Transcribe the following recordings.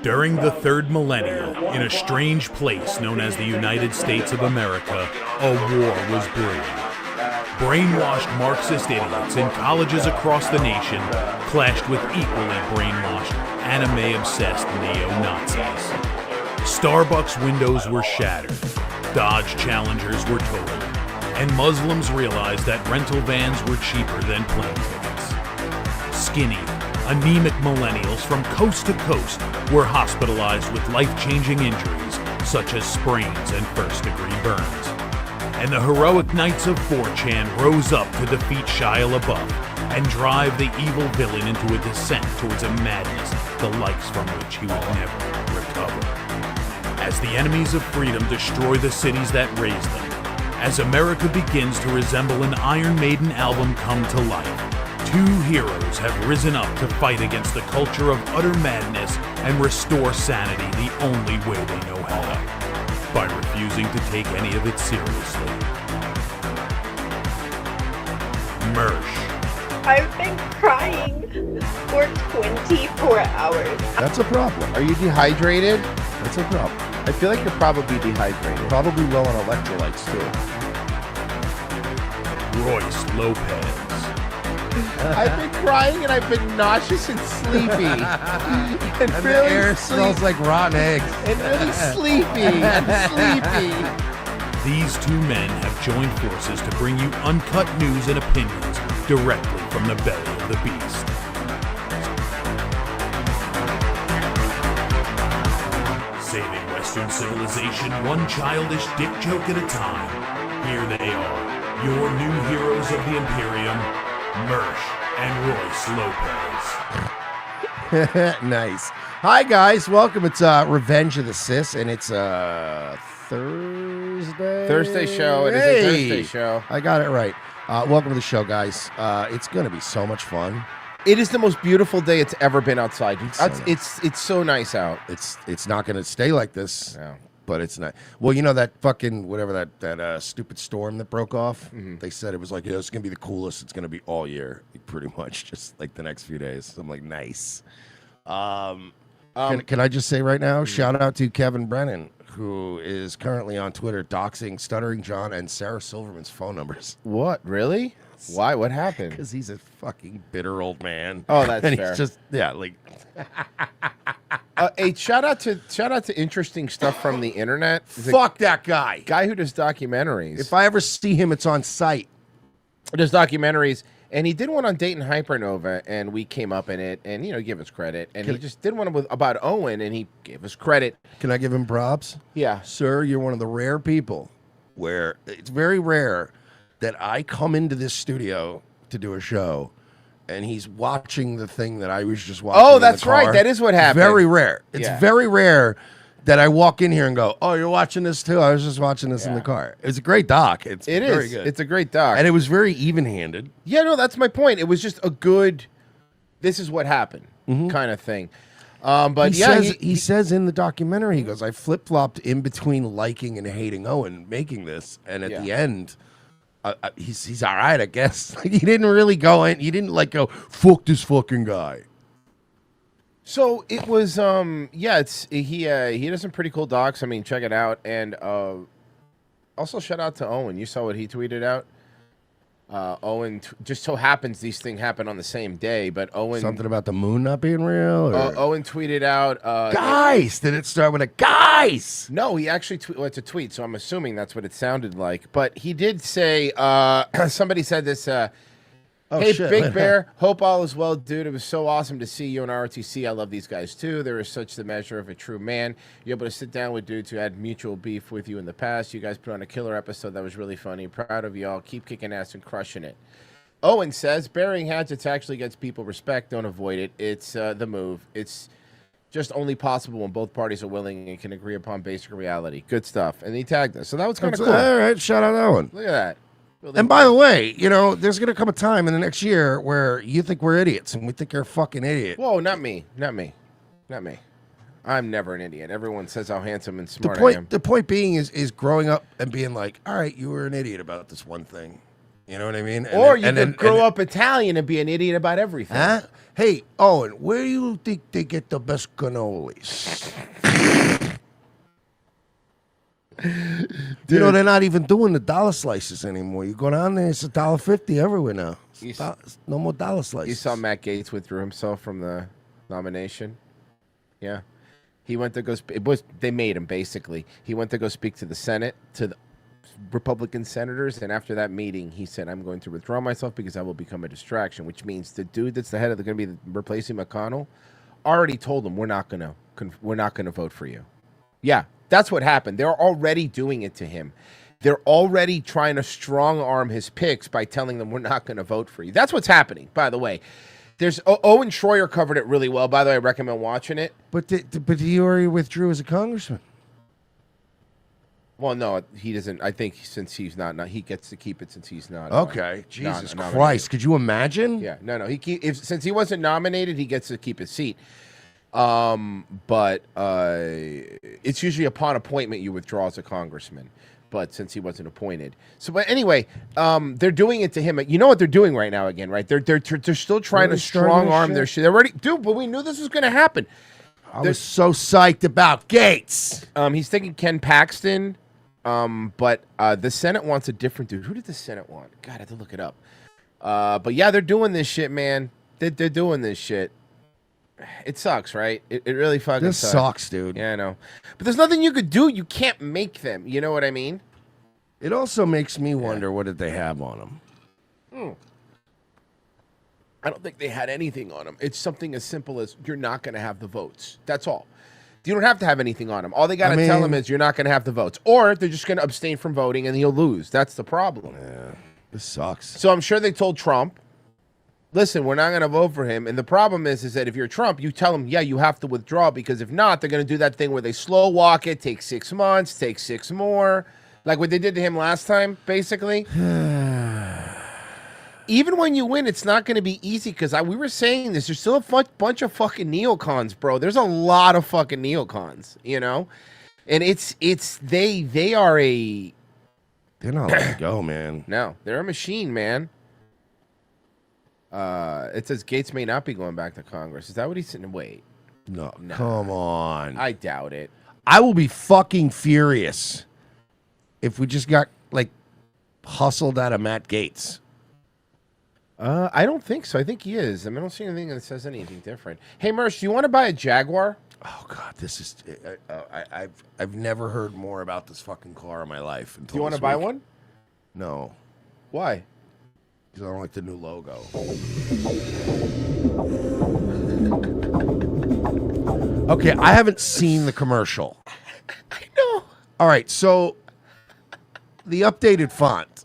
During the third millennium, in a strange place known as the United States of America, a war was brewing. Brainwashed Marxist idiots in colleges across the nation clashed with equally brainwashed, anime-obsessed neo-Nazis. Starbucks windows were shattered, Dodge Challengers were totaled, and Muslims realized that rental vans were cheaper than plane tickets. Skinny, anemic millennials from coast to coast were hospitalized with life-changing injuries such as sprains and first-degree burns. And the heroic knights of 4chan rose up to defeat Shia LaBeouf and drive the evil villain into a descent towards a madness the likes from which he would never recover. As the enemies of freedom destroy the cities that raised them, as America begins to resemble an Iron Maiden album come to life, two heroes have risen up to fight against the culture of utter madness and restore sanity the only way they know how, by refusing to take any of it seriously. Mersh. I've been crying for 24 hours. That's a problem. Are you dehydrated? That's a problem. I feel like you're probably dehydrated. Probably low on electrolytes, too. Royce Lopez. I've been crying and I've been nauseous and sleepy. And really the air smells like rotten eggs. And really sleepy. These two men have joined forces to bring you uncut news and opinions directly from the belly of the beast. Saving Western civilization one childish dick joke at a time. Here they are, your new heroes of the Imperium, Mersh and Royce Lopez. Nice. Hi, guys. Welcome. It's Revenge of the Sis, and it's Thursday show. It is a Thursday show. I got it right. Welcome to the show, guys. It's going to be so much fun. It is the most beautiful day it's ever been outside. It's so nice out. It's not going to stay like this. No. But it's not. Well, you know that fucking whatever that stupid storm that broke off. Mm-hmm. They said it was like, it's gonna be the coolest. It's gonna be all year, pretty much, just like the next few days. So I'm like, nice. Can I just say right now, shout out to Kevin Brennan, who is currently on Twitter doxing Stuttering John and Sarah Silverman's phone numbers. What? Really? Why? What happened? Because he's a fucking bitter old man. Oh, that's and fair. He's just like. Hey, shout out to interesting stuff from the internet. Fuck that guy. Guy who does documentaries. If I ever see him, it's on site. Does documentaries, and he did one on Dayton Hypernova, and we came up in it, and give us credit. And he just did one about Owen, and he gave us credit. Can I give him props? Yeah, sir. You're one of the rare people where it's very rare that I come into this studio to do a show, and he's watching the thing that I was just watching. Oh, that's right. That is what happened. Very rare. It's very rare that I walk in here and go, "Oh, you're watching this too?" I was just watching this in the car. It's a great doc. It is very good. It's a great doc, and it was very even-handed. Yeah, no, that's my point. It was just a good. This is what happened, kind of thing. But he says in the documentary, he goes, "I flip-flopped in between liking and hating Owen making this, and at the end." He's all right, I guess. Like, he didn't really go in. He didn't go fuck this fucking guy. So it was he does some pretty cool docs. I mean, check it out. And also shout out to Owen. You saw what he tweeted out. Owen just so happens these things happen on the same day, but Owen something about the moon not being real. Owen tweeted out, guys. Did it start with a guys? No, he actually it's a tweet, so I'm assuming that's what it sounded like. But he did say somebody said this. Hey, shit. Big Bear, hope all is well, dude. It was so awesome to see you in ROTC. I love these guys, too. There is such the measure of a true man. You're able to sit down with dudes who had mutual beef with you in the past. You guys put on a killer episode that was really funny. Proud of y'all. Keep kicking ass and crushing it. Owen says, burying hatchets actually gets people respect. Don't avoid it. It's the move. It's just only possible when both parties are willing and can agree upon basic reality. Good stuff. And he tagged us. So that was kind of cool. All right. Shout out Owen. Look at that. And by the way, there's going to come a time in the next year where you think we're idiots and we think you're a fucking idiot. Whoa, not me. Not me. Not me. I'm never an idiot. Everyone says how handsome and smart I am. The point being is growing up and being like, all right, you were an idiot about this one thing. You know what I mean? Or you could grow up Italian and be an idiot about everything. Huh? Hey, Owen, where do you think they get the best cannolis? You know, they're not even doing the dollar slices anymore. You go down there, it's $1.50 everywhere now. No more dollar slices. You saw Matt Gaetz withdrew himself from the nomination? Yeah. He went to go they made him, basically. He went to go speak to the Senate, to the Republican senators, and after that meeting, he said, I'm going to withdraw myself because I will become a distraction, which means the dude that's the head of going to be replacing McConnell already told him, we're not going to vote for you. Yeah, that's what happened. They're already doing it to him. They're already trying to strong arm his picks by telling them we're not going to vote for you. That's what's happening, by the way. There's Owen Schroyer covered it really well. By the way, I recommend watching it. But he already withdrew as a congressman. Well, no, he doesn't. I think since he's not, he gets to keep it since he's not. Okay, Jesus Christ, could you imagine? Yeah, no. Since he wasn't nominated, he gets to keep his seat. But it's usually upon appointment you withdraw as a congressman. But since he wasn't appointed, but anyway, they're doing it to him. You know what they're doing right now again, right? They're still trying to strong arm their shit. They're already, dude. But we knew this was going to happen. I was so psyched about Gaetz. He's thinking Ken Paxton. But the Senate wants a different dude. Who did the Senate want? God, I have to look it up. But yeah, they're doing this shit, man. They're doing this shit. It sucks, right? It really fucking sucks. This sucks, dude. Yeah, I know. But there's nothing you could do. You can't make them. You know what I mean? It also makes me wonder, what did they have on them? I don't think they had anything on them. It's something as simple as you're not going to have the votes. That's all. You don't have to have anything on him. All they got to tell him is you're not going to have the votes. Or they're just going to abstain from voting and he'll lose. That's the problem. Yeah, this sucks. So I'm sure they told Trump, listen, we're not going to vote for him. And the problem is that if you're Trump, you tell him, yeah, you have to withdraw, because if not, they're going to do that thing where they slow walk it, take 6 months, take 6 more. Like what they did to him last time, basically. Even when you win, it's not going to be easy, because we were saying this. There's still a bunch of fucking neocons, bro. There's a lot of fucking neocons, you know? And they are a... They're not letting go, man. No, they're a machine, man. It says Gaetz may not be going back to Congress. Is that what he's saying? Wait. No, come on. I doubt it. I will be fucking furious if we just got, like, hustled out of Matt Gaetz. I don't think so. I think he is. I don't see anything that says anything different. Hey, Mersh, do you want to buy a Jaguar? Oh God, this is. I've never heard more about this fucking car in my life. Do you want to buy one? No. Why? Because I don't like the new logo. Okay, I haven't seen the commercial. I know. All right, so the updated font.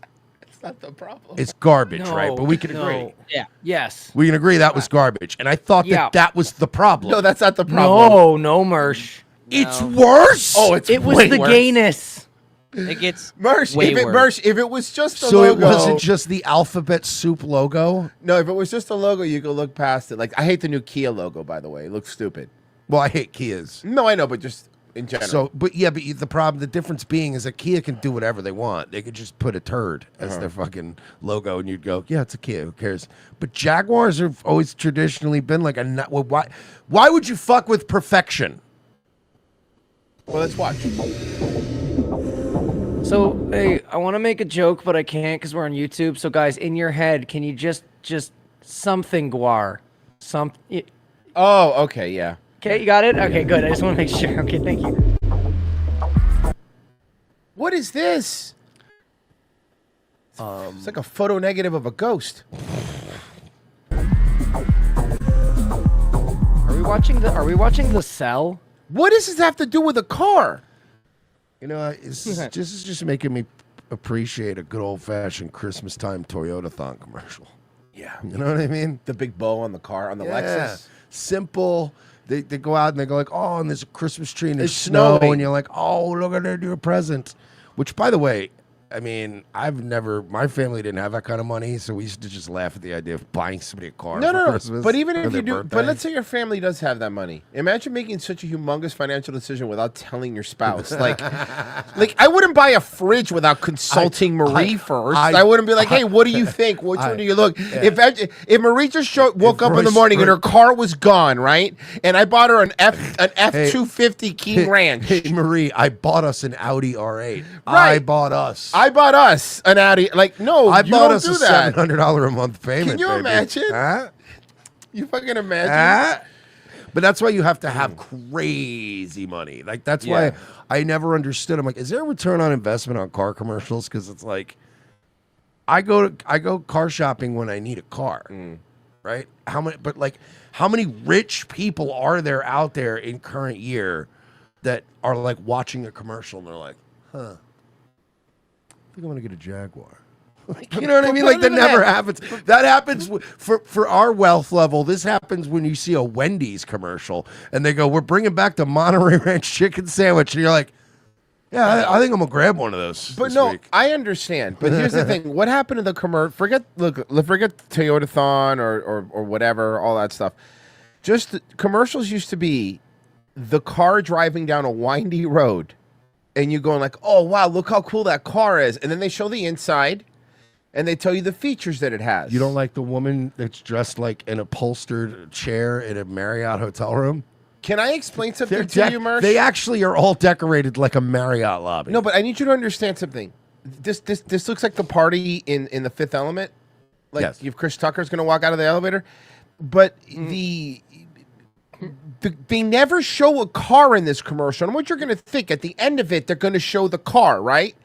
Not the problem. It's garbage, right? But we can agree. Yeah. Yes. We can agree that was garbage. And I thought that was the problem. No, that's not the problem. No, Mersh. No. It's worse. Oh, it was the gayness. It gets Mersh, way worse. If it was just the so logo. So it wasn't just the alphabet soup logo? No, if it was just the logo, you could look past it. Like, I hate the new Kia logo, by the way. It looks stupid. Well, I hate Kias. No, I know, but just in general. So, but the difference being is that Kia can do whatever they want. They could just put a turd as their fucking logo, and you'd go, yeah, it's a Kia. Who cares? But Jaguars have always traditionally been like why would you fuck with perfection? Well, let's watch. So, hey, I want to make a joke, but I can't because we're on YouTube. So, guys, in your head, can you just something Guar? Oh, okay, yeah. Okay, you got it? Okay, good. I just want to make sure. Okay, thank you. What is this? It's like a photo negative of a ghost. Are we watching the Cell? What does this have to do with a car? You know, this is just making me appreciate a good old-fashioned Christmas time Toyota-thon commercial. Yeah. You know what I mean? The big bow on the car, on the Lexus. Simple. They go out and they go like, oh, and there's a Christmas tree and there's snow. And you're like, oh, look at your present. Which, by the way, I mean, my family didn't have that kind of money, so we used to just laugh at the idea of buying somebody a car for Christmas. But even if for you their do, birthday. but let's say your family does have that money. Imagine making such a humongous financial decision without telling your spouse. Like I wouldn't buy a fridge without consulting Marie first. I wouldn't be like, hey, what do you think? Which one do you look? Yeah. If Marie just woke up in the morning and her car was gone, right? And I bought her an F-250 King Ranch. Hey, Marie, I bought us an Audi R8. Right. I bought us an Audi. Like, no, I you bought don't us do a that. $700 a month payment. Can you baby. imagine? Huh? You fucking imagine? Huh? But that's why you have to have crazy money. Like that's why I never understood. I'm like, is there a return on investment on car commercials? Because it's like, I go car shopping when I need a car, right? How many rich people are there out there in current year that are like watching a commercial and they're like, huh, I think I'm gonna get a Jaguar. Like, you know what I mean? Like that never happens. That happens for our wealth level. This happens when you see a Wendy's commercial and they go, "We're bringing back the Monterey Ranch chicken sandwich," and you're like, "Yeah, I think I'm gonna grab one of those." But this no, week. I understand. But here's the thing: what happened to the commercial? Forget Toyotathon or whatever, all that stuff. Just commercials used to be the car driving down a windy road, and you going like, "Oh wow, look how cool that car is," and then they show the inside. And they tell you the features that it has. You don't like the woman that's dressed like an upholstered chair in a Marriott hotel room? Can I explain something to you, Mersh? They actually are all decorated like a Marriott lobby. No, but I need you to understand something. This looks like the party in The Fifth Element. Like if Chris Tucker's going to walk out of the elevator. But they never show a car in this commercial. And what you're going to think, at the end of it, they're going to show the car, right?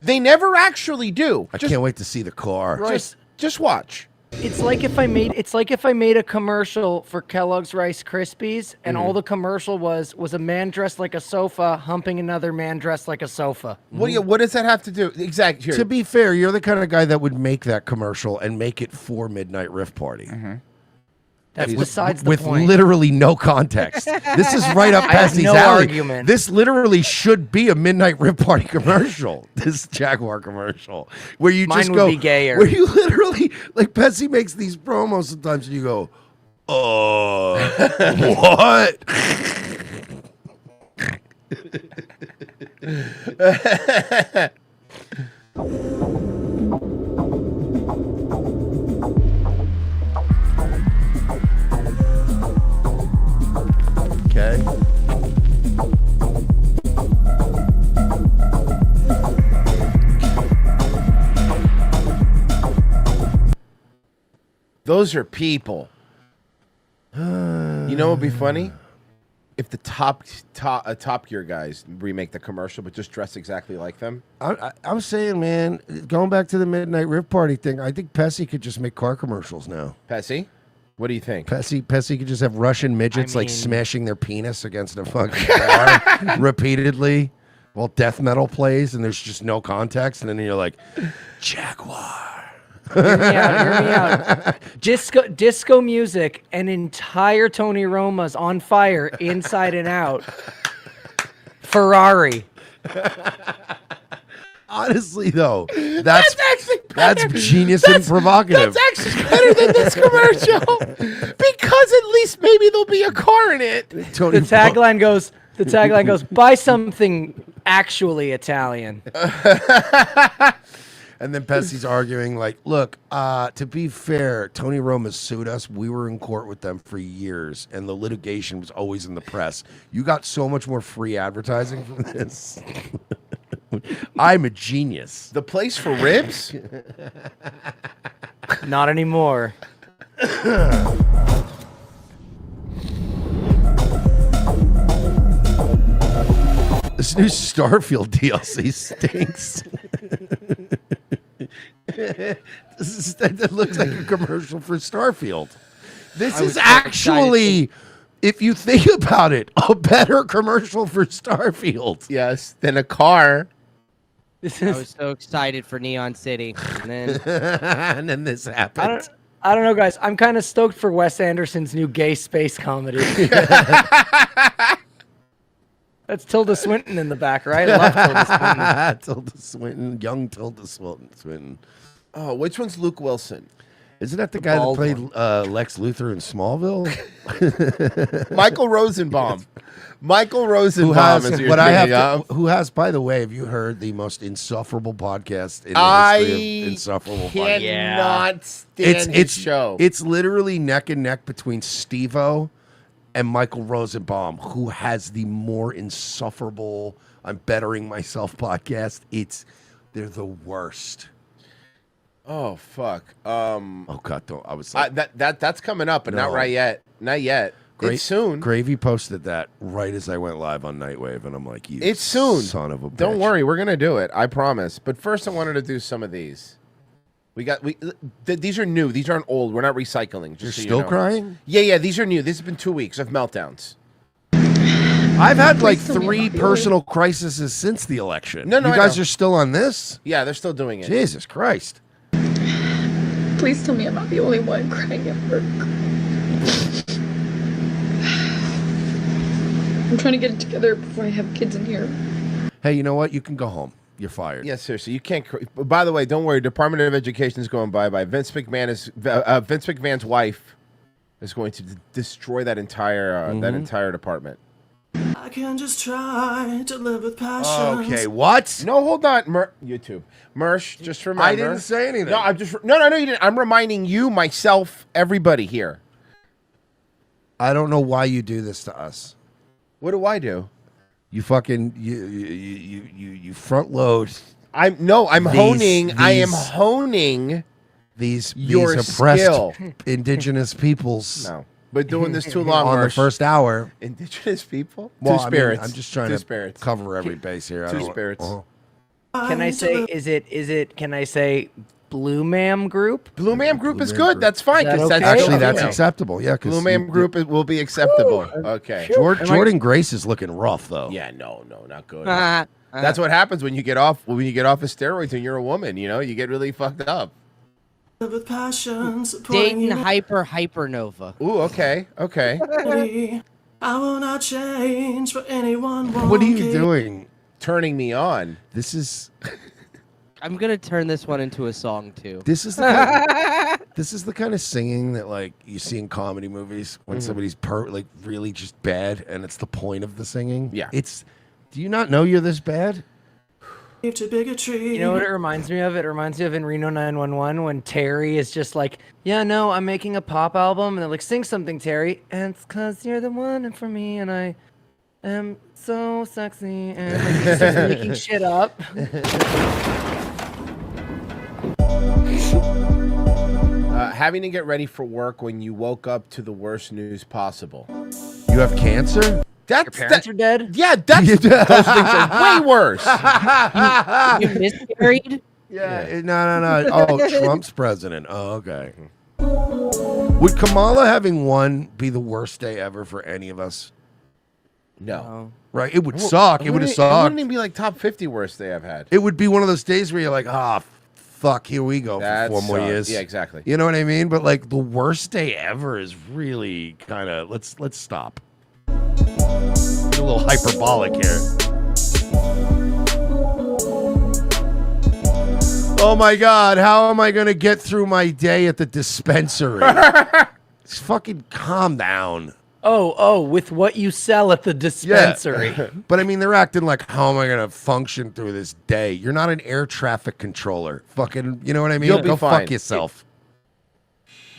They never actually do. I can't wait to see the car. Just watch. It's like if I made a commercial for Kellogg's Rice Krispies, and all the commercial was a man dressed like a sofa humping another man dressed like a sofa. What does that have to do? Exactly. To be fair, you're the kind of guy that would make that commercial and make it for Midnight Riff Party. That's besides the with point. literally no context. This is right up I have Pessy's no alley. argument. This literally should be a Midnight Rip Party commercial. This Jaguar commercial, where you Mine just would go, be gayer. where you literally like Pessy makes these promos sometimes, and you go, what? Okay. Those are people. You know what would be funny? If the Top Gear guys remake the commercial, but just dress exactly like them. I'm saying, man, going back to the Midnight Rip Party thing, I think Pessy could just make car commercials now. Pessy, what do you think? Pessy could just have Russian midgets like smashing their penis against a fucking bar repeatedly while death metal plays, and there's just no context, and then you're like, Jaguar. Hear me out. Disco music, an entire Tony Roma's on fire inside and out. Ferrari. Honestly, though, that's genius and provocative. That's actually better than this commercial because at least maybe there'll be a car in it. The tagline goes, buy something actually Italian. And then Pessy's arguing like, look, to be fair, Tony Roma sued us. We were in court with them for years, and the litigation was always in the press. You got so much more free advertising from this. I'm a genius. The place for ribs? Not anymore. This new Starfield DLC stinks. That looks like a commercial for Starfield. This is actually, if you think about it, a better commercial for Starfield. Yes, than a car. I was so excited for Neon City. And then, and then this happened. I don't know, guys. I'm kind of stoked for Wes Anderson's new gay space comedy. That's Tilda Swinton in the back, right? I love Tilda Swinton. Tilda Swinton, young Tilda Swinton. Oh, which one's Luke Wilson? Isn't that the guy that played Lex Luthor in Smallville? Michael Rosenbaum. Michael Rosenbaum is who has, by the way, have you heard the most insufferable podcast in the history of insufferable podcasts? Cannot stand his show. It's literally neck and neck between Steve-O and Michael Rosenbaum, who has the more insufferable I'm Bettering Myself podcast. They're the worst. Oh fuck. Oh God, don't. I was like, that's coming up, but not right yet. Not yet. It's soon. Gravy posted that right as I went live on Nightwave, and I'm like, it's soon. Son of a bitch. Don't worry, we're gonna do it. I promise. But first, I wanted to do some of these. These are new. These aren't old. We're not recycling. You're still crying? Yeah. These are new. This has been 2 weeks of meltdowns. I've had like 3 personal crises since the election. No, you guys are still on this? Yeah, they're still doing it. Jesus Christ. Please tell me I'm not the only one crying at work. I'm trying to get it together before I have kids in here. Hey, you know what? You can go home. You're fired. Yeah, seriously, you can't. By the way, don't worry. Department of Education is going bye-bye. Vince McMahon's wife is going to destroy that entire department. I can just try to live with passion. Okay, what? No, hold on. YouTube. Mersh, just remember. I didn't say anything. No, no, you didn't. I'm reminding you, myself, everybody here. I don't know why you do this to us. What do I do? You fucking you front load. I'm honing. I am honing these your oppressed skill. indigenous peoples. No. But doing this too long on the first hour. Indigenous people? Well, Two spirits. I'm just trying to cover every base here. Two spirits. Can I say, can I say Blue Ma'am Group? Blue Ma'am Group is good. That's fine. Is that okay? Actually, that's acceptable. Yeah, Blue Ma'am Group will be acceptable. Okay. Jordan Grace is looking rough, though. Yeah, no, not good. That's what happens when you get off of steroids and you're a woman. You know, you get really fucked up. With passion, Dayton Hypernova. Ooh, okay. I will not change for anyone. What are you doing? Turning me on. This is. I'm gonna turn this one into a song too. This is the kind of singing that like you see in comedy movies when somebody's really just bad, and it's the point of the singing. Yeah. Do you not know you're this bad? You know what it reminds me of? It reminds me of in Reno 911 when Terry is just like, yeah, no, I'm making a pop album. And they're like, sing something, Terry. And it's because you're the one for me. And I am so sexy. And like, he starts making shit up. Having to get ready for work when you woke up to the worst news possible. You have cancer? Your parents are dead? Yeah, those things are way worse. You miscarried? Yeah. No. Oh, Trump's president. Oh, okay. Would Kamala having won be the worst day ever for any of us? No. Right? It would suck. It would have sucked. It wouldn't even be like top 50 worst day I've had. It would be one of those days where you're like, fuck, here we go That for 4 more sucks. years. Yeah, exactly. You know what I mean? But like the worst day ever is really kind of let's stop. Get a little hyperbolic here. Oh my God, how am I gonna get through my day at the dispensary? Just fucking calm down. Oh, with what you sell at the dispensary. Yeah. But I mean, they're acting like, how am I going to function through this day? You're not an air traffic controller. Fucking, you know what I mean? You'll be Go fine. fuck yourself.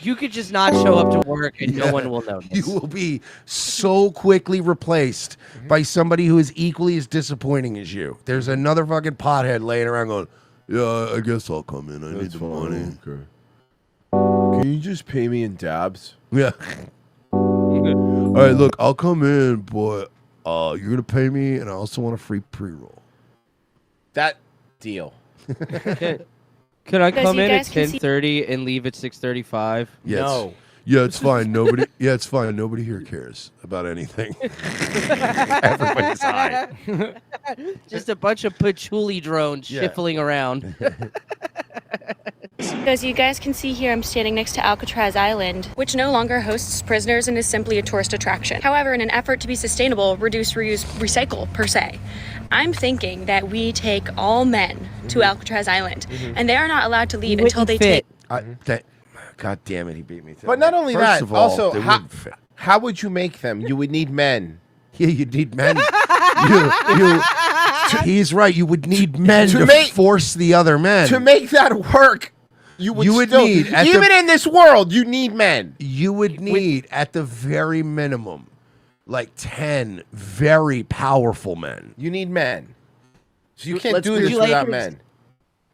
You could just not show up to work and no one will notice. You will be so quickly replaced by somebody who is equally as disappointing as you. There's another fucking pothead laying around going, yeah, I guess I'll come in. I need the money. Okay. Can you just pay me in dabs? Yeah. All right, look, I'll come in, but you're going to pay me, and I also want a free pre-roll. That deal. Could I come in at 10:30 and leave at 6:35? Yeah, No. Yeah, it's fine. Nobody. Yeah, it's fine. Nobody here cares about anything. Everybody's high. Just a bunch of patchouli drones shuffling around. As you guys can see here, I'm standing next to Alcatraz Island, which no longer hosts prisoners and is simply a tourist attraction. However, in an effort to be sustainable, reduce, reuse, recycle, per se, I'm thinking that we take all men to Alcatraz Island, and they are not allowed to leave until they take... God damn it, he beat me to it. But not only First that, of all, also, they how, wouldn't fit. how would you make them? You would need men. Yeah, you'd need men. He's right. You would need men to force the other men. To make that work, you would still, need, even in this world, you need men. You would need, at the very minimum, like 10 very powerful men. You need men. So you can't do this without men.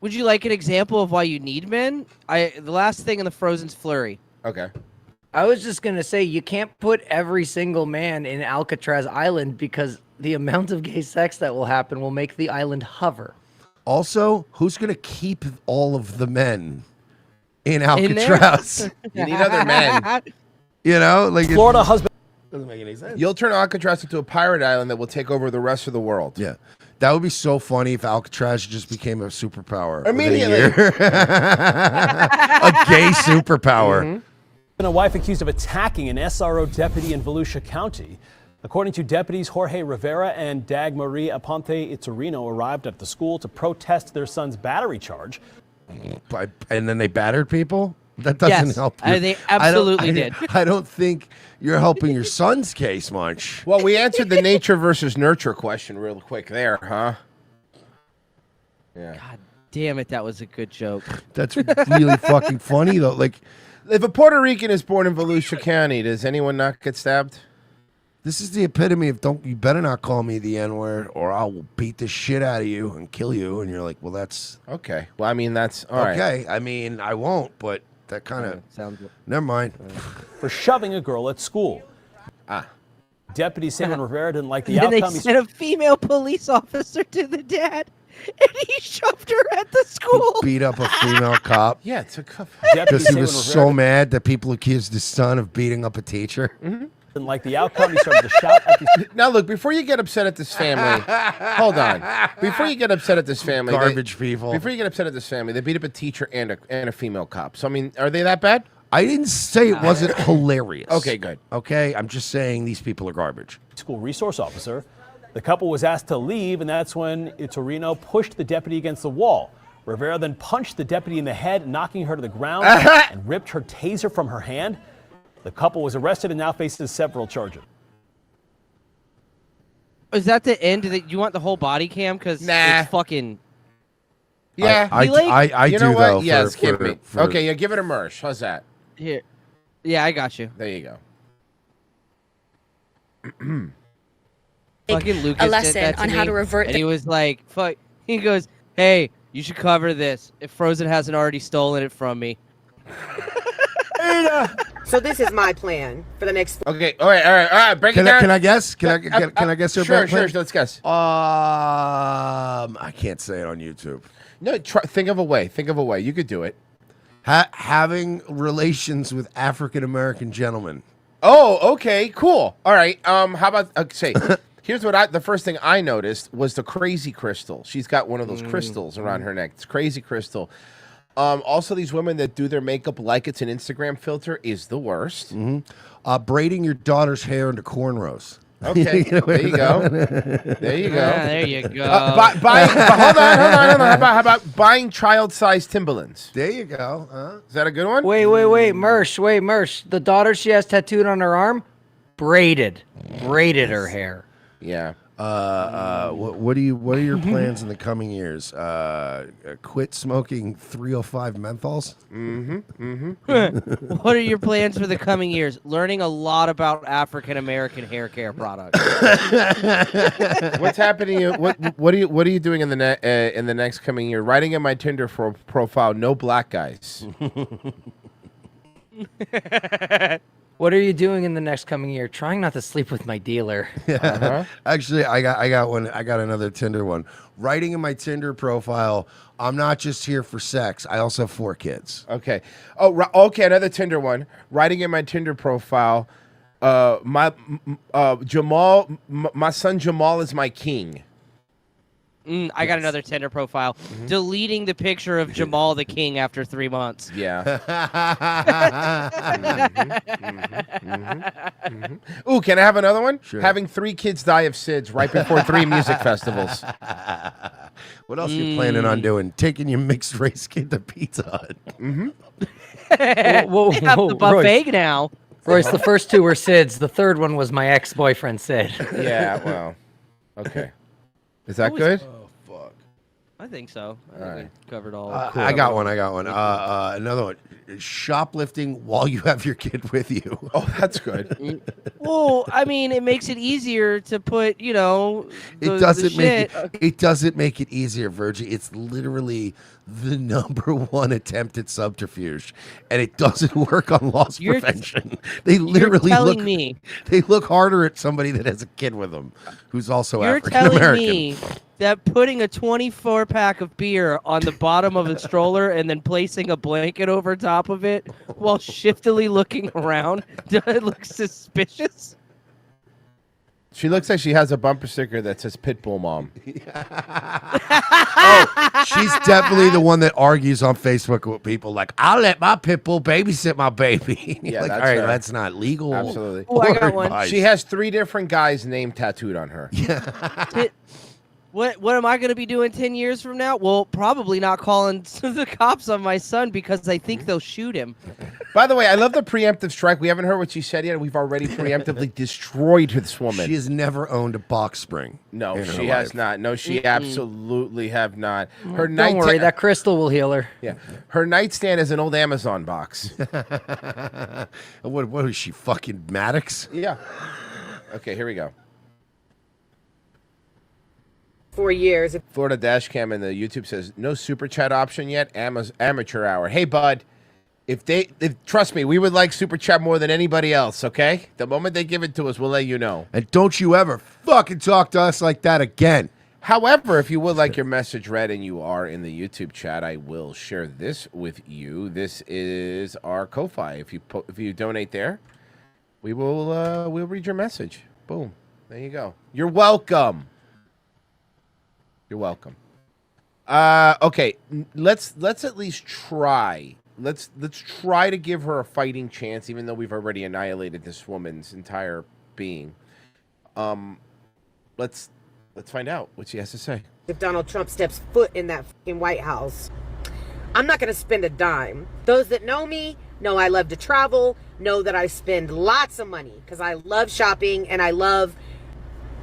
Would you like an example of why you need men? The last thing in the Frozen's Flurry. Okay. I was just going to say, you can't put every single man in Alcatraz Island because the amount of gay sex that will happen will make the island hover. Also, who's going to keep all of the men in Alcatraz? You need other men. You know? Like Florida husband. Doesn't make any sense. You'll turn Alcatraz into a pirate island that will take over the rest of the world. Yeah. That would be so funny if Alcatraz just became a superpower. Immediately. A gay superpower. And a wife accused of attacking an SRO deputy in Volusia County. According to deputies Jorge Rivera and Dag Marie Aponte Iturino arrived at the school to protest their son's battery charge. And then they battered people? That doesn't help you. They absolutely did. I don't think you're helping your son's case much. Well, we answered the nature versus nurture question real quick there, huh? Yeah. God damn it, that was a good joke. That's really fucking funny, though. Like, if a Puerto Rican is born in Volusia County, does anyone not get stabbed? this is the epitome of you better not call me the N-word or I will beat the shit out of you and kill you. And you're like, well, that's... Okay. Well, I mean, that's... All right. Okay. I mean, I won't, but that kind of... sounds... Never mind. For shoving a girl at school. Deputy Simon Rivera didn't like the And outcome. they sent a female police officer to the dad, and he shoved her at the school. Beat up a female cop. Yeah, it's a cop. Because he was so mad that people accused his son of beating up a teacher. Didn't like the outcome. He started to shout at the... Now, look, before you get upset at this family, hold on. Before you get upset at this family... Garbage people. Before you get upset at this family, they beat up a teacher and a female cop. So, I mean, are they that bad? I didn't say it wasn't hilarious. Okay, good. Okay, I'm just saying these people are garbage. School resource officer. The couple was asked to leave, and that's when Iturino pushed the deputy against the wall. Rivera then punched the deputy in the head, knocking her to the ground, and ripped her taser from her hand. The couple was arrested and now faces several charges. Is that the end? You want the whole body cam? Because it's fucking... Yeah. I you do, know what? though. Yes, give me. Okay, yeah, give it a Mersh. How's that? Here. Yeah, I got you. There you go. Fucking Lucas a lesson did that to on me, how to revert and he was like, "Fuck." He goes, "Hey, you should cover this if Frozen hasn't already stolen it from me." So this is my plan for the next. Okay. All right. Break it down. Can I guess? Can I guess? Sure. Let's guess. I can't say it on YouTube. No, think of a way. You could do it. Having relations with African American gentlemen. Oh, okay, cool. All right. How about say? Here's what the first thing I noticed was the crazy crystal. She's got one of those crystals around her neck. It's crazy crystal. Also, these women that do their makeup like it's an Instagram filter is the worst. Braiding your daughter's hair into cornrows. Okay, there you go. There you go. There you go. Hold on. How about buying child-sized Timberlands? There you go. Is that a good one? Wait, Mersh. The daughter she has tattooed on her arm, braided her hair. Yeah. What are your plans in the coming years? Quit smoking 305 menthols? What are your plans for the coming years? Learning a lot about African American hair care products. What's happening? What are you doing in the next coming year? Writing in my Tinder profile, no black guys. What are you doing in the next coming year? Trying not to sleep with my dealer. Actually, I got one. I got another Tinder one. Writing in my Tinder profile, I'm not just here for sex. I also have 4 kids. Okay. Oh, okay. Another Tinder one. Writing in my Tinder profile, my son Jamal is my king. I got another Tinder profile. Deleting the picture of Jamal the King after 3 months. Yeah. Ooh, can I have another one? Sure. Having 3 kids die of SIDS right before 3 music festivals. What else are you planning on doing? Taking your mixed race kid to Pizza Hut. Whoa, They have the buffet now. Royce, the first 2 were Sid's. The third one was my ex-boyfriend Sid. Yeah, well, okay. Is that good? Oh, fuck. I think so. I think right. we covered all. I got one. Another one. Shoplifting while you have your kid with you. Oh, that's good. Well, I mean, it makes it easier to put, It doesn't make it easier, Virgie. It's literally the #1 attempt at subterfuge, and it doesn't work on loss prevention. They literally they look harder at somebody that has a kid with them, who's also African American. You're telling me that putting a 24-pack of beer on the bottom of a stroller and then placing a blanket over top of it while shiftily looking around, does it look suspicious? She looks like she has a bumper sticker that says Pitbull Mom. Oh, she's definitely the one that argues on Facebook with people like, I'll let my pit bull babysit my baby. Yeah, like, that's all right, her. that's not legal. Absolutely. Oh, I got one. advice. She has 3 different guys' name tattooed on her. What am I going to be doing 10 years from now? Well, probably not calling the cops on my son because I think they'll shoot him. By the way, I love the preemptive strike. We haven't heard what she said yet. We've already preemptively destroyed this woman. She has never owned a box spring. No, she has not. No, she absolutely have not. Her Don't worry, that crystal will heal her. Yeah, her nightstand is an old Amazon box. What is she, fucking Maddox? Yeah. Okay, here we go. 4 years. Florida Dashcam and the YouTube says no super chat option yet. Amateur hour. Hey, bud. If trust me, we would like super chat more than anybody else. Okay, the moment they give it to us, we'll let you know. And don't you ever fucking talk to us like that again. However, if you would like your message read and you are in the YouTube chat, I will share this with you. This is our Ko-Fi. If you donate there, we'll read your message. Boom. There you go. You're welcome. You're welcome. Okay, let's at least try. Let's try to give her a fighting chance, even though we've already annihilated this woman's entire being. Let's find out what she has to say. If Donald Trump steps foot in that fucking White House, I'm not going to spend a dime. Those that know me know I love to travel, know that I spend lots of money because I love shopping and I love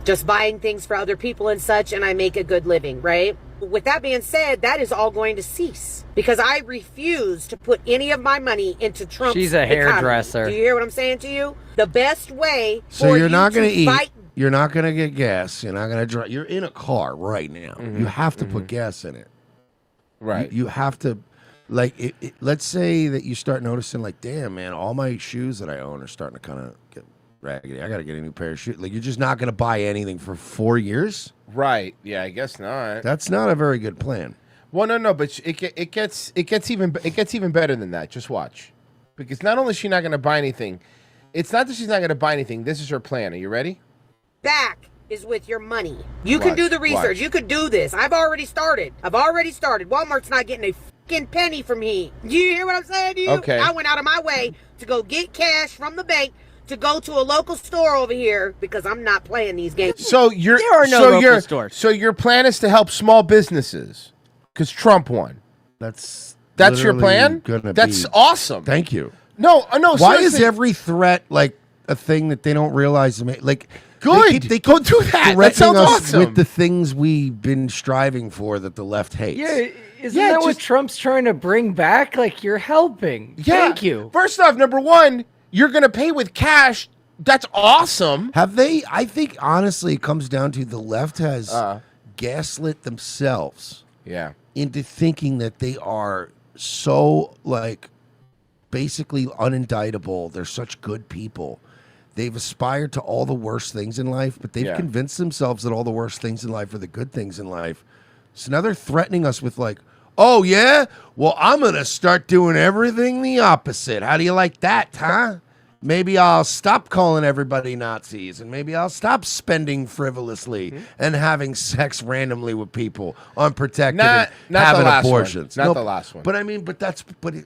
just buying things for other people and such, and I make a good living, right? With that being said, that is all going to cease because I refuse to put any of my money into Trump's She's a hairdresser. economy. Do you hear what I'm saying to you? The best way So for you're not going to eat. fight. You're not going to get gas. You're not going to drive. You're in a car right now. You have to put gas in it. Right. You have to, like, let's say that you start noticing, like, damn, man, all my shoes that I own are starting to kind of get raggedy. I got to get a new pair of shoes. Like, you're just not going to buy anything for 4 years? Right. Yeah, I guess not. That's not a very good plan. Well, no, but it gets even better than that. Just watch, because not only is she not going to buy anything, it's not that she's not going to buy anything. This is her plan. Are you ready? Back is with your money. You can do the research. Watch. You could do this. I've already started. Walmart's not getting a fucking penny from me. You hear what I'm saying to you? Okay. I went out of my way to go get cash from the bank to go to a local store over here because I'm not playing these games. So There are no local stores. So your plan is to help small businesses because Trump won. That's your plan. Gonna That's be. awesome. Thank you. No. Why is seriously. every threat like a thing that they don't realize? Like, Good. They Go do that. That threatening sounds us awesome. with the things we've been striving for that the left hates. Yeah, isn't that what Trump's trying to bring back? Like, you're helping. Yeah. Thank you. First off, number one, you're going to pay with cash. That's awesome. Have they? I think honestly, it comes down to the left has gaslit themselves. Yeah. Into thinking that they are so like basically unindictable. They're such good people. They've aspired to all the worst things in life, but they've convinced themselves that all the worst things in life are the good things in life. So now they're threatening us with like, oh yeah, well I'm gonna start doing everything the opposite. How do you like that, huh? Maybe I'll stop calling everybody Nazis, and maybe I'll stop spending frivolously and having sex randomly with people unprotected and having abortions. Not the last one. But I mean, but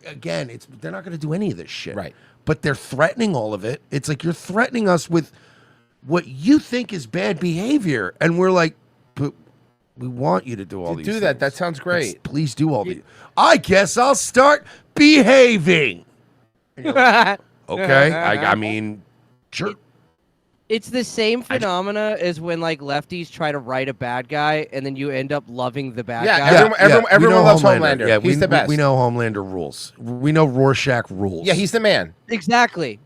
again, they're not going to do any of this shit. Right. But they're threatening all of it. It's like you're threatening us with what you think is bad behavior, and we're like, but we want you to do all these things. That sounds great. Please do all these. I guess I'll start behaving. Okay, I mean, sure. It's the same phenomena as when like lefties try to write a bad guy, and then you end up loving the bad guy. Everyone loves Homelander. Yeah, he's the best. We know Homelander rules. We know Rorschach rules. Yeah, he's the man. Exactly.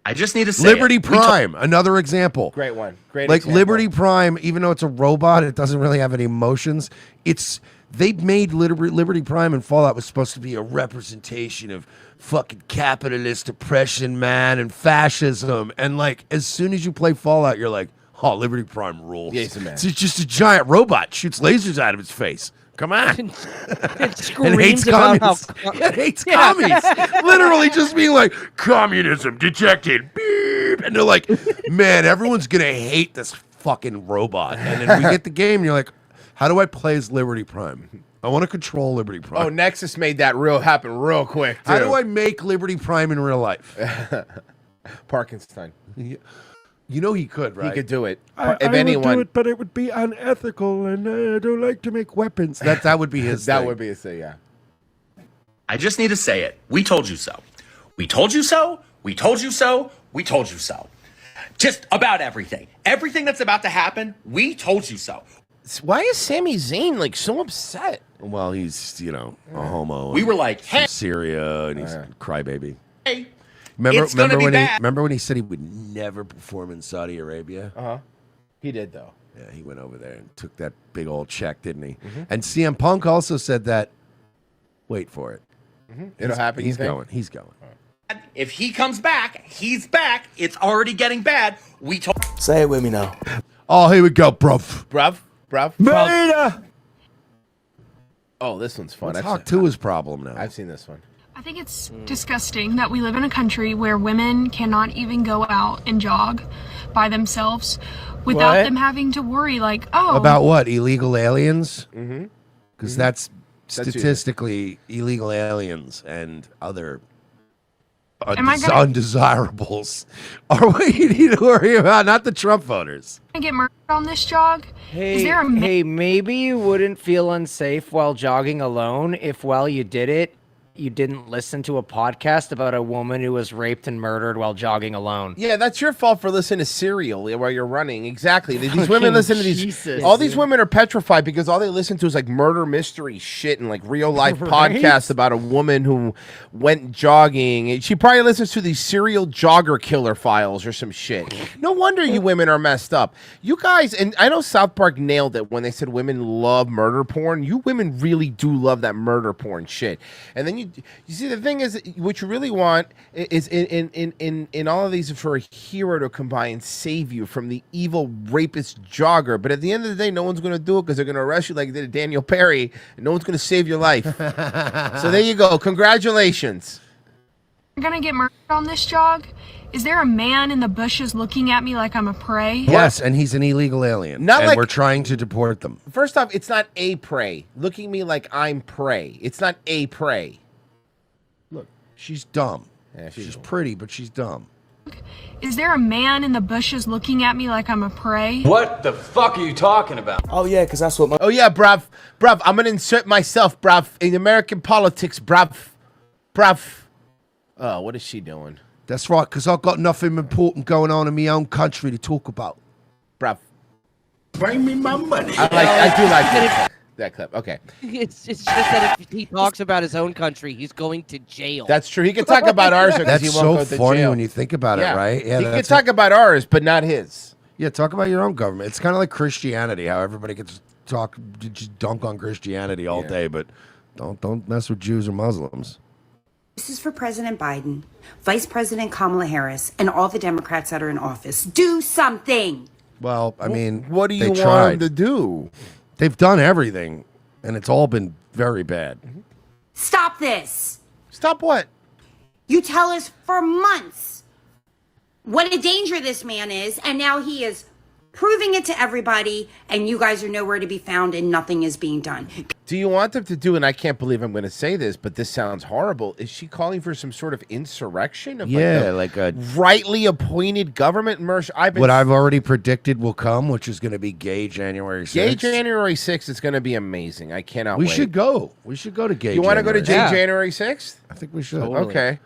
I just need to say Liberty Prime, another example. Great one. Great Like example. Liberty Prime, even though it's a robot, it doesn't really have any emotions. They made Liberty Prime and Fallout was supposed to be a representation of fucking capitalist oppression, man, and fascism. And like, as soon as you play Fallout, you're like, oh, Liberty Prime rules. Yeah, he's the man. It's just a giant robot, shoots lasers out of its face. Come on. It screams about how It hates commies. Literally just being like, communism detected. Beep. And they're like, man, everyone's going to hate this fucking robot. And then we get the game and you're like, how do I play as Liberty Prime? I want to control Liberty Prime. Oh, Nexus made that happen real quick, too. How do I make Liberty Prime in real life? Parkinson. You know he could, right? He could do it. I would do it, but it would be unethical, and I don't like to make weapons. That would be his That thing. would be his thing, yeah. I just need to say it. We told you so. We told you so. We told you so. We told you so. Just about everything. Everything that's about to happen, we told you so. Why is Sami Zayn like so upset? Well, he's, a homo. We were like, from hey. Syria, and he's a crybaby. Hey. Remember when he said he would never perform in Saudi Arabia? Uh-huh. He did, though. Yeah, he went over there and took that big old check, didn't he? Mm-hmm. And CM Punk also said that. Wait for it. Mm-hmm. It'll happen. He's going. He's going. If he comes back, he's back. It's already getting bad. We told. Say it with me now. Oh, here we go, bruv. Bruv. Beta. Oh, this one's fun. Let's talk to his problem now. I've seen this one. I think it's disgusting that we live in a country where women cannot even go out and jog by themselves without them having to worry, like, oh. About what? Illegal aliens? Mm-hmm. Because that's statistically illegal aliens and other undesirables are what you need to worry about, not the Trump voters. I get murdered on this jog. Is there a maybe you wouldn't feel unsafe while jogging alone if while you did it, you didn't listen to a podcast about a woman who was raped and murdered while jogging alone. Yeah, that's your fault for listening to Serial while you're running. Exactly. These women listen to these. All these women are petrified because all they listen to is like murder mystery shit and like real life podcasts about a woman who went jogging. She probably listens to these serial jogger killer files or some shit. No wonder you women are messed up. You guys, and I know South Park nailed it when they said women love murder porn. You women really do love that murder porn shit. And then you see, the thing is, what you really want is in all of these for a hero to come by and save you from the evil rapist jogger. But at the end of the day, no one's going to do it because they're going to arrest you like they did Daniel Perry, and no one's going to save your life. So there you go. Congratulations. I'm gonna get murdered on this jog? Is there a man in the bushes looking at me like I'm a prey? Yes, and he's an illegal alien. And we're trying to deport them. First off, it's not a prey. Looking at me like I'm prey. It's not a prey. Look, she's dumb. Yeah, she's pretty, but she's dumb. Is there a man in the bushes looking at me like I'm a prey? What the fuck are you talking about? Oh yeah, because that's what my... Oh yeah, bruv. I'm going to insert myself, bruv, in American politics, bruv. Oh, what is she doing? That's right, because I've got nothing important going on in my own country to talk about. Bruv. Bring me my money. I do like that clip. Okay. It's just that if he talks about his own country, he's going to jail. That's true. He can talk about ours because he That's won't so go to funny jail. when you think about it, right? Yeah, he can talk about ours, but not his. Yeah, talk about your own government. It's kind of like Christianity, how everybody gets just dunk on Christianity all day, but don't mess with Jews or Muslims. This is for President Biden, Vice President Kamala Harris, and all the Democrats that are in office. Do something. Well, I mean, what do you want tried. them to do? They've done everything, and it's all been very bad. Stop this. Stop what? You tell us for months what a danger this man is, and now he is proving it to everybody, and you guys are nowhere to be found, and nothing is being done. Do you want them to do, and I can't believe I'm going to say this, but this sounds horrible, is she calling for some sort of insurrection? Of like a rightly appointed government? What I've already predicted will come, which is going to be gay January 6th. Gay January 6th is going to be amazing. I cannot wait. We should go. We should go to gay. You want to go to January 6th. January 6th? I think we should. Totally. Okay.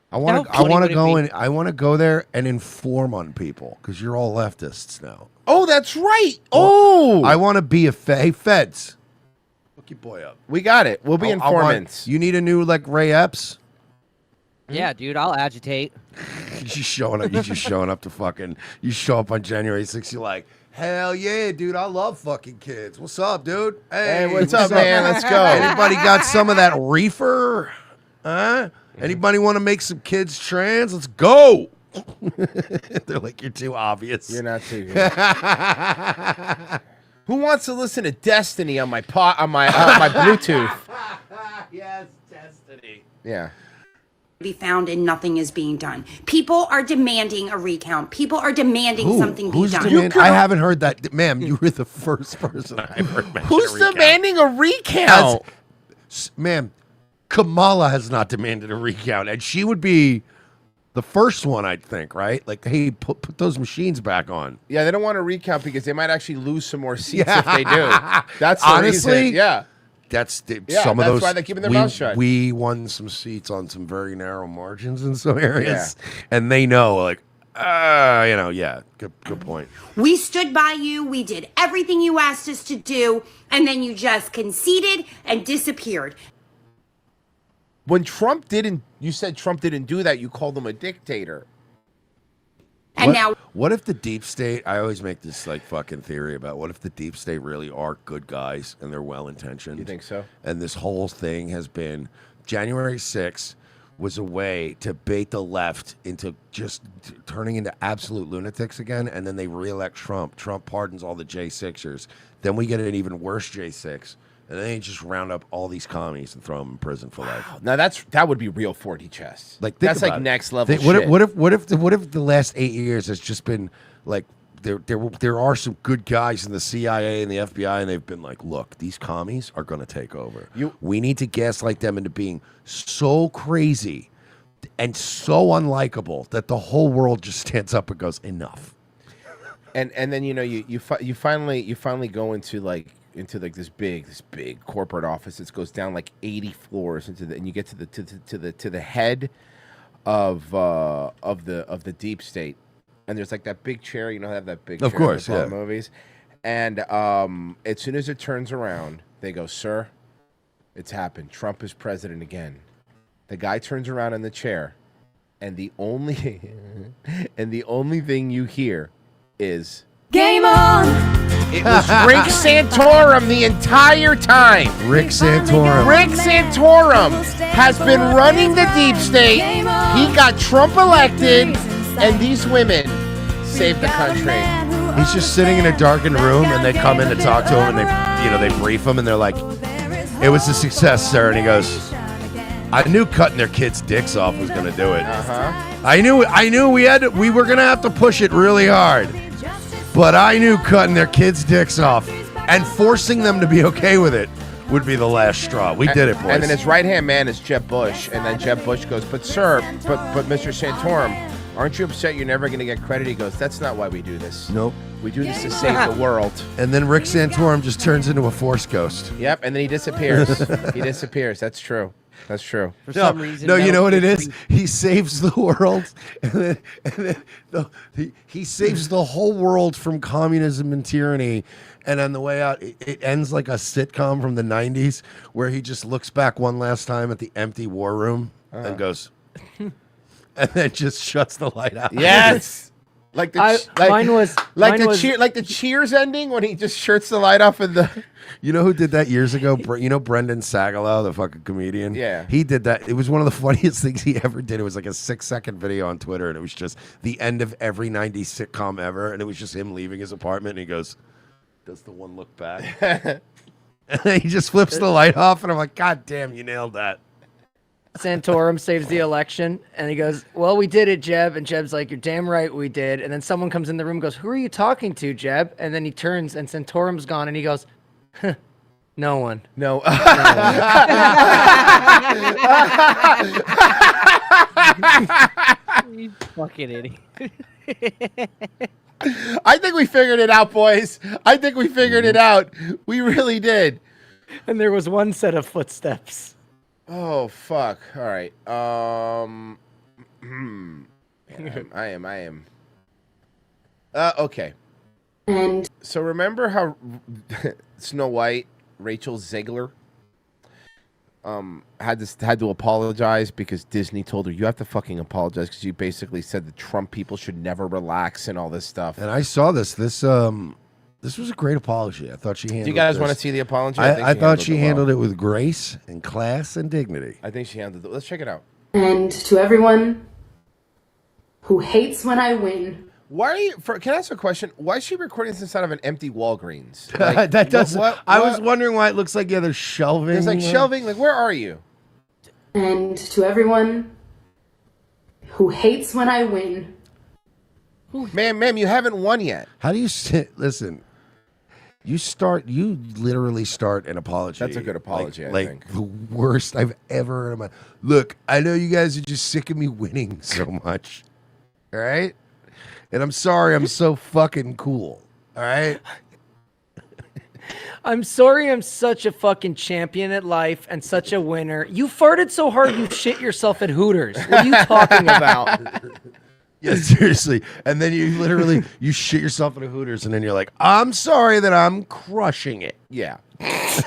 I want to go and I want to go there and inform on people because you're all leftists now. Oh, that's right. Oh, I want to be hey, feds. Look your boy up. We got it. We'll be informants. You need a new like Ray Epps? Yeah, dude, I'll agitate. You're just showing up. You're just showing up to fucking. You show up on January 6th. You're like, hell yeah, dude. I love fucking kids. What's up, dude? Hey, what's up, man? Let's go. Anybody got some of that reefer? Huh? Anybody want to make some kids trans? Let's go. They're like, you're too obvious. You're not too good. Who wants to listen to Destiny on my my Bluetooth? Yes, Destiny. Yeah. Be found and nothing is being done. People are demanding a recount. People are demanding something be done. I haven't heard that, ma'am. You were the first person I've heard mention Who's a recount. demanding a recount? Ma'am, Kamala has not demanded a recount, and she would be the first one, I'd think, right? Like, hey, put those machines back on. Yeah, they don't want to recount because they might actually lose some more seats if they do. That's the honestly, reason. Yeah. That's that's some of those. why they're keeping their mouth shut. We won some seats on some very narrow margins in some areas, and they know, like, good point. We stood by you. We did everything you asked us to do, and then you just conceded and disappeared. When you said Trump didn't do that, you called him a dictator. And what if the deep state, I always make this like fucking theory about what if the deep state really are good guys and they're well-intentioned? You think so? And this whole thing has been, January 6th was a way to bait the left into just turning into absolute lunatics again, and then they reelect Trump. Trump pardons all the J6ers. Then we get an even worse J6. And then they just round up all these commies and throw them in prison for life. Now that would be real 4D chess. Like that's like about it. next level. What if the last 8 years has just been like there are some good guys in the CIA and the FBI, and they've been like, look, these commies are going to take over. We need to gaslight them into being so crazy and so unlikable that the whole world just stands up and goes, enough. And then you finally go into this big corporate office. It goes down like 80 floors and you get to the head of the deep state. And there's like that big chair, they have that big chair of course, in the movies. And as soon as it turns around, they go, "Sir, it's happened. Trump is president again." The guy turns around in the chair, and the only thing you hear is game on. It was Rick Santorum the entire time. Rick Santorum. Rick Santorum has been running the deep state. He got Trump elected, and these women saved the country. He's just sitting in a darkened room, and they come in to talk to him, and they brief him, and they're like, "It was a success, sir." And he goes, "I knew cutting their kids' dicks off was going to do it. I knew we were going to have to push it really hard." But I knew cutting their kids' dicks off and forcing them to be okay with it would be the last straw. We did it, boys. And then his right-hand man is Jeb Bush. And then Jeb Bush goes, but Mr. Santorum, aren't you upset you're never going to get credit? He goes, that's not why we do this. Nope. We do this to save the world. And then Rick Santorum just turns into a Force ghost. Yep, and then he disappears. He disappears. That's true. That's true. For some reason. No, you know what it is? He saves the world, and then he saves the whole world from communism and tyranny. And on the way out, it ends like a sitcom from the 90s where he just looks back one last time at the empty war room and goes, and then just shuts the light out. Yes. Like the the Cheers ending when he just shuts the light off in the. You know who did that years ago? You know Brendan Sagalow, the fucking comedian? Yeah. He did that. It was one of the funniest things he ever did. It was like a 6-second video on Twitter, and it was just the end of every 90s sitcom ever, and it was just him leaving his apartment, and he goes, does the one look back? And then he just flips the light off, and I'm like, God damn, you nailed that. Santorum saves the election, and he goes, well, we did it, Jeb. And Jeb's like, you're damn right we did. And then someone comes in the room and goes, who are you talking to, Jeb? And then he turns, and Santorum's gone, and he goes, no one. No. You fucking idiot. I think we figured it out, boys. I think we figured it out. We really did. And there was one set of footsteps. Oh, fuck. All right. I am. Okay. And so remember how Snow White, Rachel Zegler, had to apologize because Disney told her, you have to fucking apologize because you basically said the Trump people should never relax and all this stuff. And I saw this. This was a great apology. I thought she handled. Do you guys this. want to see the apology? I thought she handled it with grace and class and dignity. I think she handled it. Let's check it out. And to everyone who hates when I win. Why are you? Can I ask a question? Why is she recording this inside of an empty Walgreens? Like, that doesn't. what- I was wondering why it looks like there's shelving. There's like shelving. Like, where are you? And to everyone who hates when I win. Ma'am, you haven't won yet. How do you listen? You literally start an apology. That's a good apology, I think. The worst I've ever heard of my. Look, I know you guys are just sick of me winning so much. All right? And I'm sorry I'm so fucking cool. All right? I'm sorry I'm such a fucking champion at life and such a winner. You farted so hard you shit yourself at Hooters. What are you talking about? Yeah, seriously. And then you shit yourself at a Hooters, and then you're like, I'm sorry that I'm crushing it. Yeah.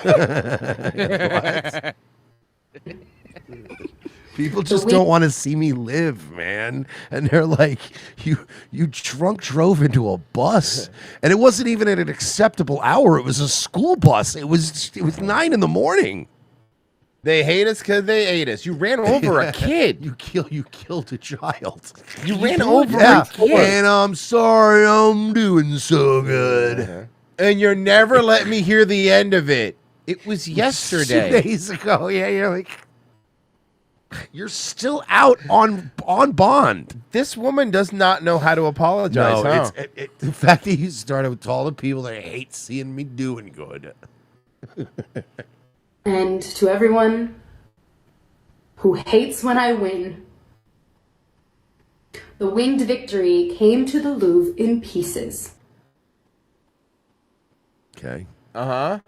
What? People just don't want to see me live, man. And they're like, you drunk drove into a bus. And it wasn't even at an acceptable hour. It was a school bus. It was 9 a.m. They hate us because they ate us. You ran over a kid. You killed a child. You ran over a kid. And I'm sorry I'm doing so good. And you're never letting me hear the end of it. It was yesterday. 2 days ago. Yeah, you're like, you're still out on bond. This woman does not know how to apologize. No, huh? the fact that you started with all the people that hate seeing me doing good. And to everyone who hates when I win. The winged victory came to the Louvre in pieces. Okay. Uh-huh.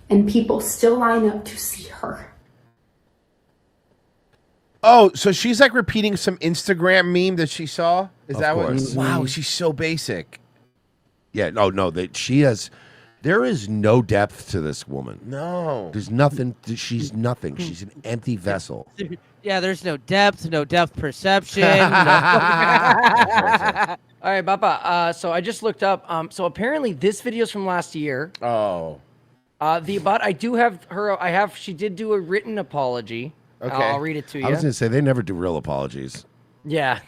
And people still line up to see her. Oh, so she's like repeating some Instagram meme that she saw? Is that course. what? Wow, she's so basic. Yeah, no, she has. There is no depth to this woman. No. There's nothing. She's nothing. She's an empty vessel. Yeah, there's no depth, no depth perception. All right, Papa. So I just looked up. So apparently this video's from last year. Oh. But I do have her. She did do a written apology. Okay. I'll read it to you. I was going to say, they never do real apologies. Yeah.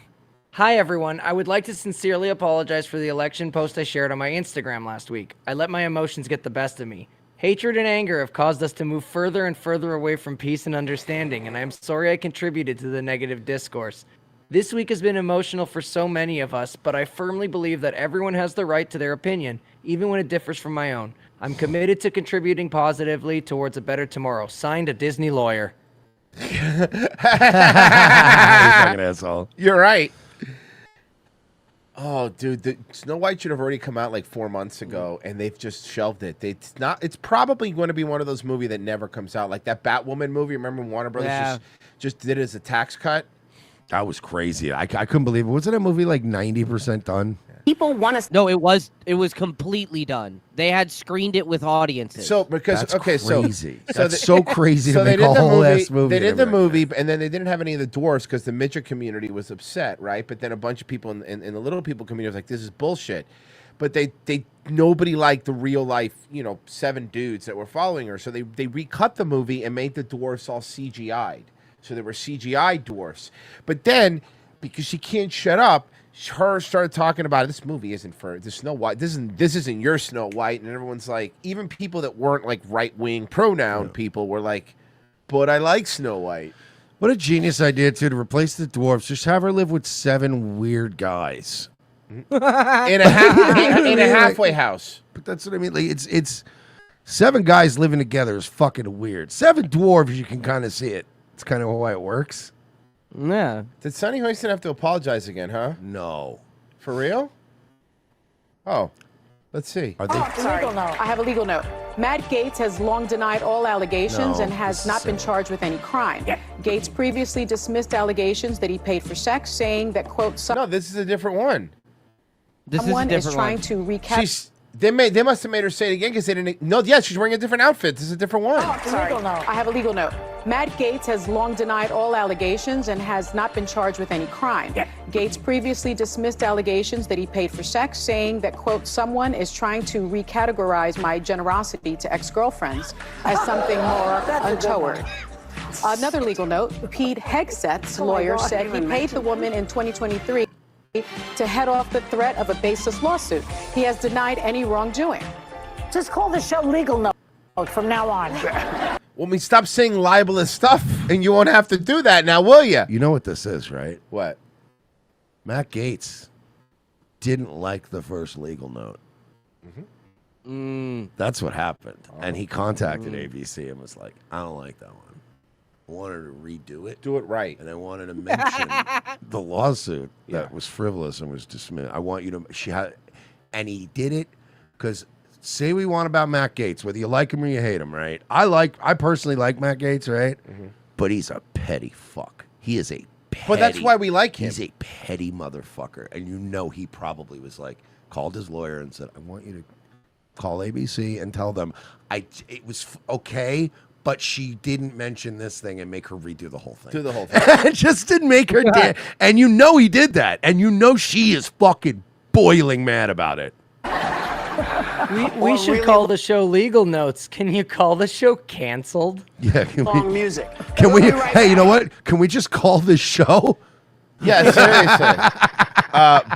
Hi, everyone. I would like to sincerely apologize for the election post I shared on my Instagram last week. I let my emotions get the best of me. Hatred and anger have caused us to move further and further away from peace and understanding, and I am sorry I contributed to the negative discourse. This week has been emotional for so many of us, but I firmly believe that everyone has the right to their opinion, even when it differs from my own. I'm committed to contributing positively towards a better tomorrow. Signed, a Disney lawyer. You fucking asshole. You're right. Oh, dude, Snow White should have already come out like 4 months ago, and they've just shelved it. It's probably going to be one of those movies that never comes out, like that Batwoman movie. Remember when Warner Brothers just did it as a tax cut? That was crazy. I couldn't believe it. Wasn't that movie like 90% done? People want us. No, it was completely done. They had screened it with audiences. So because That's crazy. That's so crazy to they make did a the whole movie, ass movie. They did and the everything. movie, and then they didn't have any of the dwarfs because the midget community was upset, right? But then a bunch of people in the little people community was like, "This is bullshit." But nobody liked the real life, 7 dudes that were following her. So they recut the movie and made the dwarfs all CGI'd. So there were CGI dwarfs. But then, because she can't shut up, her started talking about this movie isn't for the Snow White. This isn't your Snow White. And everyone's like, even people that weren't like right wing pronoun people were like, but I like Snow White. What a genius idea, too, to replace the dwarves. Just have her live with 7 weird guys. in a halfway house. But that's what I mean. Like, it's 7 guys living together is fucking weird. 7 dwarves, you can kind of see it. It's kind of why it works. Yeah. Did Sonny Houston have to apologize again, huh? No. For real? Oh. Let's see. Are they? Legal note. I have a legal note. Matt Gaetz has long denied all allegations and has not been charged with any crime. Gaetz previously dismissed allegations that he paid for sex, saying that, quote, No, this is a different one. someone is trying to recap. They must have made her say it again because they didn't. No, yes, she's wearing a different outfit. This is a different one. Legal note. I have a legal note. Matt Gaetz has long denied all allegations and has not been charged with any crime. Gaetz previously dismissed allegations that he paid for sex, saying that, quote, someone is trying to recategorize my generosity to ex-girlfriends as something more untoward. Another legal note, Pete Hegseth's lawyer said he paid the woman in 2023 to head off the threat of a baseless lawsuit. He has denied any wrongdoing. Just call the show Legal Note from now on. Well, we stop saying libelous stuff, and you won't have to do that now, will you? You know what this is, right? What? Matt Gaetz didn't like the first legal note. That's what happened. And he contacted ABC and was like, I don't like that one. I wanted to redo it. Do it right. And I wanted to mention the lawsuit that was frivolous and was dismissed. I want you to... and he did it because... Say we want about Matt Gaetz, whether you like him or you hate him, right? I personally like Matt Gaetz, right? But he's a petty fuck. He is a petty... But that's why we like him. He's a petty motherfucker. And you know he probably was like, called his lawyer and said, I want you to call ABC and tell them it was okay, but she didn't mention this thing and make her redo the whole thing. Do the whole thing. Just didn't make her... And you know he did that. And you know she is fucking boiling mad about it. We should call the show Legal Notes. Can you call the show Canceled? Yeah. Long music. Can we? Hey, you know what? Can we just call this show? Yeah, seriously.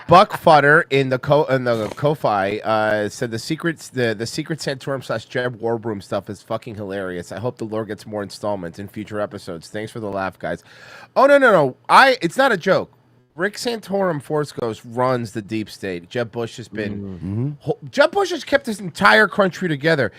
Buck Futter in the Ko-Fi said the Secret Santorum / Jeb Warbroom stuff is fucking hilarious. I hope the lore gets more installments in future episodes. Thanks for the laugh, guys. Oh no. It's not a joke. Rick Santorum Force Ghost runs the deep state. Jeb Bush has been... Jeb Bush has kept this entire country together.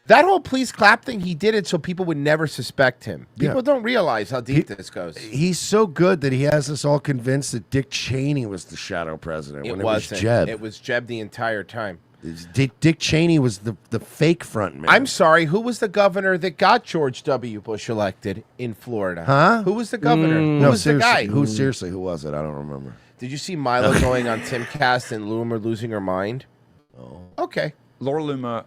That whole please clap thing, he did it so people would never suspect him. People don't realize how deep this goes. He's so good that he has us all convinced that Dick Cheney was the shadow president when it was Jeb. It was Jeb the entire time. Dick Cheney was the fake front man. I'm sorry, who was the governor that got George W. Bush elected in Florida? Huh? Who was the governor? Who was the guy? Who was it? I don't remember. Did you see Milo going on Timcast and Loomer losing her mind? Oh. Okay. Laura Loomer.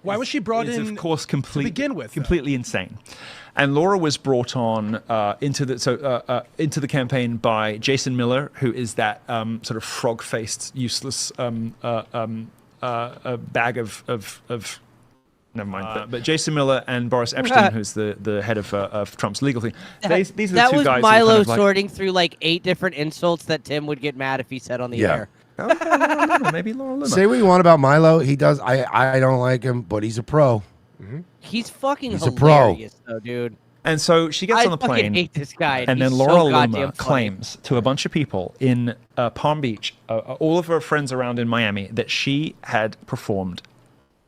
Why was she brought in? Of course, to begin with, completely insane. And Laura was brought on into the campaign by Jason Miller, who is that sort of frog-faced, useless bag of never mind. But Jason Miller and Boris Epshteyn, who's the head of Trump's legal team. These are the that two was guys. Milo kind of like, sorting through like 8 different insults that Tim would get mad if he said on the air. Maybe Laura Loomer. Say what you want about Milo. He does. I don't like him, but he's a pro. He's fucking He's a pro. hilarious, though, dude. And so she gets on the I fucking plane, hate this guy. and then he's Laura so goddamn Loomer funny. claims to a bunch of people in Palm Beach, all of her friends around in Miami, that she had performed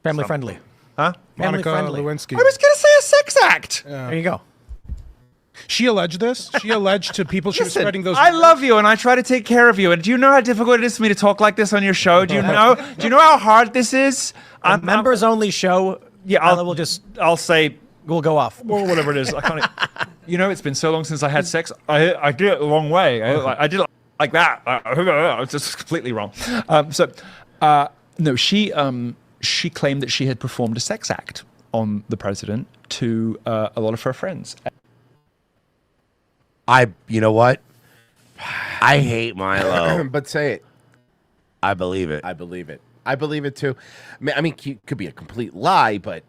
Family friendly. Huh? Monica friendly. Lewinsky. I was going to say a sex act. There you go. She alleged this. She alleged to people she was Listen, spreading those. I love you, and I try to take care of you. And do you know how difficult it is for me to talk like this on your show? Do you know? Do you know how hard this is? A members only show. Yeah, I'll say we'll go off or whatever it is. I can't. You know, it's been so long since I had sex. I did it the wrong way. I did it like that. It's just completely wrong. No, she claimed that she had performed a sex act on the president to a lot of her friends. You know what? I hate Milo. But say it. I believe it. I believe it. I believe it too. I mean, it could be a complete lie, but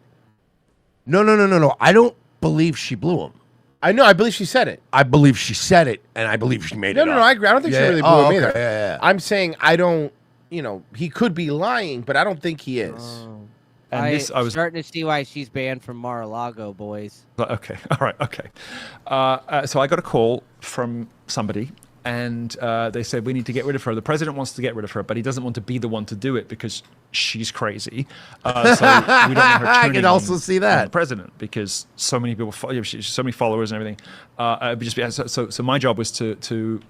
no. I don't believe she blew him. I know. I believe she said it. I believe she said it, and I believe she made it. No. up. I agree. I don't think she really blew him either. Yeah. I'm saying I don't. You know, he could be lying, but I don't think he is. And I this, I was starting to see why she's banned from Mar-a-Lago, boys. okay. All right. Okay. So I got a call from somebody, and they said we need to get rid of her. The president wants to get rid of her, but he doesn't want to be the one to do it because she's crazy. So we don't want her I can also see that. on the president because so many people, she's so many followers and everything. So my job was to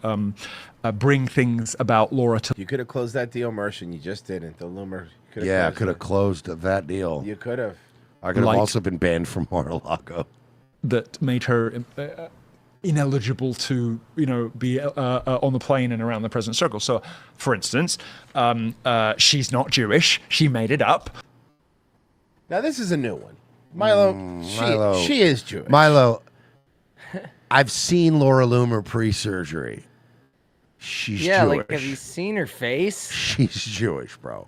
bring things about Laura to. You could have closed that deal, Mersh, and you just didn't. The Loomer. Yeah, I could have closed that deal. You could have. I could have also been banned from Mar-a-Lago. That made her ineligible to, be on the plane and around the president's circle. So, for instance, she's not Jewish. She made it up. Now, this is a new one. Milo, she is Jewish. Milo, I've seen Laura Loomer pre-surgery. She's Jewish. Like, have you seen her face? She's Jewish, bro.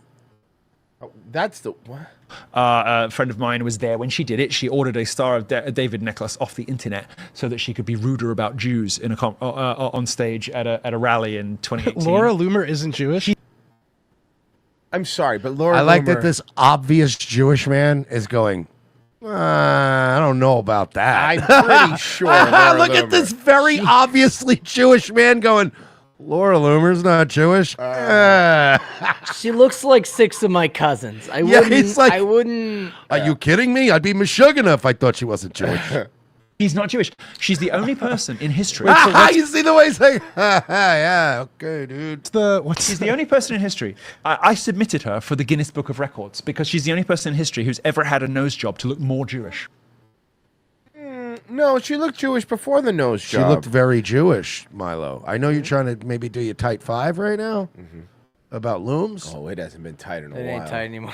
Oh, that's the what? A friend of mine was there when she did it. She ordered a Star of David necklace off the internet so that she could be ruder about Jews in on stage at a rally in 2018. Laura Loomer isn't Jewish. I'm sorry, but Laura. I like Loomer, that this obvious Jewish man is going. I don't know about that. I'm pretty sure. Laura Look Loomer. at this very obviously Jewish man going. Laura Loomer's not Jewish. She looks like 6 of my cousins. I wouldn't. Are you kidding me? I'd be Meshuggah if I thought she wasn't Jewish. She's not Jewish. She's the only person in history. You see the way he's like, yeah, okay, dude. She's the only person in history. I submitted her for the Guinness Book of Records because she's the only person in history who's ever had a nose job to look more Jewish. No, she looked Jewish before the nose job. She looked very Jewish, Milo. I know you're trying to maybe do your tight 5 right now about looms. Oh, it hasn't been tight in a while. It ain't tight anymore.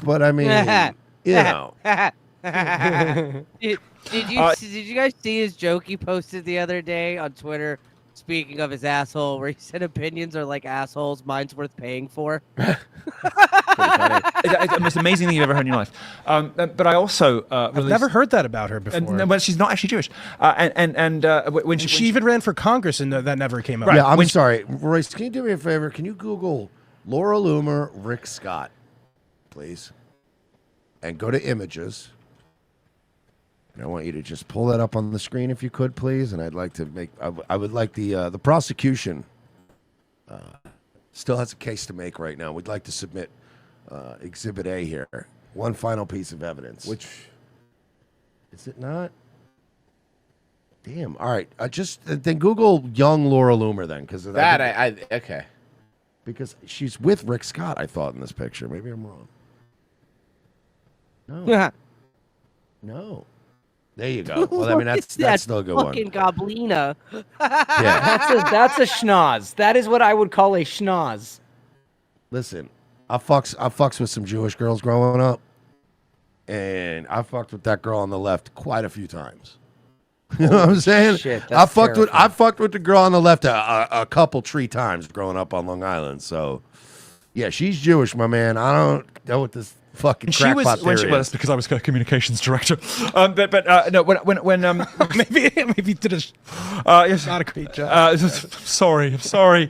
But I mean, you know. Did you guys see his joke he posted the other day on Twitter? Speaking of his asshole, where he said opinions are like assholes, mine's worth paying for. It's the most amazing thing you've ever heard in your life. But I also I've never heard that about her before. Well, she's not actually Jewish. When she even ran for Congress, and that never came up. Right. Yeah, I'm sorry, Royce. Can you do me a favor? Can you Google Laura Loomer, Rick Scott, please, and go to images. And I want you to just pull that up on the screen if you could, please. And I'd like to make. I would like the prosecution still has a case to make right now. We'd like to submit Exhibit A here. One final piece of evidence. Which is it not? Damn. All right. Then Google young Laura Loomer then, because okay. Because she's with Rick Scott, I thought in this picture. Maybe I'm wrong. No. No. There you go. Well, I mean that's still a good one. Fucking goblina. Yeah. That's a schnoz. That is what I would call a schnoz. Listen, I fucks with some Jewish girls growing up, and I fucked with that girl on the left quite a few times. You know what I'm saying? Shit, I fucked with the girl on the left a couple 3 times growing up on Long Island. So, yeah, she's Jewish, my man. I don't know what this fucking crackpot theory is. Well, that's because I was a communications director. No, when maybe did yes, not a great job. I'm sorry.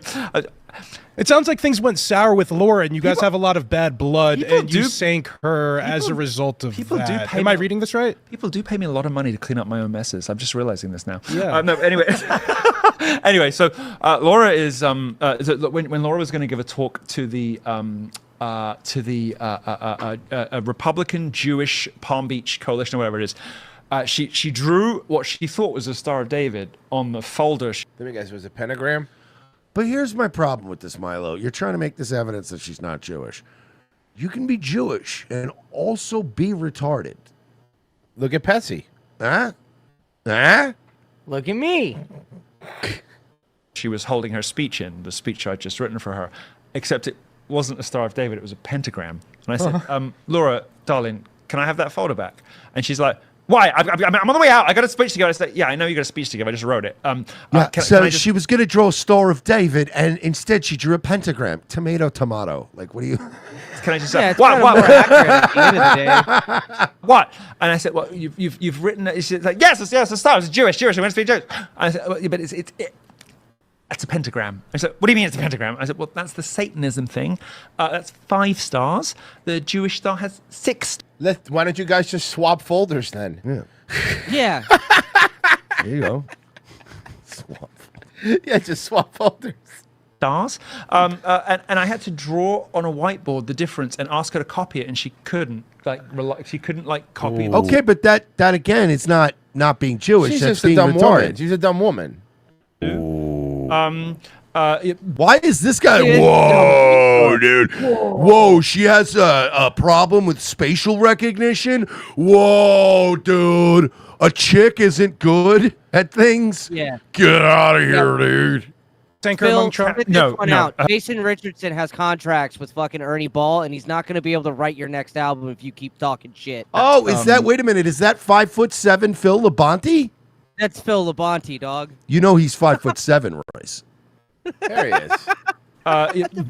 It sounds like things went sour with Laura, and you guys have a lot of bad blood, and you sank her as a result of that. Am I reading this right? People do pay me a lot of money to clean up my own messes. I'm just realizing this now. Yeah. No. Anyway, so Laura is when Laura was going to give a talk to the Republican Jewish Palm Beach Coalition or whatever it is. She drew what she thought was a Star of David on the folder. Let me guess, was it a pentagram? But here's my problem with this, Milo. You're trying to make this evidence that she's not Jewish. You can be Jewish and also be retarded. Look at Petsy. Huh? Look at me. She was holding her speech in, the speech I'd just written for her, except it wasn't a Star of David, it was a pentagram. And I said, Laura, darling, can I have that folder back? And she's like, why? I'm on the way out. I got a speech to give. I said, yeah, I know you got a speech to give. I just wrote it. She was going to draw a Star of David, and instead she drew a pentagram. Tomato. Like, what do you... Can I just say, what? More accurate at the end of the day. What? And I said, well, you've written it. She's like, yes, the Star is Jewish. I want to speak Jewish. And I said, well, but That's a pentagram. I said, what do you mean it's a pentagram? I said, well, that's the Satanism thing. That's 5 stars. The Jewish star has 6. Why don't you guys just swap folders then? Yeah. There you go. Swap. Yeah, just swap folders. Stars. And I had to draw on a whiteboard the difference and ask her to copy it, and she couldn't. She couldn't copy it. Okay, but that again, it's not being Jewish. She's That's just a being dumb retarded. woman. She's a dumb woman. Why is this guy? Whoa, dude! Whoa, she has a problem with spatial recognition. Whoa, dude! A chick isn't good at things. Yeah. Get out of here, dude. Phil, check this one out. Jason Richardson has contracts with fucking Ernie Ball, and he's not going to be able to write your next album if you keep talking shit. Oh, is that? Wait a minute. Is that 5'7" Phil Labonte? That's Phil Labonte, dog. You know he's 5'7", Royce. There he is.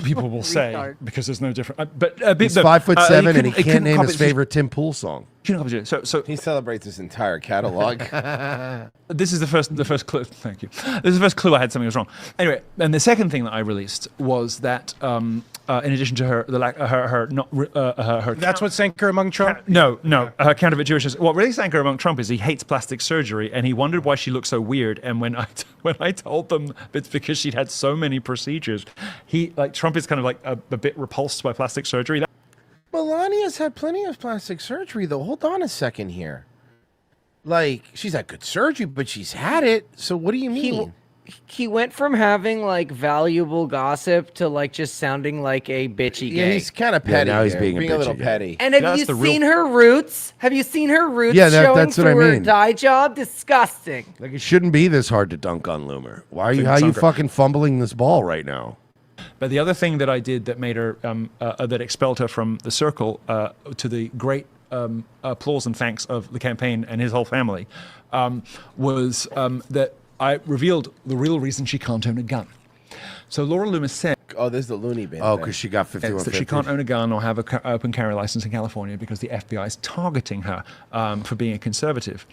People will say because there's no different. But He's 5'7", and he can't name his favorite Tim Pool song. So he celebrates his entire catalog. This is the first clue. Thank you. This is the first clue I had something was wrong. Anyway, and the second thing that I released was that in addition to her That's what sank her among Trump. No, her counterfeit Jewishness. What really sank her among Trump is he hates plastic surgery, and he wondered why she looked so weird. And when I told them it's because she'd had so many procedures, Trump is kind of a bit repulsed by plastic surgery. Melania's had plenty of plastic surgery, though. Hold on a second here. She's had good surgery, but she's had it. So what do you mean? He went from having valuable gossip to just sounding like a bitchy gay. Yeah, he's kind of petty. Now he's being a little petty. And have you seen her roots? Have you seen her roots Yeah, showing that's what I through her mean. dye job? Disgusting. It shouldn't be this hard to dunk on Loomer. How are you fucking fumbling this ball right now? But the other thing that I did that made her, that expelled her from the circle, to the great applause and thanks of the campaign and his whole family, was that I revealed the real reason she can't own a gun. So Laura Loomer said, "Oh, there's the loony bin." Oh, because she got 5150. That she can't own a gun or have an open carry license in California because the FBI is targeting her for being a conservative.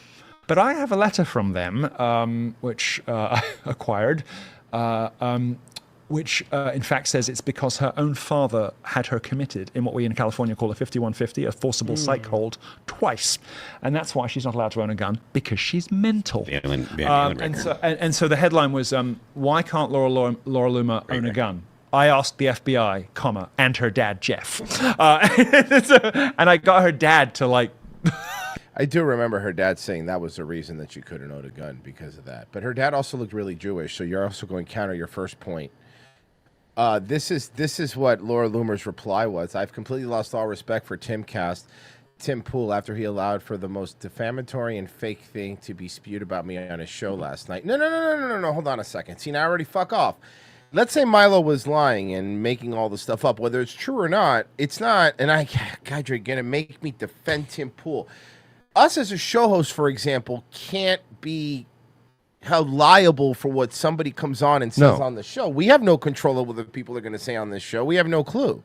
But I have a letter from them, which I acquired. Which in fact says it's because her own father had her committed in what we in California call a 5150, a forcible psych hold, twice. And that's why she's not allowed to own a gun, because she's mental. And so the headline was, why can't Laura Loomer own a gun? I asked the FBI, and her dad, Jeff. And I got her dad to I do remember her dad saying that was the reason that she couldn't own a gun, because of that. But her dad also looked really Jewish, so you're also going to counter your first point. This is what Laura Loomer's reply was. I've completely lost all respect for Tim Pool after he allowed for the most defamatory and fake thing to be spewed about me on his show last night. No. Hold on a second. See, now I already fuck off. Let's say Milo was lying and making all the stuff up. Whether it's true or not, it's not. And God, you're going to make me defend Tim Pool. Us as a show host, for example, can't be held liable for what somebody comes on and says on the show. We have no control over what the people are going to say on this show. We have no clue.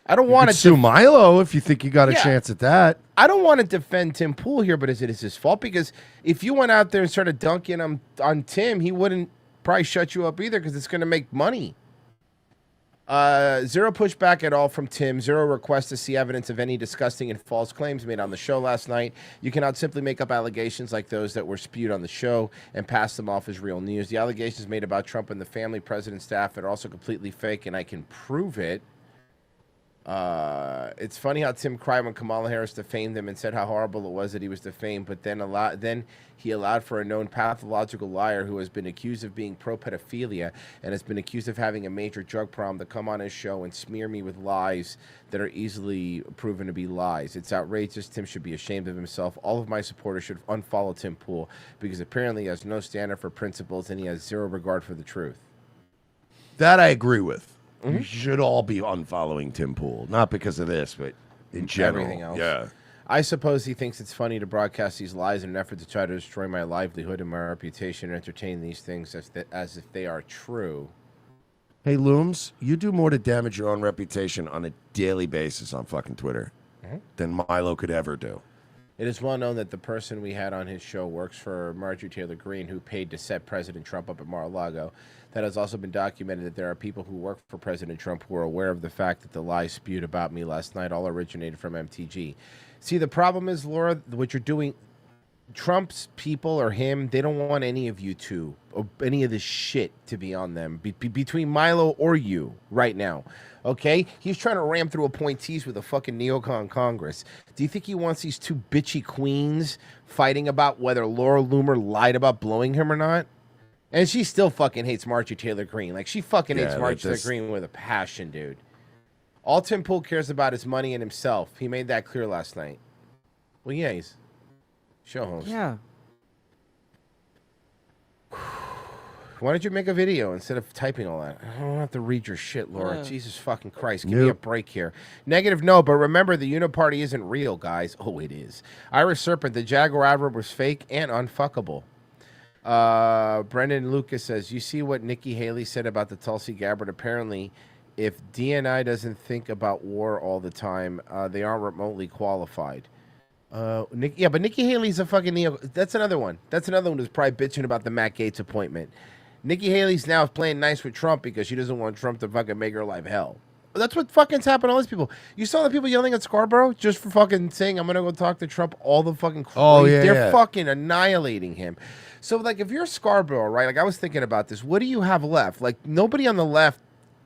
I don't want to sue Milo if you think you got a chance at that. I don't want to defend Tim Pool here, but is it his fault? Because if you went out there and started dunking on Tim, he wouldn't probably shut you up either, because it's going to make money. Zero pushback at all from Tim. Zero request to see evidence of any disgusting and false claims made on the show last night. You cannot simply make up allegations like those that were spewed on the show and pass them off as real news. The allegations made about Trump and the family, president, staff are also completely fake, and I can prove it. It's funny how Tim cried when Kamala Harris defamed him and said how horrible it was that he was defamed, but then he allowed for a known pathological liar who has been accused of being pro-pedophilia and has been accused of having a major drug problem to come on his show and smear me with lies that are easily proven to be lies. It's outrageous. Tim should be ashamed of himself. All of my supporters should unfollow Tim Pool, because apparently he has no standard for principles and he has zero regard for the truth. That I agree with. We should all be unfollowing Tim Pool, not because of this, but in general. Everything else. Yeah. I suppose he thinks it's funny to broadcast these lies in an effort to try to destroy my livelihood and my reputation and entertain these things as if they are true. Hey, Looms, you do more to damage your own reputation on a daily basis on fucking Twitter than Milo could ever do. It is well known that the person we had on his show works for Marjorie Taylor Greene, who paid to set President Trump up at Mar-a-Lago. That has also been documented that there are people who work for President Trump who are aware of the fact that the lies spewed about me last night all originated from MTG. See, the problem is, Laura, what you're doing, Trump's people or him, they don't want any of you two, or any of this shit to be on them, between Milo or you right now. Okay? He's trying to ram through appointees with a fucking neocon Congress. Do you think he wants these two bitchy queens fighting about whether Laura Loomer lied about blowing him or not? And she still fucking hates Marjorie Taylor Greene. Like, she fucking hates Marjorie Taylor Greene with a passion, dude. All Tim Pool cares about is money and himself. He made that clear last night. Well, yeah, he's show host. Yeah. Why don't you make a video instead of typing all that? I don't have to read your shit, Laura. Yeah. Jesus fucking Christ. Give me a break here. Negative, no, but remember, the Uniparty isn't real, guys. Oh, it is. Irish Serpent, the Jaguar advert was fake and unfuckable. Brendan Lucas says, you see what Nikki Haley said about the Tulsi Gabbard? Apparently, if DNI doesn't think about war all the time, they aren't remotely qualified. But Nikki Haley's a fucking That's another one. That's another one who's probably bitching about the Matt Gaetz appointment. Nikki Haley's now playing nice with Trump because she doesn't want Trump to fucking make her life hell. That's what fucking's happened to all these people. You saw the people yelling at Scarborough just for fucking saying, I'm going to go talk to Trump all the fucking crazy. Oh, yeah, They're fucking annihilating him. So, like, if you're Scarborough, right, like, I was thinking about this, what do you have left? Like, nobody on the left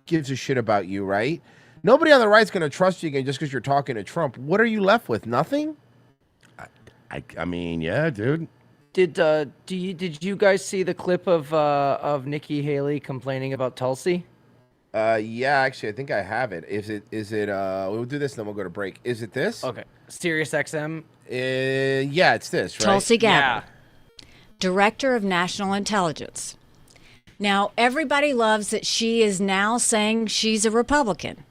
gives a shit about you, right? Nobody on the right's going to trust you again just because you're talking to Trump. What are you left with? Nothing? I mean, yeah, dude. Did you guys see the clip of Nikki Haley complaining about Tulsi? Yeah, actually, I think I have it. Is it we'll do this and then we'll go to break. Is it this? Okay. Sirius XM? Yeah, it's this, right? Tulsi Gabbard, Director of National Intelligence. Now, everybody loves that she is now saying she's a Republican.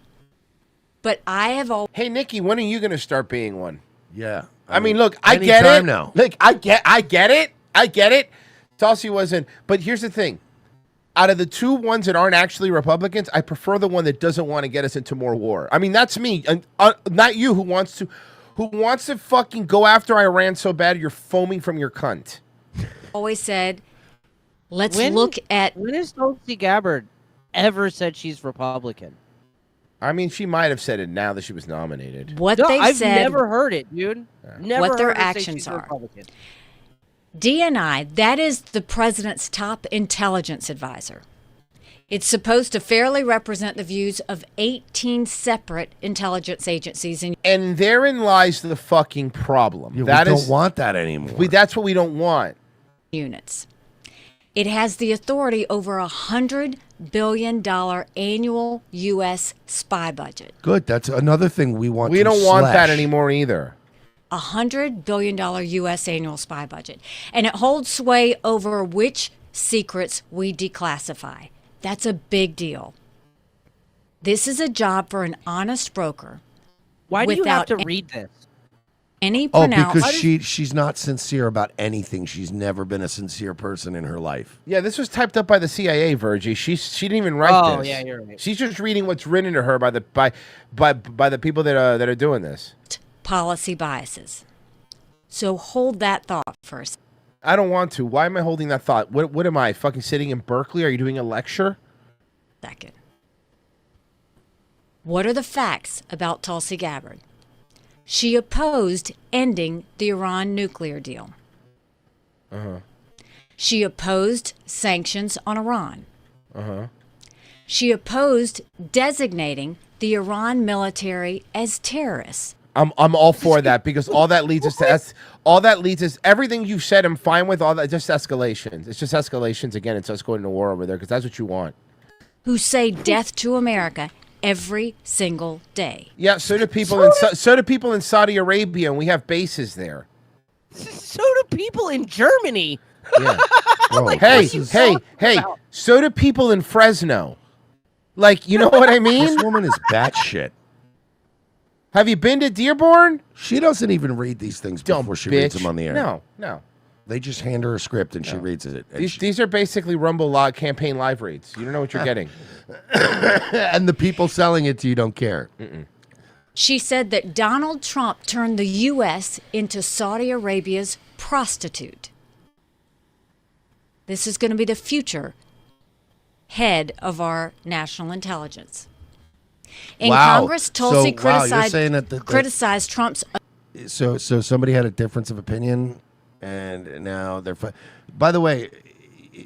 But I have always... Hey, Nikki, when are you going to start being one? Yeah. I mean, look, I get it. Now. Look, I get it. Tulsi wasn't. But here's the thing. Out of the two ones that aren't actually Republicans, I prefer the one that doesn't want to get us into more war. I mean, that's me, not you, who wants to fucking go after Iran so bad you're foaming from your cunt. Always said, let's look at... When has Tulsi Gabbard ever said she's Republican? I mean, she might have said it now that she was nominated. I've never heard it, dude. Never what their heard her say actions she's are. Republican. DNI, that is the president's top intelligence advisor. It's supposed to fairly represent the views of 18 separate intelligence agencies. And therein lies the fucking problem. Yeah, we don't want that anymore. That's what we don't want. Units. It has the authority over $100 billion annual U.S. spy budget. Good. That's another thing we want. We don't want that anymore either. $100 billion U.S. annual spy budget. And it holds sway over which secrets we declassify. That's a big deal. This is a job for an honest broker. Why do you have to read this? Any because she's not sincere about anything. She's never been a sincere person in her life. Yeah, this was typed up by the CIA, Virgie. She didn't even write this. Oh, yeah, you're right. She's just reading what's written to her by the people that are doing this. Policy biases. So hold that thought first. I don't want to. Why am I holding that thought? What am I, fucking sitting in Berkeley? Are you doing a lecture? Second. What are the facts about Tulsi Gabbard? She opposed ending the Iran nuclear deal. Uh-huh. She opposed sanctions on Iran. Uh-huh. She opposed designating the Iran military as terrorists. I'm all for that because all that leads us to everything you said. I'm fine with all that. Just escalations. It's just escalations again. It's us going to war over there because that's what you want. Who say death to America every single day. Yeah, so do people in Saudi Arabia, and we have bases there. So do people in Germany. Yeah. Like, hey, what are you hey, talking hey! about? So do people in Fresno. Like, you know what I mean? This woman is batshit. Have you been to Dearborn? She doesn't even read these things before she reads them on the air. No. They just hand her a script and she reads it. And These are basically Rumble campaign live reads. You don't know what you're getting. and the people selling it to you don't care. She said that Donald Trump turned the U.S. into Saudi Arabia's prostitute. This is going to be the future head of our national intelligence. In Congress, Tulsi criticized Trump's. So somebody had a difference of opinion, and now they're. By the way,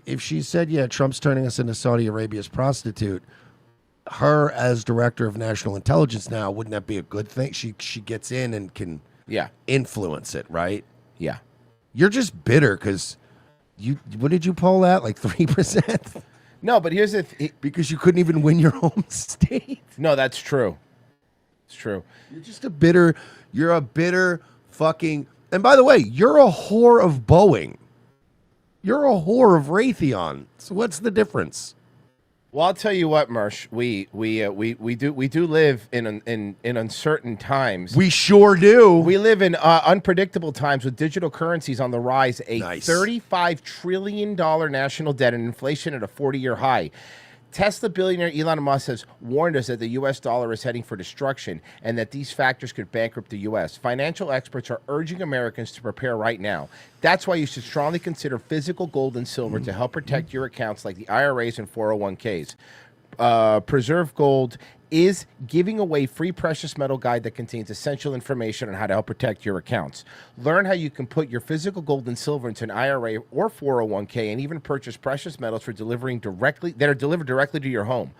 if she said, "Yeah, Trump's turning us into Saudi Arabia's prostitute," her as director of national intelligence now, wouldn't that be a good thing? She gets in and can influence it, right? Yeah. You're just bitter because you. What did you poll at? Like 3%? No, but here's the because you couldn't even win your home state. No, that's true. It's true. You're just a bitter. You're a bitter fucking. And by the way, you're a whore of Boeing. You're a whore of Raytheon. So what's the difference? Well, I'll tell you what, Mersh. We do live in uncertain times. We sure do. We live in unpredictable times with digital currencies on the rise, a $35 trillion national debt, and inflation at a 40-year high. Tesla billionaire Elon Musk has warned us that the U.S. dollar is heading for destruction and that these factors could bankrupt the U.S. Financial experts are urging Americans to prepare right now. That's why you should strongly consider physical gold and silver to help protect your accounts like the IRAs and 401ks. Preserve Gold is giving away free precious metal guide that contains essential information on how to help protect your accounts. Learn how you can put your physical gold and silver into an IRA or 401k and even purchase precious metals for delivered directly to your home.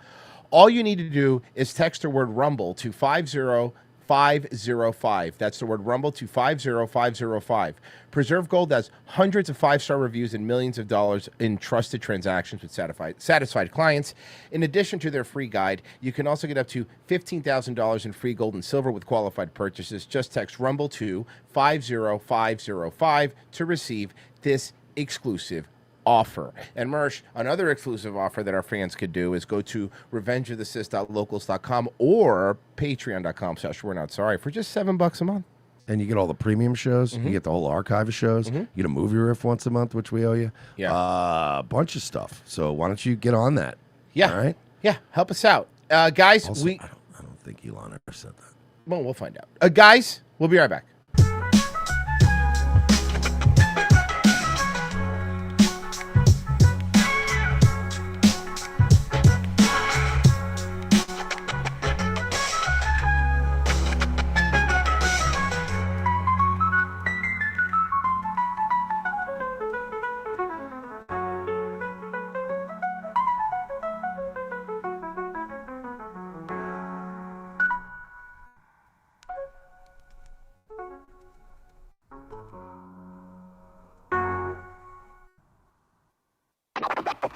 All you need to do is text the word Rumble to 50505. That's the word Rumble to 50505. Preserve Gold has hundreds of 5-star reviews and millions of dollars in trusted transactions with satisfied clients. In addition to their free guide, you can also get up to $15,000 in free gold and silver with qualified purchases. Just text Rumble to 50505 to receive this exclusive offer. And Mersh, another exclusive offer that our fans could do is go to revengeofthesis.locals.com or patreon.com/we're-not-sorry for just $7 a month. And you get all the premium shows. You get the whole archive of shows. You get a movie riff once a month, which we owe you. Yeah. A bunch of stuff. So why don't you get on that? Yeah. All right? Yeah. Help us out. Guys, Also, I don't think Elon ever said that. Well, we'll find out. Guys, we'll be right back.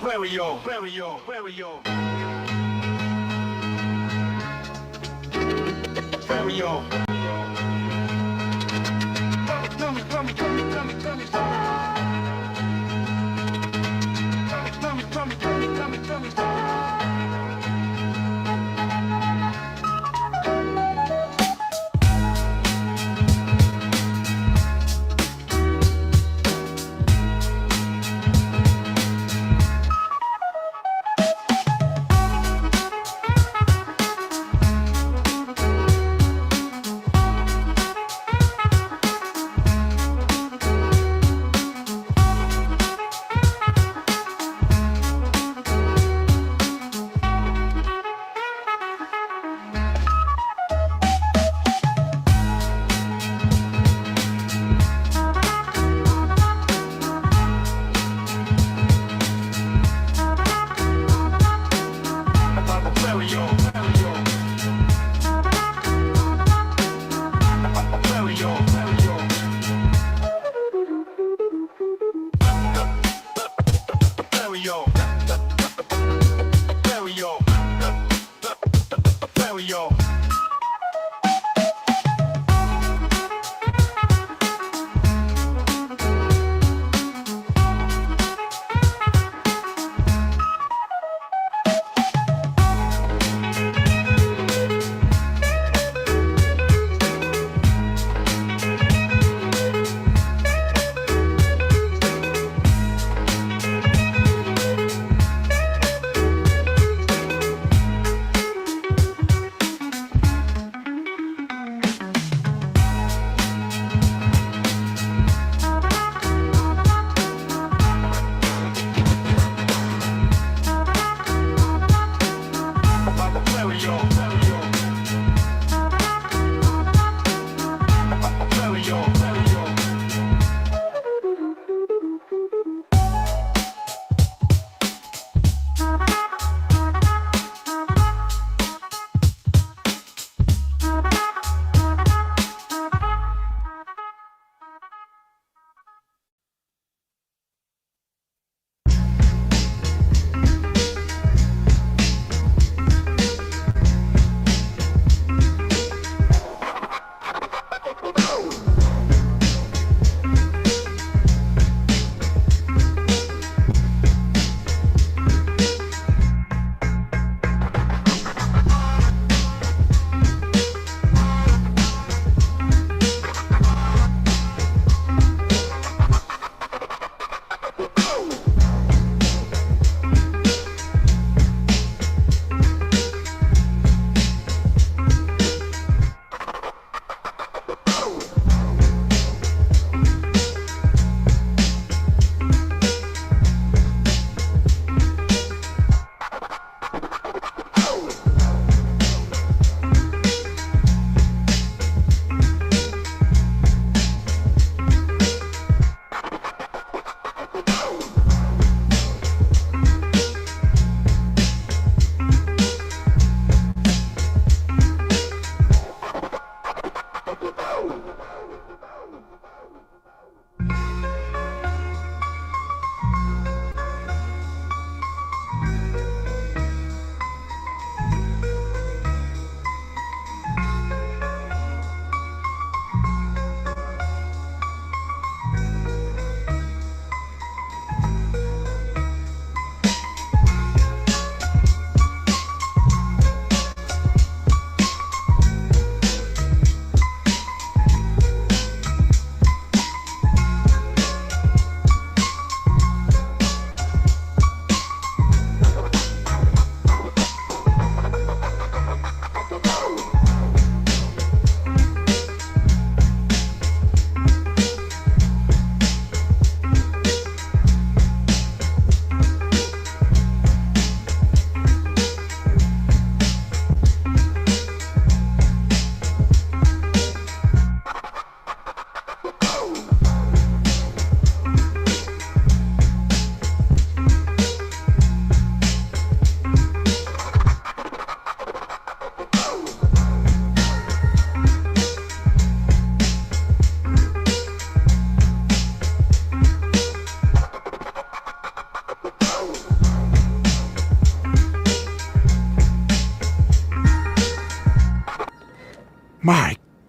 Where we go? Where we go? Where we go? Where we go? Tell me.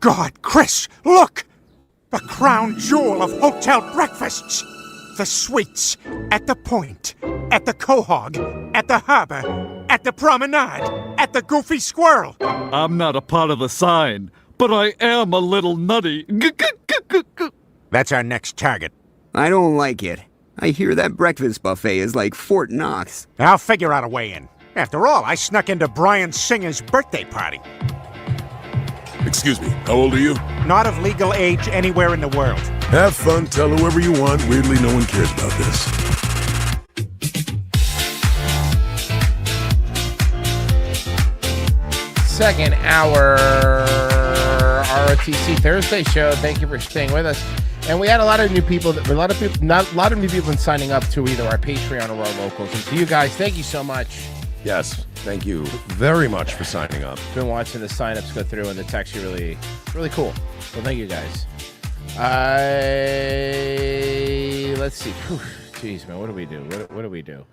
God, Chris, look! The crown jewel of hotel breakfasts. The suites at the Point, at the Quahog, at the Harbor, at the Promenade, at the Goofy Squirrel. I'm not a part of the sign, but I am a little nutty. That's our next target. I don't like it. I hear that breakfast buffet is like Fort Knox. I'll figure out a way in. After all, I snuck into Brian Singer's birthday party. Excuse me, how old are you? Not of legal age anywhere in the world. Have fun, tell whoever you want. Weirdly, no one cares about this. Second hour ROTC Thursday show. Thank you for staying with us. And we had a lot of new people. A lot of new people signing up to either our Patreon or our locals. And to you guys, thank you so much. Yes, thank you very much for signing up. Been watching the signups go through, and it's actually really, really cool. So thank you guys. Let's see. Jeez, man, what do we do? What do we do?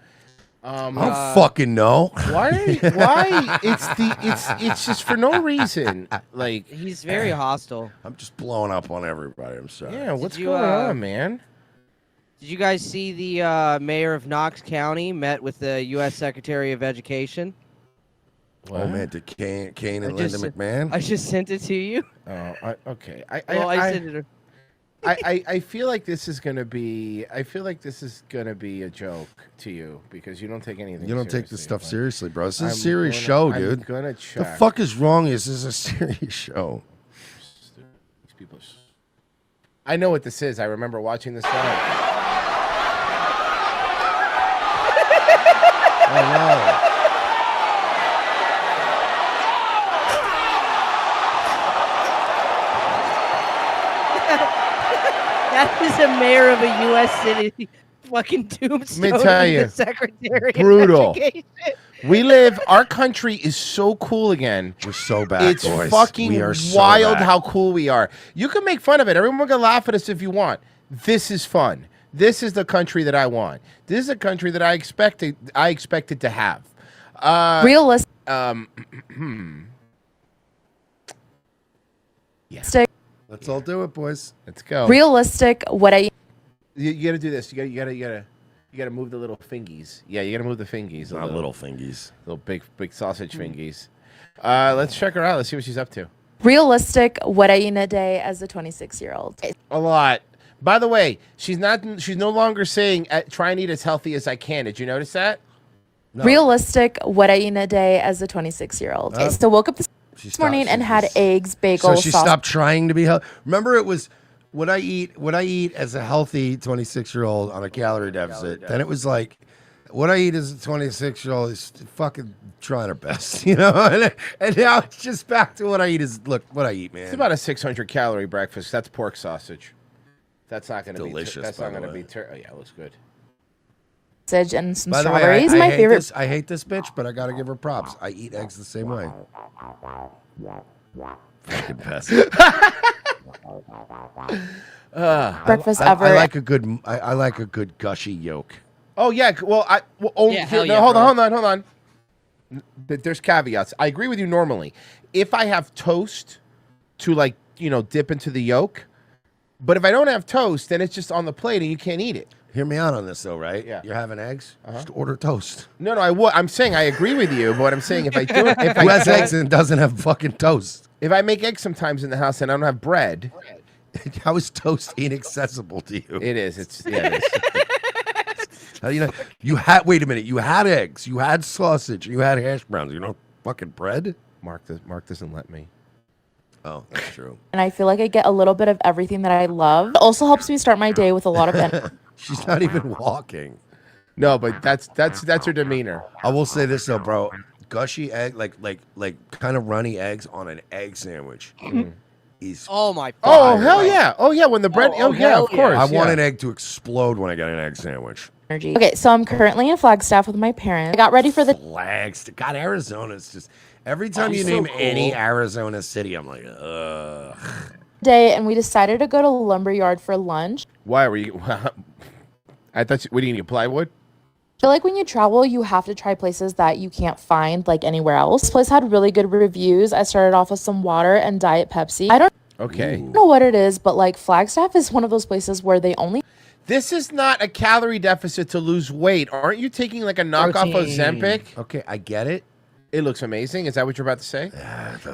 I don't fucking know. Why? It's just for no reason. Like he's very hostile. I'm just blowing up on everybody. I'm sorry. Yeah, what's going on, man? Did you guys see the mayor of Knox County met with the U.S. Secretary of Education? Oh man, to Kane and Linda McMahon. I just sent it to you. Oh, okay. I sent it. I feel like this is gonna be. I feel like this is gonna be a joke to you because you don't take anything. You don't take this stuff seriously, bro. This is a I'm serious gonna- show, I'm dude. gonna The check. fuck is wrong? This is a serious show. These people. I know what this is. I remember watching this live. Oh no. That is a mayor of a U.S. city fucking tombstone. Let me tell you, the Secretary brutal. of Education. We live. Our country is so cool again. We're so back, It's boys. fucking We are so wild back. how cool we are. You can make fun of it. Everyone can laugh at us if you want. This is fun. This is the country that I want. This is a country that I expected to have. Realistic. Yeah. Let's all do it, boys. Let's go. Realistic. What I. You gotta do this. You gotta move the little fingies. Yeah, you gotta move the fingies. Not little fingies. Little big sausage fingies. Let's check her out. Let's see what she's up to. Realistic. What I eat in a day as a 26-year-old. A lot. By the way, she's no longer saying try and eat as healthy as I can. Did you notice that? No. Realistic. What I eat in a day as a 26-year-old. So woke up this morning and had eggs, bagels, So she sausage. stopped trying to be healthy. Remember, it was what I eat as a healthy 26-year-old on a calorie deficit. Then it was like, what I eat as a 26-year-old is fucking trying her best, you know. And now it's just back to what I eat is what I eat, man. It's about a 600-calorie breakfast. That's pork sausage. That's not going to be Delicious, That's by not the going to way. be. Oh yeah, it looks good. And some By the way, strawberries. I My hate favorite. this- I hate this bitch, but I gotta give her props. I eat eggs the same way. Fucking pest. Breakfast I ever. like a good. I like a good gushy yolk. Oh yeah. Well, hold on. There's caveats. I agree with you normally. If I have toast to dip into the yolk, but if I don't have toast, then it's just on the plate and you can't eat it. Hear me out on this though, right? Yeah. You're having eggs. Just order toast. No, I'm saying I agree with you, but what I'm saying if I do it, Who has eggs and doesn't have fucking toast? If I make eggs sometimes in the house and I don't have bread, how is toast inaccessible to you? It is. It is. You had. Wait a minute. You had eggs. You had sausage. You had hash browns. You know, fucking bread. Mark doesn't let me. Oh, that's true. And I feel like I get a little bit of everything that I love. It also helps me start my day with a lot of energy. She's not even walking. No, but that's her demeanor. I will say this though, bro. Gushy egg, like kind of runny eggs on an egg sandwich. Is Oh my. Oh fire. hell yeah! Oh yeah, when the bread. Oh, yeah, hell of course. I want yeah. an egg to explode when I get an egg sandwich. Okay, so I'm currently in Flagstaff with my parents. I got ready for the Flagstaff. God, Arizona's just every time you so name cool. any Arizona city, I'm like, ugh. day, and we decided to go to Lumberyard for lunch. Why were you? I thought. What do you need? Plywood? I feel like when you travel, you have to try places that you can't find like anywhere else. This place had really good reviews. I started off with some water and Diet Pepsi. I don't Okay. I don't know what it is, but like Flagstaff is one of those places where they only. This is not a calorie deficit to lose weight. Aren't you taking like a knockoff Ozempic? Okay, I get it. It looks amazing. Is that what you're about to say?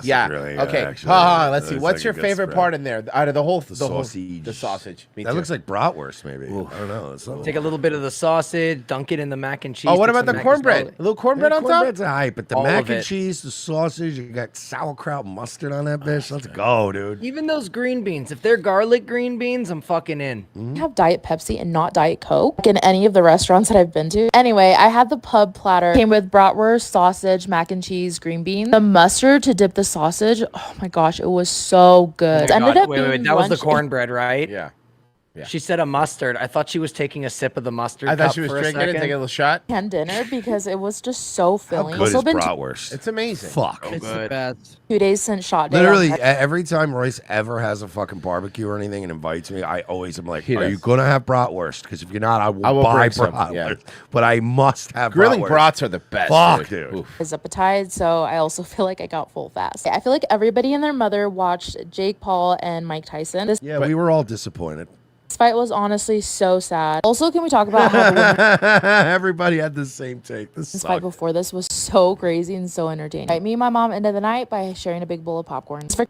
Yeah. Really, okay. actually, let's see. What's your favorite part in there? Out of the whole sausage. The sausage. Me That too. looks like bratwurst, maybe. I don't know. It's Take a little bit of the sausage, dunk it in the mac and cheese. Oh, what put about some the mac cornbread? and A little cornbread on top? Cornbread's a hype, but the All mac of and it. cheese, the sausage, you got sauerkraut and mustard on that bitch. Let's go, dude. Even those green beans. If they're garlic green beans, I'm fucking in. Have Diet Pepsi and not Diet Coke in any of the restaurants that I've been to. Anyway, I had the pub platter. Came with bratwurst, sausage, mac and cheese, green beans, the mustard to dip the sausage. Oh my gosh, it was so good. Oh my Ended God. up Wait, being that was the lunch- cornbread, right? Yeah. She said a mustard. I thought she was taking a sip of the mustard. I thought cup she was for a drinking it, second. taking a little shot. And dinner because it was just so filling. Good Also is been bratwurst. It's amazing. Fuck. It's the best. 2 days since shot day. Literally, on- every time Royce ever has a fucking barbecue or anything and invites me, I always am like, He are does. you going to have bratwurst? Because if you're not, I will will buy bring some, bratwurst. yeah. But I must have Grilling bratwurst. brats are the best. Fuck, dude. dude. Oof. Is appetite, so I also feel like I got full fast. I feel like everybody and their mother watched Jake Paul and Mike Tyson. This Yeah, we were all disappointed. fight was honestly so sad. Also, can we talk about how the women's Everybody had the same take. This fight before this was so crazy and so entertaining? Right, me and my mom ended the night by sharing a big bowl of popcorn. It's for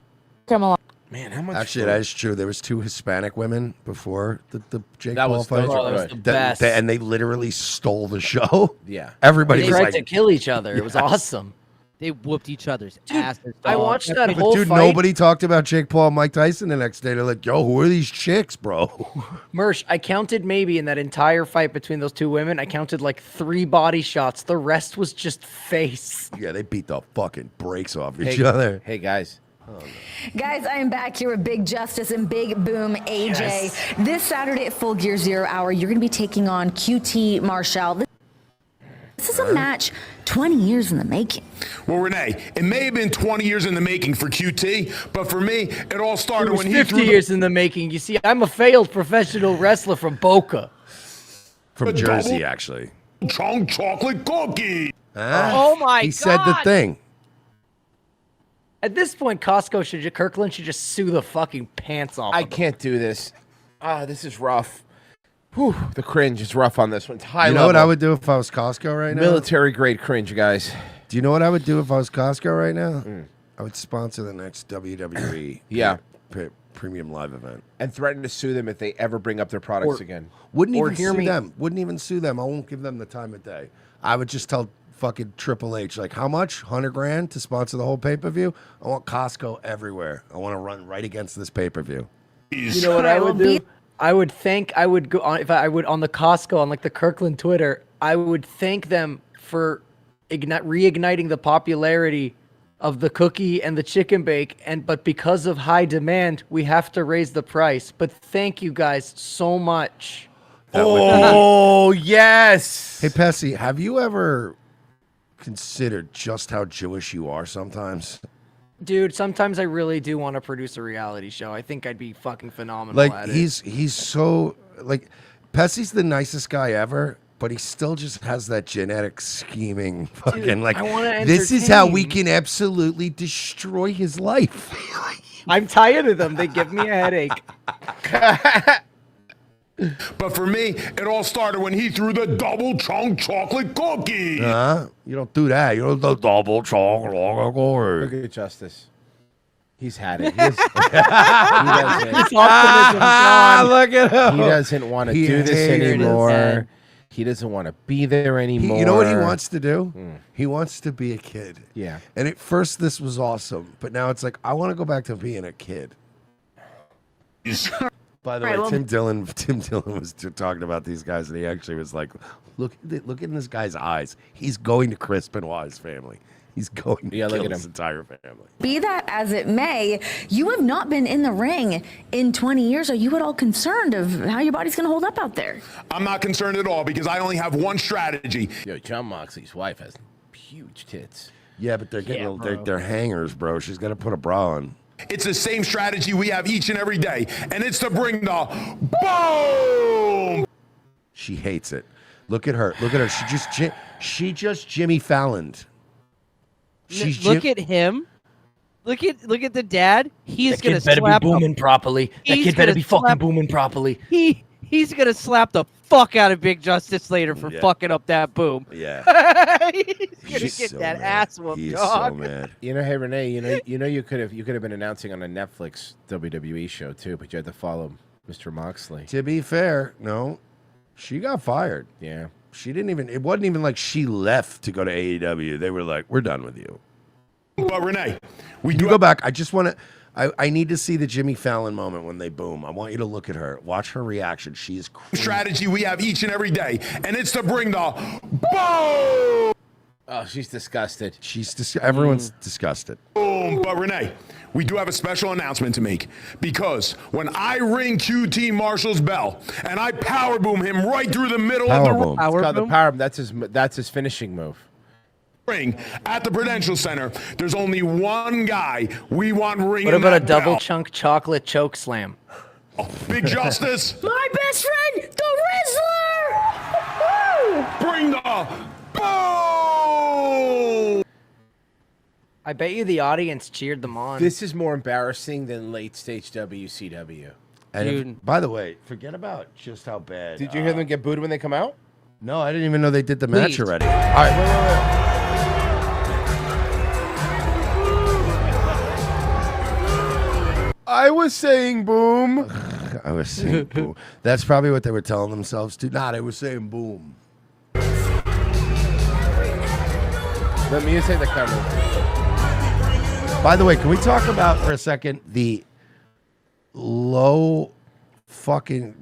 come along. Man, how much? Actually, food? that is true. There was 2 Hispanic women before the Jake That Paul was- fight. those are good. the best. And they literally stole the show. Yeah. Everybody They was tried like, to kill each other. It was awesome. They whooped each other's asses. I dog. watched that but whole dude, fight. nobody talked about Jake Paul and Mike Tyson the next day. They're like, yo, who are these chicks, bro? Mersh, I counted maybe in that entire fight between those 2 women, I counted like 3 body shots. The rest was just face. Yeah, they beat the fucking brakes off each other. Hey, guys. Guys, I am back here with Big Justice and Big Boom AJ. This Saturday at Full Gear 0 Hour, you're going to be taking on QT Marshall. This is a match 20 years in the making. Well, Renee, it may have been 20 years in the making for QT, but for me, it all It started was when he 50 threw years in the making. You see, I'm a failed professional wrestler from Boca. From Jersey, actually. Chunk chocolate cookie. Oh my He said the God. thing. At this point, Kirkland should just sue the fucking pants off. I of him. can't do this. This is rough. Whew, the cringe is rough on this one. It's high You know level. what I would do if I was Costco right now? Military grade cringe, guys. Do you know what I would do if I was Costco right now? I would sponsor the next WWE Yeah. premium live event. And threaten to sue them if they ever bring up their products Or- again. Wouldn't Or even hear sue me- them. Wouldn't even sue them. I won't give them the time of day. I would just tell fucking Triple H, like, how much? 100 grand to sponsor the whole pay-per-view? I want Costco everywhere. I want to run right against this pay-per-view. You know what I would do? I would go on if I would on the Costco on like the Kirkland Twitter. I would thank them for reigniting the popularity of the cookie and the chicken bake, but because of high demand, we have to raise the price. But thank you guys so much. Oh, yes. Hey, Pessy, have you ever considered just how Jewish you are sometimes? Dude, sometimes I really do want to produce a reality show. I think I'd be fucking phenomenal Like, at it. he's so, like, Pessy's the nicest guy ever, but he still just has that genetic scheming fucking, like, I wanna this is how we entertain. can absolutely destroy his life. I'm tired of them. They give me a headache. But for me, it all started when he threw the double chunk chocolate cookie. You don't do that. You don't do double chocolate. Look at Justice. He's had it. He Look at him. He doesn't want to He do this hated his anymore. head. He doesn't want to be there anymore. You know what he wants to do? He wants to be a kid. Yeah. And at first, this was awesome, but now it's like I want to go back to being a kid. By the way, Tim Dillon was talking about these guys, and he actually was like, "Look in this guy's eyes. He's going to Chris Benoit's family. He's going to kill his entire family." Be that as it may, you have not been in the ring in 20 years. Are you at all concerned of how your body's going to hold up out there? I'm not concerned at all because I only have one strategy. Yo, John Moxley's wife has huge tits. Yeah, but they're getting they're hangers, bro. She's got to put a bra on. It's the same strategy we have each and every day, and it's to bring the boom. She hates it. Look at her. Look at her. She just Jimmy Falloned. Look at him. Look at the dad. He's That gonna kid better slap be booming properly. That he's kid better gonna be fucking slap- booming properly. He's gonna slap the fuck out of Big Justice later for Yeah. fucking up that boom. Yeah. He's gonna get so that mad. ass whooped, He is dog. so mad. You know, hey Renee, you could have been announcing on a Netflix WWE show too, but you had to follow Mr. Moxley. To be fair, no, she got fired. Yeah. She didn't even. It wasn't even like she left to go to AEW. They were like, "We're done with you." But Renee, you go back. I just want to. I need to see the Jimmy Fallon moment when they boom. I want you to look at her. Watch her reaction. She is crazy. strategy we have each and every day, and it's to bring the boom. Oh, she's disgusted. Everyone's disgusted. Boom. But Renee, we do have a special announcement to make, because when I ring QT Marshall's bell and I power boom him right through the middle of the ring. It's called the power boom. That's his finishing move. Ring at the Prudential Center. There's only one guy we want ringing. What about a that double bell. chunk chocolate choke slam? Big Justice? My best friend, the Rizzler! Bring the boom! I bet you the audience cheered them on. This is more embarrassing than late stage WCW. And by the way, forget about just how bad. Did you hear them get booed when they come out? No, I didn't even know they did the match Please. already. All right, wait. I was saying boom. I was saying boom. That's probably what they were telling themselves to. Nah, they were saying boom. Let me say the camera. By the way, can we talk about for a second the low fucking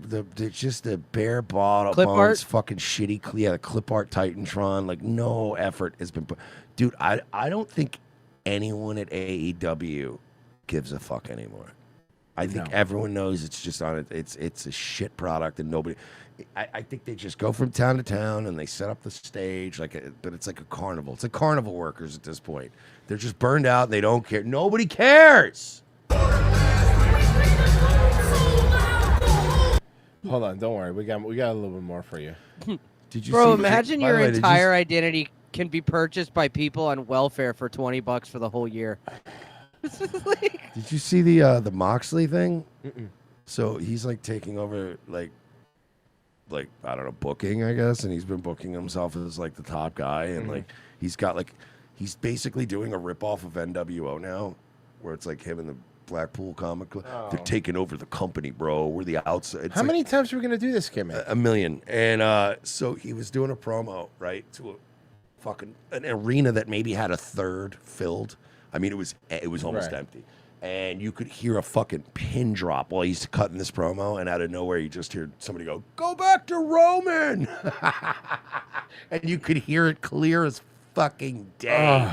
just the bare bottom Clip art? fucking shitty the clip art Titantron, like no effort has been put. Dude, I don't think anyone at AEW gives a fuck anymore. I think everyone knows it's just on it. It's a shit product, and nobody. I think they just go from town to town and they set up the stage but it's like a carnival. It's like carnival workers at this point. They're just burned out. And they don't care. Nobody cares. Hold on, don't worry. We got a little bit more for you. Did you Bro, see- imagine by your the way, did you entire identity can be purchased by people on welfare for $20 for the whole year. Did you see the Moxley thing? So he's like taking over like I don't know, booking, I guess, and he's been booking himself as like the top guy, and like he's basically doing a ripoff of NWO now, where it's like him and the Blackpool Comic Club. They're taking over the company, bro. We're the outside. How many times are we gonna do this gimmick? A million. And so he was doing a promo, right, to an arena that maybe had a third filled. I mean, it was almost Right. empty. And you could hear a fucking pin drop while he's cutting this promo, and out of nowhere you just hear somebody go back to Roman. And you could hear it clear as fucking day.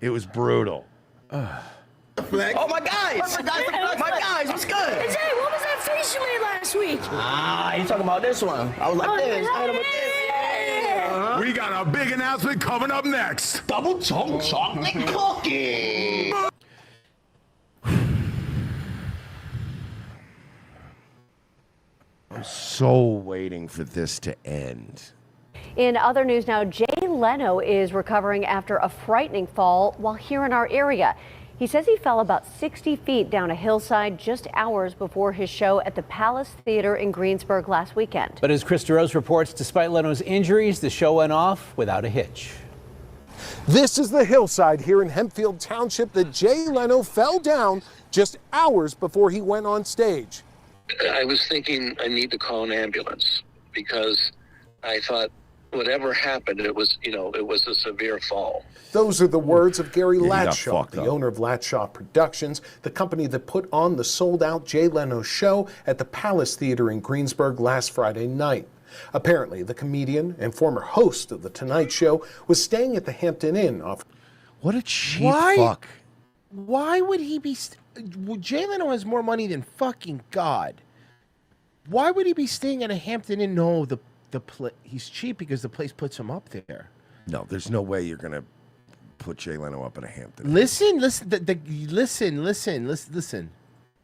It was brutal. Oh my guys! My guys, what's good? Hey, what was that face you made last week? Ah, you talking about this one? I was like this. I was like this. Yeah. We got a big announcement coming up next. Double chunk chocolate cookie. I'm so waiting for this to end. In other news now, Jay Leno is recovering after a frightening fall while here in our area. He says he fell about 60 feet down a hillside just hours before his show at the Palace Theater in Greensburg last weekend. But as Chris DeRose reports, despite Leno's injuries, the show went off without a hitch. This is the hillside here in Hempfield Township that Jay Leno fell down just hours before he went on stage. I was thinking I need to call an ambulance because I thought whatever happened, it was a severe fall. Those are the words of Gary he got Latshaw, fucked the up. owner of Latshaw Productions, the company that put on the sold-out Jay Leno show at the Palace Theater in Greensburg last Friday night. Apparently, the comedian and former host of The Tonight Show was staying at the Hampton Inn off... What a cheap Why? fuck. Why would he be? Jay Leno has more money than fucking God. Why would he be staying at a Hampton Inn? No, he's cheap because the place puts him up there. No, there's no way you're gonna put Jay Leno up at a Hampton. Listen.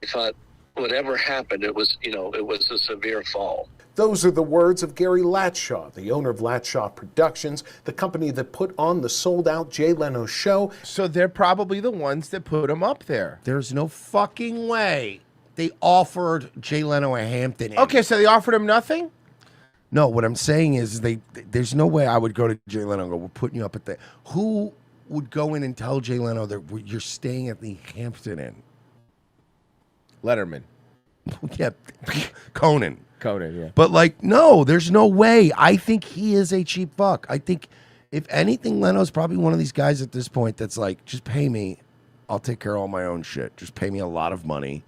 I thought whatever happened, it was a severe fall. Those are the words of Gary Latshaw, the owner of Latshaw Productions, the company that put on the sold-out Jay Leno show. So they're probably the ones that put him up there. There's no fucking way they offered Jay Leno a Hampton Inn. Okay, so they offered him nothing? No, what I'm saying is there's no way I would go to Jay Leno and go, we're putting you up at the... Who would go in and tell Jay Leno that you're staying at the Hampton Inn? Letterman. Yeah, Conan. Yeah. But like, no, there's no way. I think he is a cheap fuck. I think if anything, Leno's probably one of these guys at this point that's like, just pay me. I'll take care of all my own shit. Just pay me a lot of money.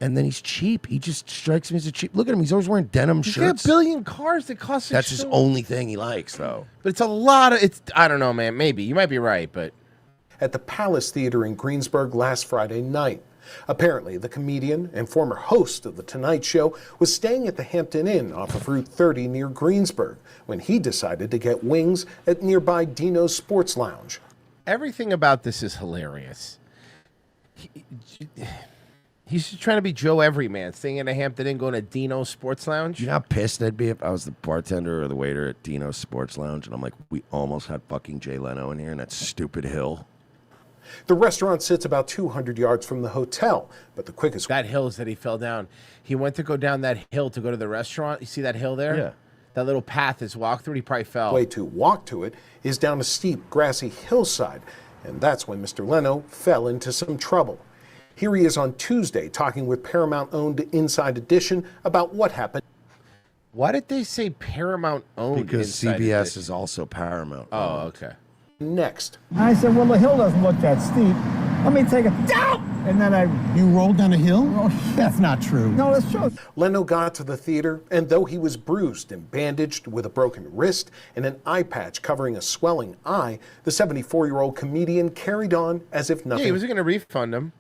And then he's cheap. He just strikes me as a cheap. Look at him. He's always wearing denim He's shirts. got a billion cars that cost. That's his only thing he likes, though. But it's a lot of. I don't know, man. Maybe you might be right, but At the Palace Theater in Greensburg last Friday night. Apparently, the comedian and former host of The Tonight Show was staying at the Hampton Inn off of Route 30 near Greensburg when he decided to get wings at nearby Dino's Sports Lounge. everything about this is hilarious. He's just trying to be Joe Everyman, staying in a Hampton Inn, going to Dino's Sports Lounge. You know how pissed I'd be if I was the bartender or the waiter at Dino's Sports Lounge and I'm like, we almost had fucking Jay Leno in here in that stupid hill. The restaurant sits about 200 yards from the hotel, but the quickest... That hill is that he fell down. He went to go down that hill to go to the restaurant. You see that hill there? Yeah. That little path is walked through. He probably fell. way to walk to it is down a steep, grassy hillside, and that's when Mr. Leno fell into some trouble. Here he is on Tuesday talking with Paramount-owned Inside Edition about what happened. Why did they say Paramount-owned? Because Inside CBS Edition? is also Paramount. Oh, okay. Next. I said, well, the hill doesn't look that steep. Let me take it down. And then You rolled down a hill? Oh, that's not true. No, that's true. Leno got to the theater, and though he was bruised and bandaged with a broken wrist and an eye patch covering a swelling eye, the 74-year-old comedian carried on as if nothing. Yeah, he wasn't going to refund him.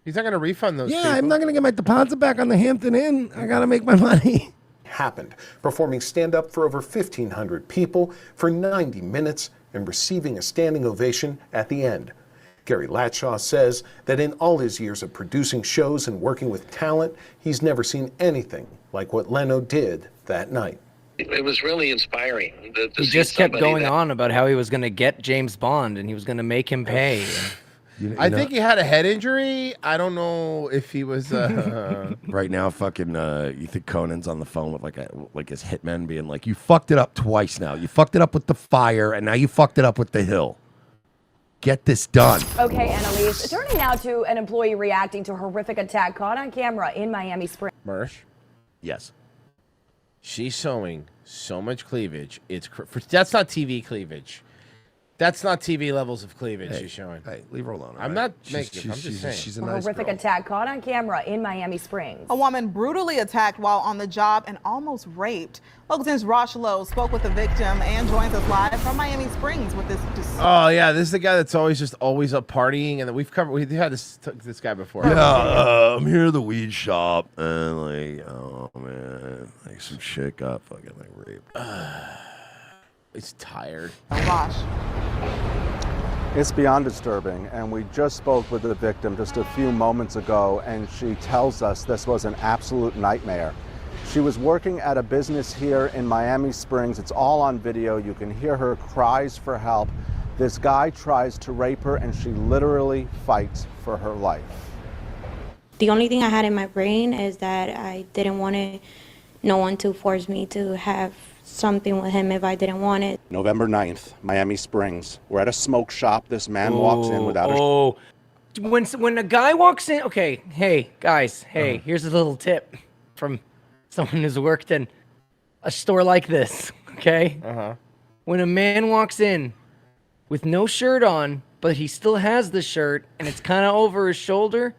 He's not going to refund those people. I'm not going to get my deposit back on the Hampton Inn. I got to make my money. Happened, performing stand-up for over 1,500 people for 90 minutes and receiving a standing ovation at the end. Gary Latshaw says that in all his years of producing shows and working with talent, he's never seen anything like what Leno did that night. It was really inspiring. To He see just kept somebody going that- on about how he was going to get James Bond and he was going to make him pay. I think he had a head injury. I don't know if he was. Right now, fucking, you think Conan's on the phone with like his hitmen being like, you fucked it up twice now. You fucked it up with the fire, and now you fucked it up with the hill. Get this done. Okay, Annalise. Turning now to an employee reacting to a horrific attack caught on camera in Miami Springs. Mersh? Yes. She's showing so much cleavage. That's not TV cleavage. That's not TV levels of cleavage she's showing. Hey, leave her alone. I'm not making. I'm just saying. She's A horrific attack caught on camera in Miami Springs. A woman brutally attacked while on the job and almost raped. Local 10's Rosh Lowe spoke with the victim and joins us live from Miami Springs with this. Oh yeah, this is the guy that's always up partying, and we've had this guy before. Yeah, I'm here at the weed shop, and oh man, some shit got fucking raped. He's tired. Rosh. It's beyond disturbing, and we just spoke with the victim just a few moments ago, and she tells us this was an absolute nightmare. She was working at a business here in Miami Springs. It's all on video. You can hear her cries for help. This guy tries to rape her, and she literally fights for her life. The only thing I had in my brain is that I didn't want no one to force me to have something with him if I didn't want it. November 9th, Miami Springs. We're at a smoke shop. This man walks in without a... When a guy walks in, okay, hey, guys, hey, here's a little tip from someone who's worked in a store like this, okay? When a man walks in with no shirt on, but he still has the shirt and it's kind of over his shoulder,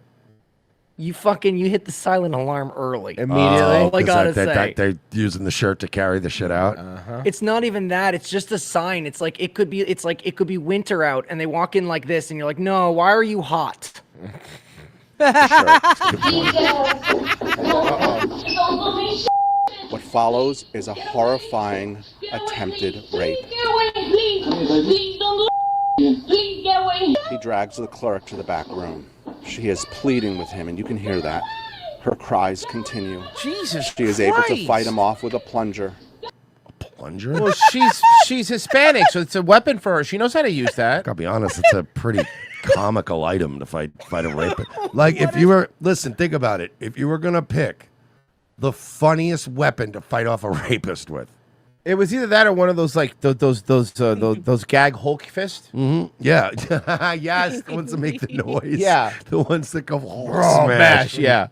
you hit the silent alarm early. Immediately. All I gotta say. They're using the shirt to carry the shit out. It's not even that. It's just a sign. It's like it could be winter out, and they walk in like this, and you're like, no, why are you hot? What follows is a horrifying attempted rape. He drags the clerk to the back room. She is pleading with him, and you can hear that. Her cries continue. Jesus She is able to Christ. fight him off with a plunger. Plunger? Well, she's Hispanic, so it's a weapon for her. She knows how to use that. Gotta be honest, it's a pretty comical item to fight a rapist. Like if you were think about it. If you were gonna pick the funniest weapon to fight off a rapist with, It was either that or one of those like those gag Hulk fist. Mm-hmm. Yeah, yes, the ones that make the noise. Yeah, the ones that go smash. Yeah,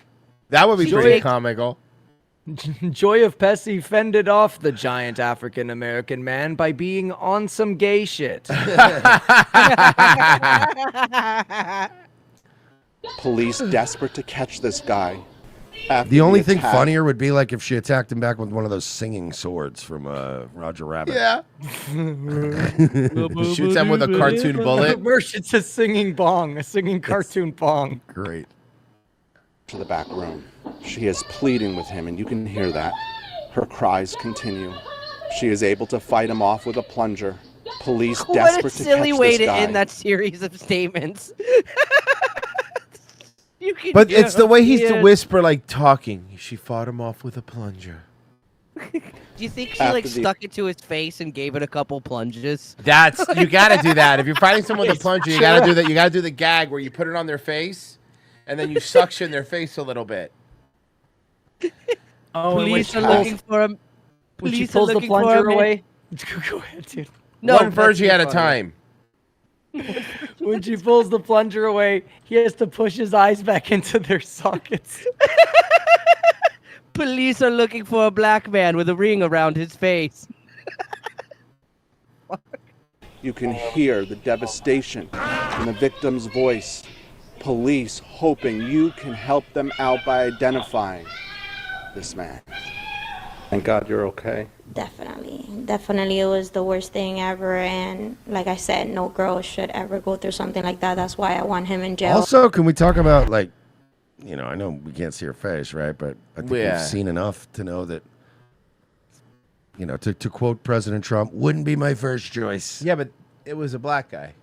that would be Joy- pretty comical. Joy of Pesci fended off the giant African American man by being on some gay shit. Police desperate to catch this guy. After The only thing attack. funnier would be like if she attacked him back with one of those singing swords from Roger Rabbit. Yeah. Shoots him with a cartoon bullet. It's a singing bong, a singing cartoon bong. Great. To the back room. She is pleading with him, and you can hear that. Her cries continue. She is able to fight him off with a plunger. Police What a desperate to silly catch way this to guy. end that series of statements. You can But do it's the way he's to it. whisper, like talking. She fought him off with a plunger. Do you think she After like the- stuck it to his face and gave it a couple plunges? That's you got to do that. If you're fighting someone with a plunger, you got to do that. You got to do the gag where you put it on their face, and then you suction their face a little bit. Oh, and when Police she are pulls- looking for him. When she Police are pulls the looking for plunger him. away. Go ahead, dude. No, One that's virgin at a funny. time. When she pulls the plunger away, he has to push his eyes back into their sockets. Police are looking for a black man with a ring around his face. You can hear the devastation in the victim's voice. Police hoping you can help them out by identifying this man. Thank God you're okay. Definitely it was the worst thing ever, and like I said, no girl should ever go through something like that. That's why I want him in jail. Also, can we talk about like, I know we can't see her face, right? But I think Yeah. we've seen enough to know that, to quote President Trump, wouldn't be my first choice. Yeah, but it was a black guy.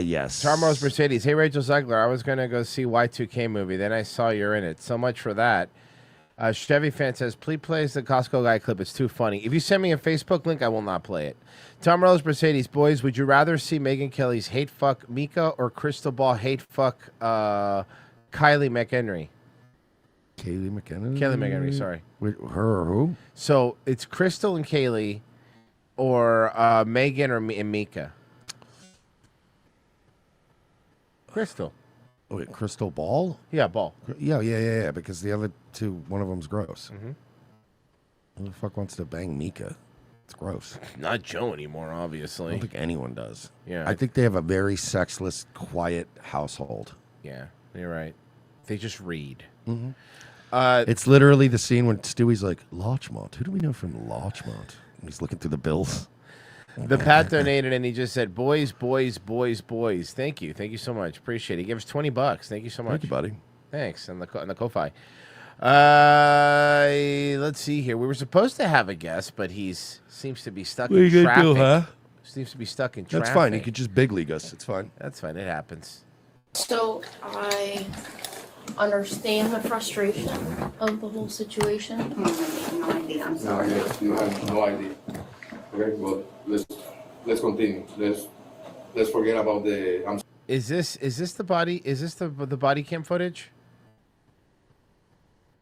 Yes. Tom Rose Mercedes. Hey, Rachel Zegler. I was going to go see Y2K movie. Then I saw you're in it. So much for that. Chevy fan says, please play the Costco guy clip. It's too funny. If you send me a Facebook link, I will not play it. Tom Rose Mercedes. Boys, would you rather see Megyn Kelly's hate fuck Mika or Crystal Ball hate fuck Kylie McHenry? Kaylee McHenry? Kaylee McHenry, sorry. Her or who? So it's Crystal and Kaylee or Megan and Mika? Crystal. Oh, wait, Crystal Ball? Yeah, Ball. Yeah. Because the other two, one of them's gross. Mm-hmm. Who the fuck wants to bang Mika? It's gross. Not Joe anymore, I obviously. don't think anyone does. Yeah. I think they have a very sexless, quiet household. Yeah, you're right. They just read. Mhm. It's It's literally the scene when Stewie's like, Larchmont. Who do we know from Larchmont? And he's looking through the bills. The Pat donated and he just said, boys, boys, boys, boys. Thank you. Thank you so much. Appreciate it. He gave us $20. Thank you so much. Thank you, buddy. Thanks. And the Ko-Fi. Let's see here. We were supposed to have a guest, but seems to be stuck What are in you gonna traffic. do, huh? Seems to be stuck in traffic. That's fine. You could just big league us. It's fine. That's fine. It happens. So I understand the frustration of the whole situation. No idea, I'm sorry. You have no idea. Okay, well, let's continue. Let's forget about the. Is this the body? Is this the body cam footage?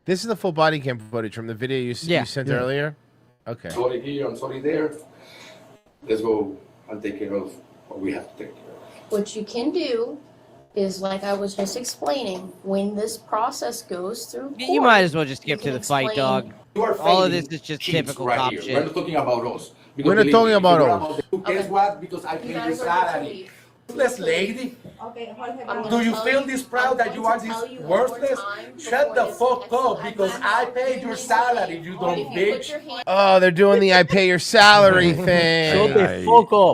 This is the full body cam footage from the video you sent earlier. Okay. Sorry here, I'm sorry there. Let's go and take care of what we have to take care of. What you can do is, like I was just explaining, when this process goes through court, You might as well just skip you to can the fight, explain- dog. You are All of failing this is just cheats typical right cop here. shit. We're not talking about us. We're not believe talking me, if about you're us. Guess what? Because I paid your salary. Useless lady. Do you feel this proud that you are this worthless? Shut the fuck up because I paid your salary, you dumb bitch. Oh, they're doing the I pay your salary thing.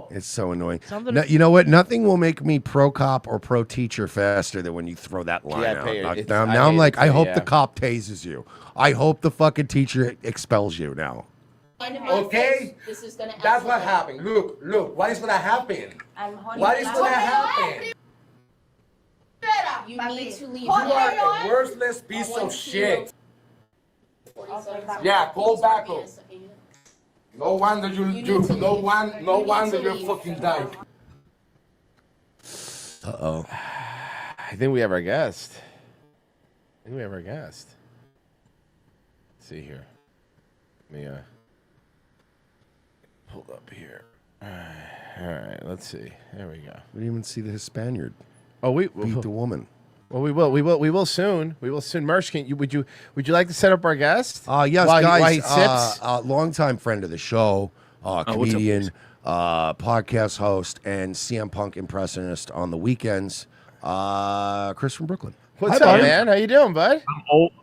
It's so annoying. No, you know what? Nothing will make me pro cop or pro teacher faster than when you throw that line Yeah, out. pay your- Now, it's- now I I'm hate like, it I too, hope yeah. the cop tases you. I hope the fucking teacher expels you now. Okay? That's what happened. Look, what is gonna happen? What is gonna happen? You need to leave. You are a worthless piece of shit. Yeah, call back up. No wonder no wonder you fucking died. Uh-oh. I think we have our guest. Let's see here. Let me pull up here. All right, let's see. There we go. We didn't even see the Spaniard. Oh, we beat the woman. Well, we will soon. Mersh, would you like to set up our guest? Yes, while guys. he sips? Longtime friend of the show, comedian, podcast host, and CM Punk impressionist on the weekends. Chris from Brooklyn. What's up, man? How you doing, bud?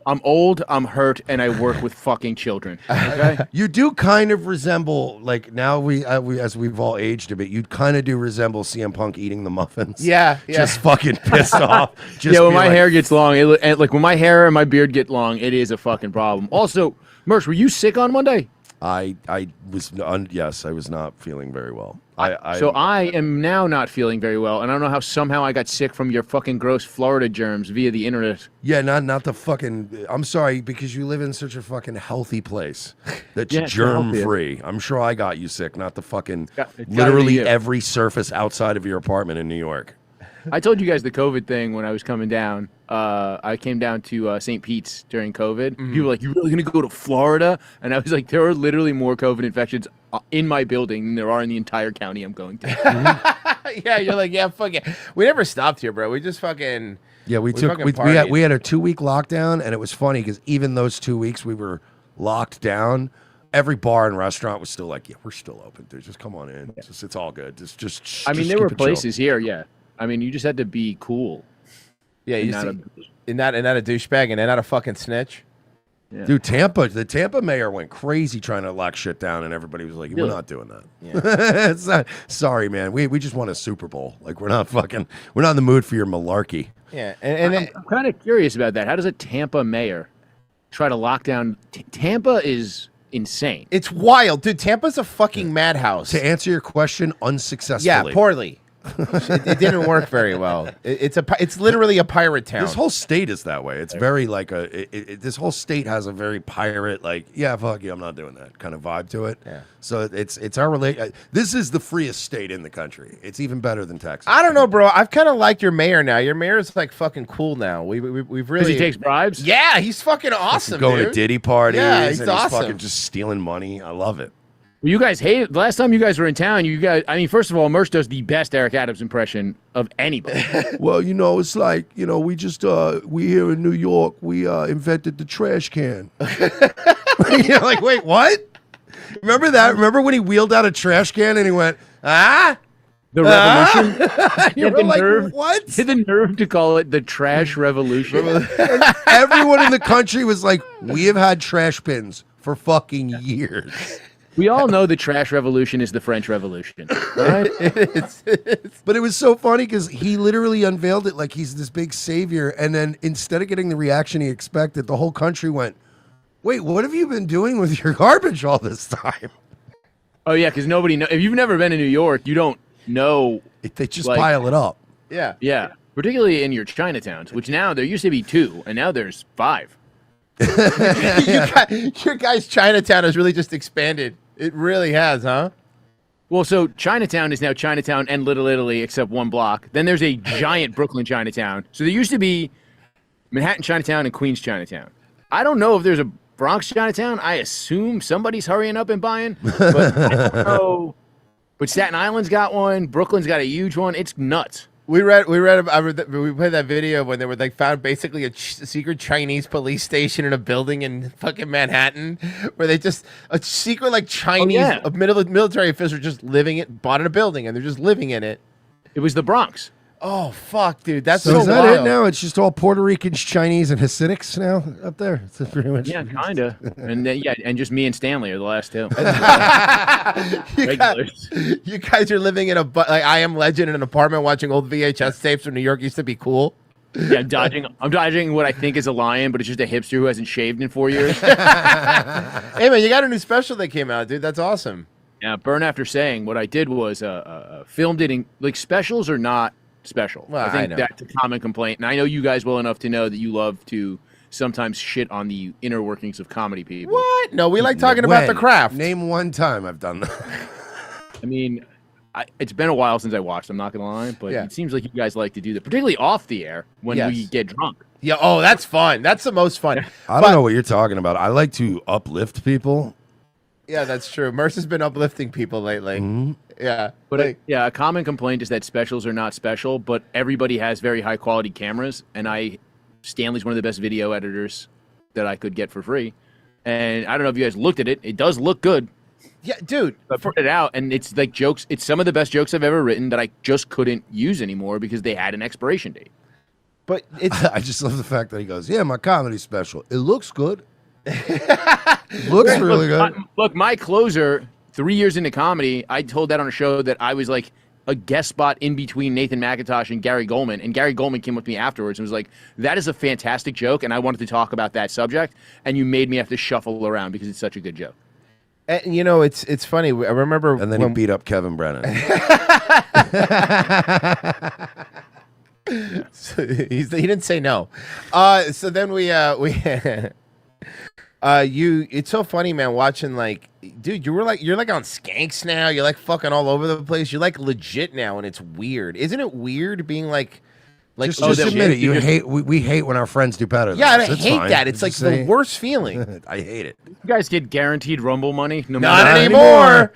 I'm old, I'm hurt, and I work with fucking children. Okay? You do kind of resemble, like, now we as we've all aged a bit, you kind of do resemble CM Punk eating the muffins. Yeah. Just fucking pissed off. Just yeah, when be my like, hair gets long, like when my hair and my beard get long, it is a fucking problem. Also, Mersh, were you sick on Monday? I was yes, I was not feeling very well. So I am now not feeling very well, and I don't know how somehow I got sick from your fucking gross Florida germs via the internet. Yeah, not the fucking. I'm sorry, because you live in such a fucking healthy place that's Yeah, germ healthy. free. I'm sure I got you sick, not the fucking It's gotta be literally you. every surface outside of your apartment in New York. I told you guys the COVID thing when I was coming down. I came down to St. Pete's during COVID. People were like, "You really gonna go to Florida?" And I was like, "There are literally more COVID infections in my building than there are in the entire county I'm going to." Yeah, you're like, yeah, fuck it. We never stopped here, bro. We just fucking. Yeah, we had a 2-week lockdown, and it was funny because even those 2 weeks we were locked down. Every bar and restaurant was still like, "Yeah, we're still open, dude. Just come on in. It's all good. Just I mean, just there keep were it chill." places here, yeah. I mean, you just had to be cool. Yeah, and you not see, not a douchebag and not a fucking snitch. Yeah. Dude, the Tampa mayor went crazy trying to lock shit down, and everybody was like, "We're Really? not doing that." It's not. Sorry, man. We just won a Super Bowl. Like, we're not in the mood for your malarkey. Yeah, I'm kind of curious about that. How does a Tampa mayor try to lock down? Tampa is insane. It's wild, dude. Tampa's a fucking madhouse. To answer your question, unsuccessfully. Yeah, poorly. It didn't work very well. It's literally a pirate town. This whole state is that way. It's very like this whole state has a very pirate, like, yeah, fuck you, I'm not doing that kind of vibe to it. Yeah. So it's our this is the freest state in the country. It's even better than Texas. I don't know, bro. I've kind of liked your mayor now. Your mayor's like fucking cool now. We've really. He takes bribes. Yeah, he's fucking awesome. Going dude. to Diddy parties. Yeah, he's and awesome. He's fucking just stealing money. I love it. Well, you guys hated. Last time you guys were in town, I mean, first of all, Mersh does the best Eric Adams impression of anybody. Well, it's like, we just, we here in New York, we invented the trash can. You're like, wait, what? Remember that? Remember when he wheeled out a trash can and he went, ah? The revolution. You were like, what? He had the nerve to call it the trash revolution. And everyone in the country was like, we have had trash bins for fucking years. We all know the trash revolution is the French Revolution, right? But it was so funny because he literally unveiled it like he's this big savior, and then instead of getting the reaction he expected, the whole country went, wait, what have you been doing with your garbage all this time? Oh, yeah, because nobody knows. If you've never been to New York, you don't know. They just pile it up. Yeah. Yeah, particularly in your Chinatowns, which now there used to be 2, and now there's 5. Your guy's Chinatown has really just expanded. It really has, huh? Well, so Chinatown is now Chinatown and Little Italy, except 1 block. Then there's a giant Brooklyn Chinatown. So there used to be Manhattan Chinatown and Queens Chinatown. I don't know if there's a Bronx Chinatown. I assume somebody's hurrying up and buying, but I don't know. But Staten Island's got one. Brooklyn's got a huge one. It's nuts. We played that video when they were found basically a secret Chinese police station in a building in fucking Manhattan, where they just a secret Chinese military officer just bought in a building and they're just living in it. It was the Bronx. Oh fuck, dude, that's So so is that wild. it now? It's just all Puerto Ricans, Chinese, and Hasidics now up there. It's pretty much. Yeah, kinda. And then, and just me and Stanley are the last 2. You guys are living in I Am Legend in an apartment watching old VHS tapes when New York used to be cool. Yeah, I'm dodging what I think is a lion, but it's just a hipster who hasn't shaved in 4 years. Hey man, you got a new special that came out, dude. That's awesome. Yeah, Burn After Saying. What I did was filmed it in specials are not special. Well, I think I know. that's a common complaint, and I know you guys well enough to know that you love to sometimes shit on the inner workings of comedy people. What? No, we like talking about the craft. Name one time I've done that. I mean, it's been a while since I watched. I'm not gonna lie, but Yeah. it seems like you guys like to do that, particularly off the air when Yes. we get drunk. Yeah. Oh, that's fun. That's the most fun. I don't know what you're talking about. I like to uplift people. Yeah, that's true. Mercer's been uplifting people lately. Mm-hmm. Yeah. But a common complaint is that specials are not special, but everybody has very high quality cameras, and Stanley's one of the best video editors that I could get for free. And I don't know if you guys looked at it. It does look good. Yeah, dude. I put it out, and it's like jokes. It's some of the best jokes I've ever written that I just couldn't use anymore because they had an expiration date. But it's I just love the fact that he goes, "Yeah, my comedy special. It looks good. Looks really good." Look, my closer, 3 years into comedy, I told that on a show that I was like a guest spot in between Nathan McIntosh and Gary Goldman. And Gary Goldman came up to me afterwards and was like, "That is a fantastic joke, and I wanted to talk about that subject, and you made me have to shuffle around because it's such a good joke." And, you know, it's funny. I remember, and then he beat up Kevin Brennan. So he didn't say no. So then it's so funny, man, watching like, dude, you're like on Skanks now. You're like fucking all over the place. You're like legit now, and it's weird. Isn't it weird being like just admit it. We hate when our friends do better. Yeah, than us. I It's hate fine. that. It's like Just the say- worst feeling. I hate it. You guys get guaranteed Rumble money? Not anymore.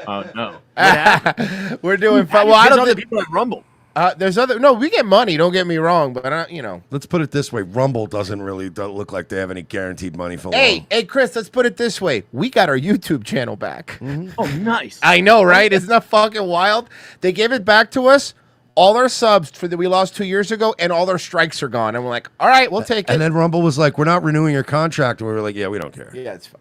Oh, no. What happened? We're doing fun. Well, Well, I depends don't on the think people at Rumble. there's other. No, we get money. Don't get me wrong, but I don't. You know. Let's put it this way: Rumble doesn't really look like they have any guaranteed money for long. Hey, Chris. Let's put it this way: we got our YouTube channel back. Oh, nice. I know, right? Isn't that fucking wild? They gave it back to us. All our subs that we lost 2 years ago, and all our strikes are gone. And we're like, all right, we'll take it. And then Rumble was like, "We're not renewing your contract." And we were like, "Yeah, we don't care." Yeah, it's fine.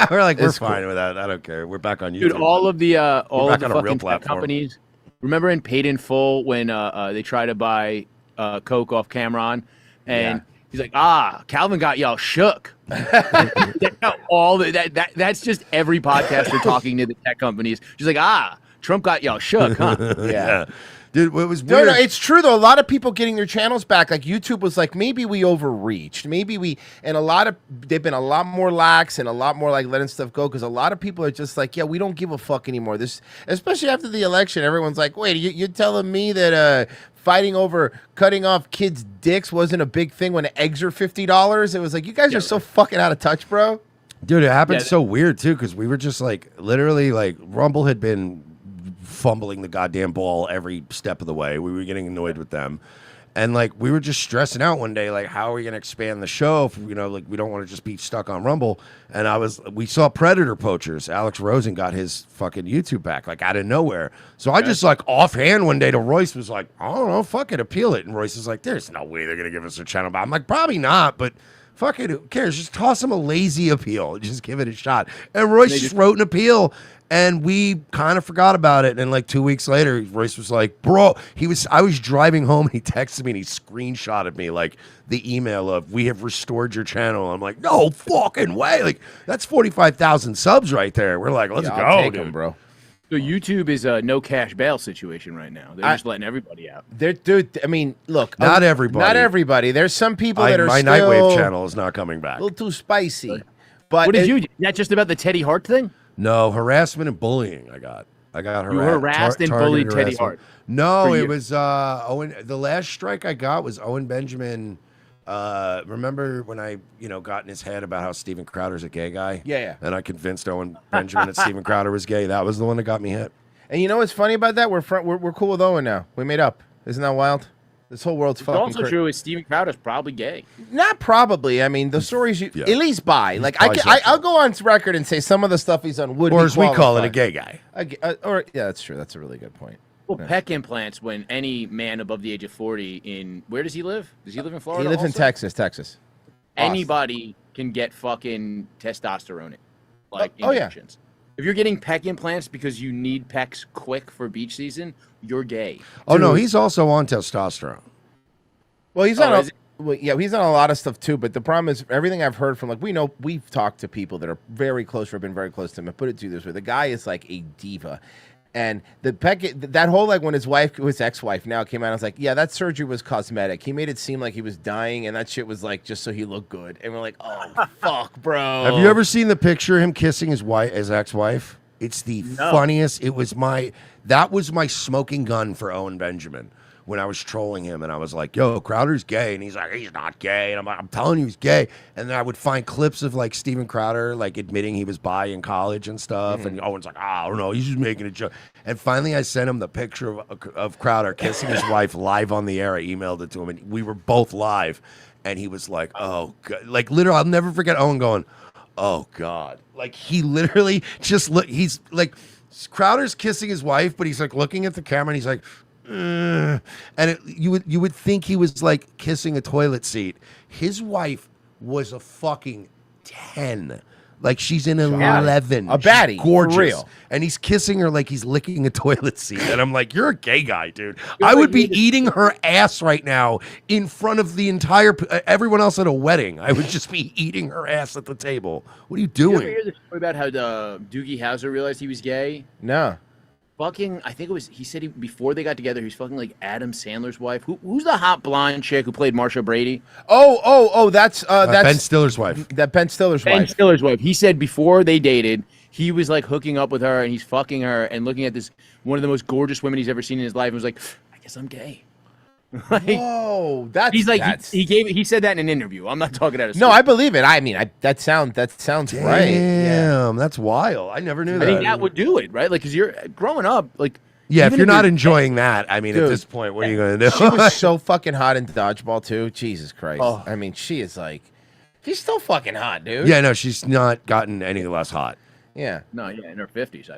We're like, "We're It's fine cool. with that. I don't care. We're back on YouTube." Dude, all of the back on a real fucking tech platform. companies. Remember in Paid in Full when they try to buy Coke off Cameron, and he's like, Calvin got y'all shook. That's just every podcaster talking to the tech companies. She's like, Trump got y'all shook, huh? Yeah. Dude, it was No, weird. no, it's true though. A lot of people getting their channels back. Like YouTube was like, maybe we overreached. They've been a lot more lax and a lot more like letting stuff go because a lot of people are just like, yeah, we don't give a fuck anymore. This, especially after the election, everyone's like, wait, you're telling me that fighting over cutting off kids' dicks wasn't a big thing when eggs are $50? It was like, you guys are so fucking out of touch, bro. Dude, it happened so weird too because we were just like literally like Rumble had been fumbling the goddamn ball every step of the way. We were getting annoyed with them. And like we were just stressing out one day, like how are we gonna expand the show if like we don't want to just be stuck on Rumble. And we saw Predator Poachers. Alex Rosen got his fucking YouTube back, like out of nowhere. So I just like offhand one day to Royce was like, I don't know, fuck it, appeal it. And Royce is like, there's no way they're gonna give us a channel back. I'm like, probably not, but fuck it, who cares? Just toss him a lazy appeal. Just give it a shot. And Royce just wrote an appeal. And we kind of forgot about it. And like 2 weeks later, Royce was like, bro, I was driving home and he texted me and he screenshotted me like the email of, we have restored your channel. I'm like, no fucking way. Like that's 45,000 subs right there. We're like, let's I'll go, take dude. 'em, bro. So YouTube is a no cash bail situation right now. They're just letting everybody out. Dude, I mean, look. Not everybody. Not everybody. There's some people that are my still Nightwave channel is not coming back. a little too spicy. But What did you do? Is that just about the Teddy Hart thing? No, harassment and bullying. I got You harassed and bullied Teddy Hart. No, For it years. was Owen. The last strike I got was Owen Benjamin. Remember when I got in his head about how Steven Crowder's a gay guy? Yeah. And I convinced Owen Benjamin that Steven Crowder was gay. That was the one that got me hit. And you know what's funny about that? We're cool with Owen now. We made up. Isn't that wild? This whole world's It's fucking also true is Steven Crowder's probably gay. Not probably. I mean, the stories you at least buy. Like probably I'll go on record and say some of the stuff he's done would Or be as we call it, a qualified. gay guy. Yeah, that's true. That's a really good point. Well, peck implants when any man above the age of 40 where does he live? Does he live in Florida? He lives in also? Texas. Austin. Anybody can get fucking testosterone, like Oh, yeah. injections. If you're getting pec implants because you need pecs quick for beach season, you're gay. Oh no, he's also on testosterone. Well, he's Oh, on. is it? Well, yeah, he's on a lot of stuff too. But the problem is, everything I've heard from we've talked to people that are very close or have been very close to him. I put it to you this way: the guy is like a diva, And that whole like when his ex-wife now came out, I was like, yeah, that surgery was cosmetic. He made it seem like he was dying, and that shit was like just so he looked good. And we're like, oh fuck, bro. Have you ever seen the picture of him kissing his ex-wife? It's the funniest. That was my smoking gun for Owen Benjamin when I was trolling him, and I was like, yo, Crowder's gay. And he's like, he's not gay. And I'm like, I'm telling you he's gay. And then I would find clips of like Steven Crowder like admitting he was bi in college and stuff. And Owen's like, I don't know, he's just making a joke. And finally I sent him the picture of Crowder kissing his wife live on the air. I emailed it to him, and we were both live. And he was like, oh, God. Like literally, I'll never forget Owen going, oh God. Like he literally just he's like, Crowder's kissing his wife, but he's like looking at the camera and he's like, and you would think he was like kissing a toilet seat. His wife was a fucking 10. Like she's in 11. A baddie, gorgeous. for real. And he's kissing her like he's licking a toilet seat. And I'm like, you're a gay guy, dude. I would be eating her ass right now in front of the entire everyone else at a wedding. I would just be eating her ass at the table. What are you doing? You ever hear the story about how Doogie Howser realized he was gay? No. Fucking, I think it was. He said before they got together, he was fucking like Adam Sandler's wife. Who's the hot blonde chick who played Marsha Brady? That's Ben Stiller's wife. That Ben Stiller's wife. Ben Stiller's wife. He said before they dated, he was like hooking up with her and he's fucking her and looking at this one of the most gorgeous women he's ever seen in his life and was like, I guess I'm gay. Like, whoa, that's he's like he said that in an interview. I'm not talking out of No, I believe it. I mean, that sounds right. Damn, that's wild. I never knew that. I think that would do it, right? Like, because you're growing up, like. Yeah, if you're not enjoying that, I mean, Dude, at this point, what are you going to do? She was so fucking hot in Dodgeball, too. Jesus Christ. Oh. I mean, she is like, she's still fucking hot, dude. Yeah, no, she's not gotten any less hot. Yeah. No, yeah, in her 50s,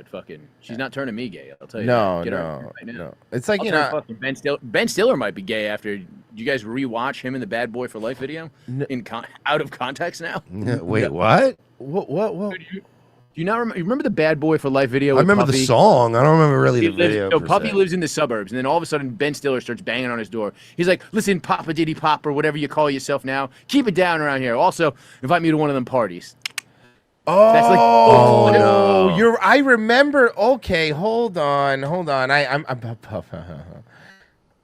she's not turning me gay, I'll tell you. No, that. Get her no, right now. no. It's like, I'll you turn know. fucking Ben Stiller might be gay after. Do you guys rewatch him in the Bad Boy for Life video? Out of context now? Wait, what? What? Do you not remember? You remember the Bad Boy for Life video? I remember the song. I don't remember really the video. So per Puppy se. lives in the suburbs, and then all of a sudden Ben Stiller starts banging on his door. He's like, "Listen, Papa Diddy Pop or whatever you call yourself now, keep it down around here. Also, invite me to one of them parties." Oh, That's like, no. I remember. Okay, hold on. I'm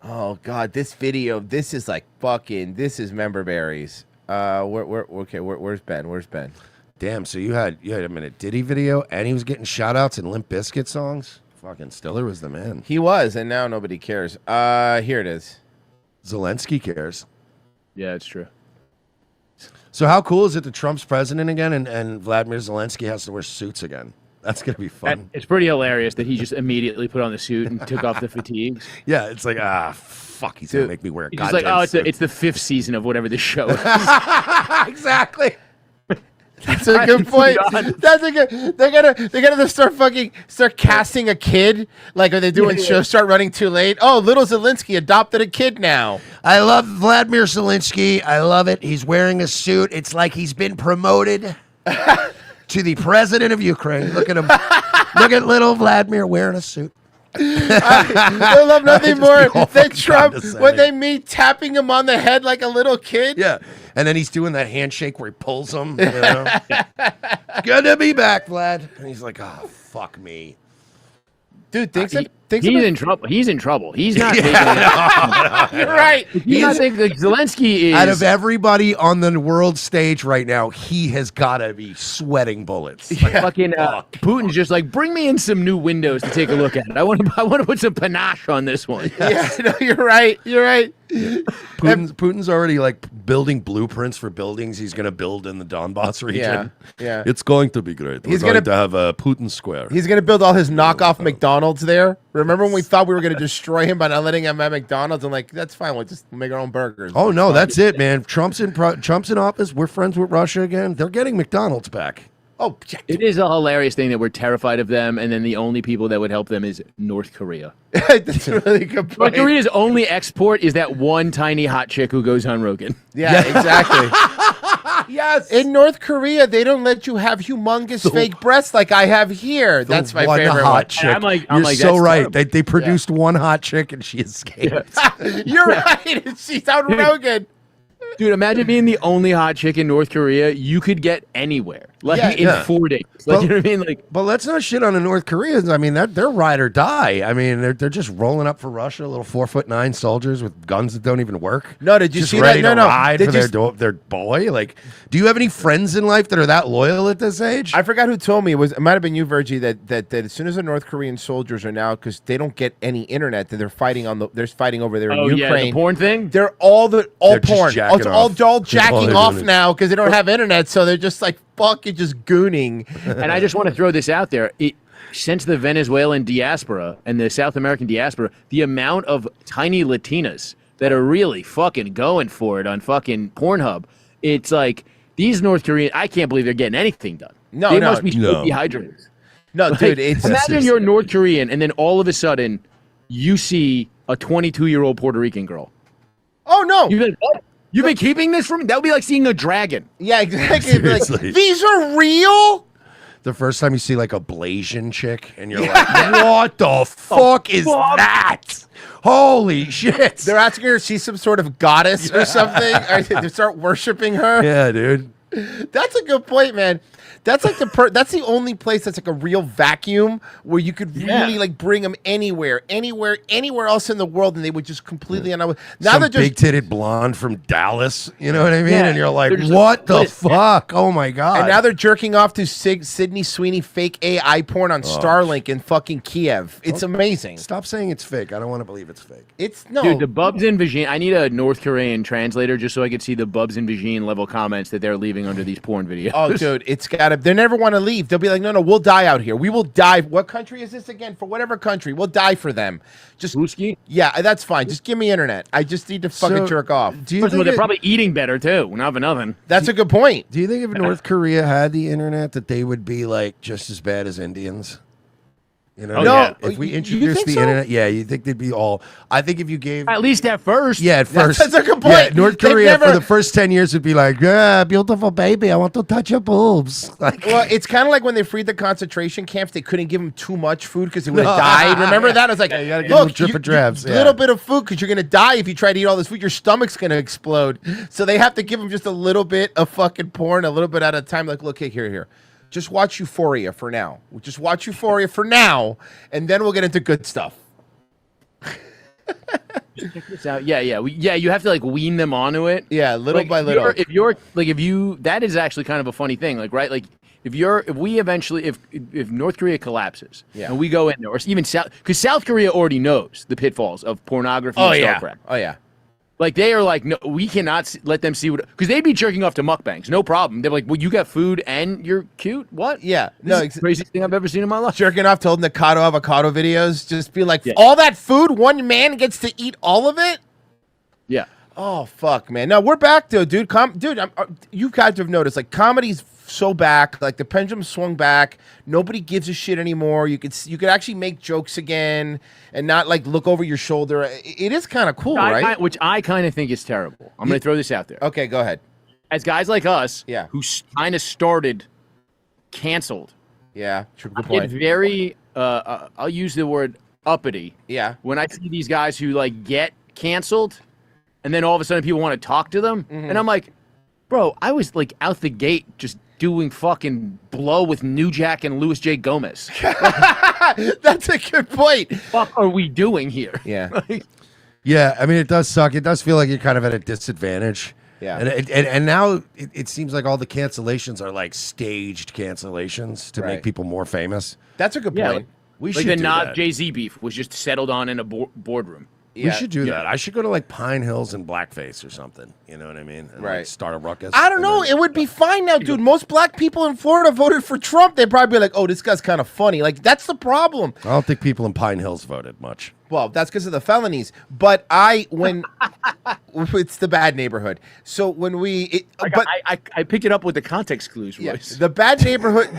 oh God, this video. This is like fucking. This is member berries. Where's Ben? Damn, so you had him in a Diddy video, and he was getting shout-outs in Limp Bizkit songs? Fucking Stiller was the man. He was, and now nobody cares. Here it is. Zelensky cares. Yeah, it's true. So how cool is it that Trump's president again, and Vladimir Zelensky has to wear suits again? That's going to be fun. It's pretty hilarious that he just immediately put on the suit and took off the fatigues. Yeah, it's like, fuck, he's going to make me wear a He's goddamn like, suit. it's the 5th season of whatever this show is. Exactly. That's a good point. That's a good. They gotta start casting a kid. Like, are they doing shows? Start running too late. Oh, little Zelensky adopted a kid now. I love Vladimir Zelensky. I love it. He's wearing a suit. It's like he's been promoted to the president of Ukraine. Look at him. Look at little Vladimir wearing a suit. I love nothing more than Trump when they meet tapping him on the head like a little kid. Yeah. And then he's doing that handshake where he pulls him. You know? Good to be back, Vlad. And he's like, oh, fuck me. Dude, he's in trouble. He's in trouble. He's not making it. You're right. He's not thinking like Zelensky is. Out of everybody on the world stage right now, he has got to be sweating bullets. Like fucking Putin's just like, bring me in some new windows to take a look at it. I want to put some panache on this one. Yeah, no, you're right. Putin's already like building blueprints for buildings he's going to build in the Donbass region. Yeah. It's going to be great. He's going to have a Putin Square. He's going to build all his knockoff McDonald's there. Remember when we thought we were going to destroy him by not letting him at McDonald's? I'm like, that's fine. We'll just make our own burgers. Oh, no, that's it, man. Trump's in office. We're friends with Russia again. They're getting McDonald's back. Oh, it is a hilarious thing that we're terrified of them, and then the only people that would help them is North Korea. That's a really good point. North Korea's only export is that one tiny hot chick who goes on Rogan. Yeah, exactly. Yes. In North Korea, they don't let you have humongous fake breasts like I have here. That's my favorite hot one. chick. I'm like, so that's right. terrible. They produced one hot chick and she escaped. You're right. She's on Rogan. Dude, imagine being the only hot chick in North Korea. You could get anywhere, like in 4 days. Like, you know what I mean? Like, but let's not shit on the North Koreans. I mean, they're ride or die. I mean, they're just rolling up for Russia, little 4'9" soldiers with guns that don't even work. No, did you just see ready that? to ride for their boy. Like, do you have any friends in life that are that loyal at this age? I forgot who told me. It might have been you, Virgie. That as soon as the North Korean soldiers are now, because they don't get any internet, that they're fighting over there in Ukraine. Yeah, the porn thing. They're all They're just porn. jacking It's off. all jacking they're off doing. now because they don't have internet, so they're just like fucking just gooning. And I just want to throw this out there. Since the Venezuelan diaspora and the South American diaspora, the amount of tiny Latinas that are really fucking going for it on fucking Pornhub, it's like these North Koreans, I can't believe they're getting anything done. They must be so dehydrated. No, Like, dude, it's imagine you're North Korean and then all of a sudden you see a 22-year-old Puerto Rican girl. Oh no! You've been keeping this from? That would be like seeing a dragon. Yeah, exactly. It'd be like, Seriously. these are real. The first time you see like a Blasian chick and you're like, what the fuck is that? Holy shit. They're asking her if she's some sort of goddess or something. Or they start worshiping her. Yeah, dude. That's a good point, man. That's like that's the only place that's like a real vacuum where you could really like bring them anywhere else in the world, and they would just completely end up with. Now Some they're just big-titted blonde from Dallas, you know what I mean? Yeah. And you're like, They're just what like, the fuck? Oh my god! And now they're jerking off to Sydney Sweeney fake AI porn on Starlink in fucking Kiev. It's amazing. Stop saying it's fake. I don't want to believe it's fake. It's no. Dude, the Bubs and Vagine. I need a North Korean translator just so I could see the Bubs and Vagine level comments that they're leaving under these porn videos. Oh, dude, it's gotta. They never want to leave. They'll be like, no, we'll die out here. We will die. What country is this again? For whatever country, we'll die for them. Just Ruski? Yeah, that's fine. Just give me internet. I just need to fucking jerk off. First of all, they're probably eating better too. Not for nothing. That's a good point. Do you think if North Korea had the internet that they would be like just as bad as Indians? You know, No, if we you introduced think the so? internet, yeah, you think they'd be all. I think if you gave At least at first. Yeah, at first. That's a good point. Yeah, North They've Korea never- for the first 10 years would be like, yeah, beautiful baby, I want to touch your boobs. Like, Well, it's kind of like when they freed the concentration camps. They couldn't give them too much food because they would have died. Remember that? It's like, you gotta give look, them drip and drabs. a Yeah. little bit of food because you're gonna die if you try to eat all this food. Your stomach's gonna explode. So they have to give them just a little bit of fucking porn, a little bit at a time. Like, look, hey, here. Just watch Euphoria for now. We'll just watch Euphoria for now, and then we'll get into good stuff. Check this out. Yeah. You have to like wean them onto it. Yeah, little Like, by little. That is actually kind of a funny thing. Like, right? Like, if North Korea collapses, and we go in there, or even because South Korea already knows the pitfalls of pornography. Oh and yeah. Starcraft. Oh yeah. Like, they are like, no, we cannot let them see what, because they'd be jerking off to mukbangs, no problem. They're like, well, you got food and you're cute? What? Yeah. This is the craziest thing I've ever seen in my life. Jerking off to old Nikado avocado videos. Just be like, all that food, one man gets to eat all of it? Yeah. Oh, fuck, man. No, we're back, though, dude. You guys have noticed, like, comedy's so back. Like, the pendulum swung back. Nobody gives a shit anymore. You could actually make jokes again and not, like, look over your shoulder. It is kind of cool, right? Which I kind of think is terrible. I'm going to throw this out there. Okay, go ahead. As guys like us, who kind of started canceled. Yeah, true, good I point. get very, I'll use the word uppity. Yeah. When I see these guys who, like, get canceled, and then all of a sudden people want to talk to them, and I'm like, bro, I was, like, out the gate just doing fucking blow with New Jack and Louis J. Gomez. That's a good point. What are we doing here? Yeah. yeah, I mean, it does suck. It does feel like you're kind of at a disadvantage. Yeah. And now it seems like all the cancellations are like staged cancellations to make people more famous. That's a good Yeah, point. We like should the do Nas that. Jay-Z beef was just settled on in a boardroom. We should do that. I should go to like Pine Hills and blackface or something. You know what I mean? And, like, Right. start a ruckus. I don't know. It would be fine now, dude. Most black people in Florida voted for Trump. They'd probably be like, oh, this guy's kind of funny. Like, that's the problem. I don't think people in Pine Hills voted much. Well, that's because of the felonies. But it's the bad neighborhood. So when I pick it up with the context clues. Yeah, Royce. the bad neighborhood,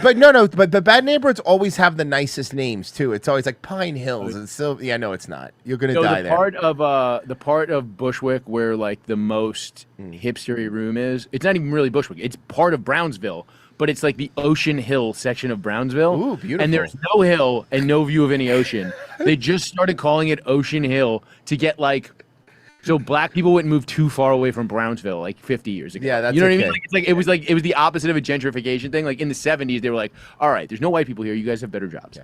but the bad neighborhoods always have the nicest names too. It's always like Pine Hills. It's still, no, it's not. You're gonna So die the there. part of Bushwick where like the most hipstery room is, it's not even really Bushwick. It's part of Brownsville, but it's like the Ocean Hill section of Brownsville. Ooh, beautiful. And there's no hill and no view of any ocean. They just started calling it Ocean Hill to get like so black people wouldn't move too far away from Brownsville like 50 years ago. Yeah, that's you know what I okay. mean. Like, it was the opposite of a gentrification thing. Like in the 70s, they were like, all right, there's no white people here. You guys have better jobs.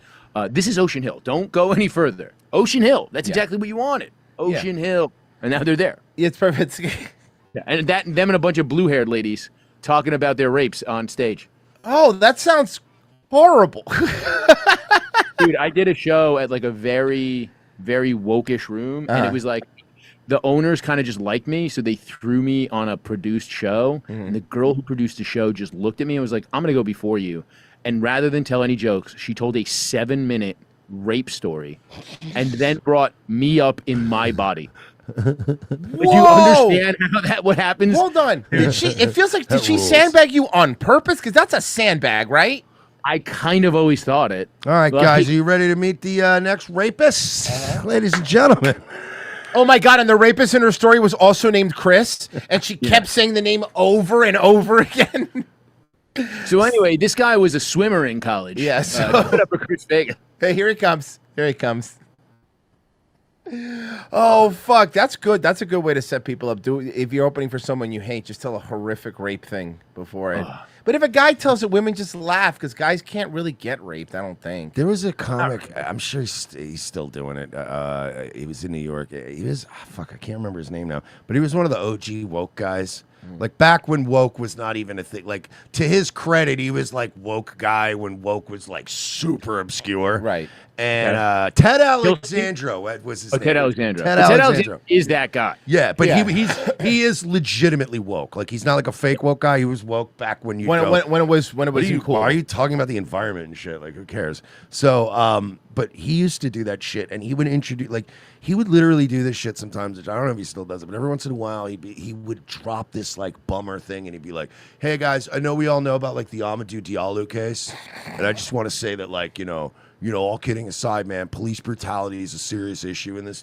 This is Ocean Hill. Don't go any further. Ocean Hill. That's exactly what you wanted. Ocean Hill. And now they're there. It's perfect. Yeah, and them and a bunch of blue-haired ladies talking about their rapes on stage. Oh, that sounds horrible. Dude, I did a show at like a very, very woke-ish room, and it was like the owners kind of just liked me, so they threw me on a produced show, and the girl who produced the show just looked at me and was like, I'm going to go before you. And rather than tell any jokes, she told a 7-minute rape story and then brought me up in my body. Do you understand how what happens? Hold on. Did she? It feels like did she rules. sandbag you on purpose? Because that's a sandbag, right? I kind of always thought it. All right, Like- guys, are you ready to meet the next rapist? Ladies and gentlemen. Oh my God! And the rapist in her story was also named Chris, and she kept saying the name over and over again. So anyway, this guy was a swimmer in college. Yes. Put up for Chris Vega. Hey, here he comes. Here he comes. Oh fuck! That's good. That's a good way to set people up. Do if you're opening for someone you hate, just tell a horrific rape thing before it. But if a guy tells it, women just laugh because guys can't really get raped. I don't think. There was a comic. I'm sure he's still doing it. He was in New York. He was fuck. I can't remember his name now. But he was one of the OG woke guys. Like back when woke was not even a thing. Like to his credit, he was like woke guy when woke was like super obscure. Right. And Ted Alexandro was his name. Ted Alexandro. Ted Ted Alexandro is that guy. Yeah, but he is legitimately woke. Like he's not like a fake woke guy. He was woke back when you when it was cool. Are you talking about the environment and shit? Like who cares? So but he used to do that shit, and he would introduce like he would literally do this shit sometimes. Which I don't know if he still does it, but every once in a while he would drop this like bummer thing, and he'd be like, "Hey guys, I know we all know about like the Amadou Diallo case, and I just want to say that like you know, all kidding aside, man, police brutality is a serious issue in this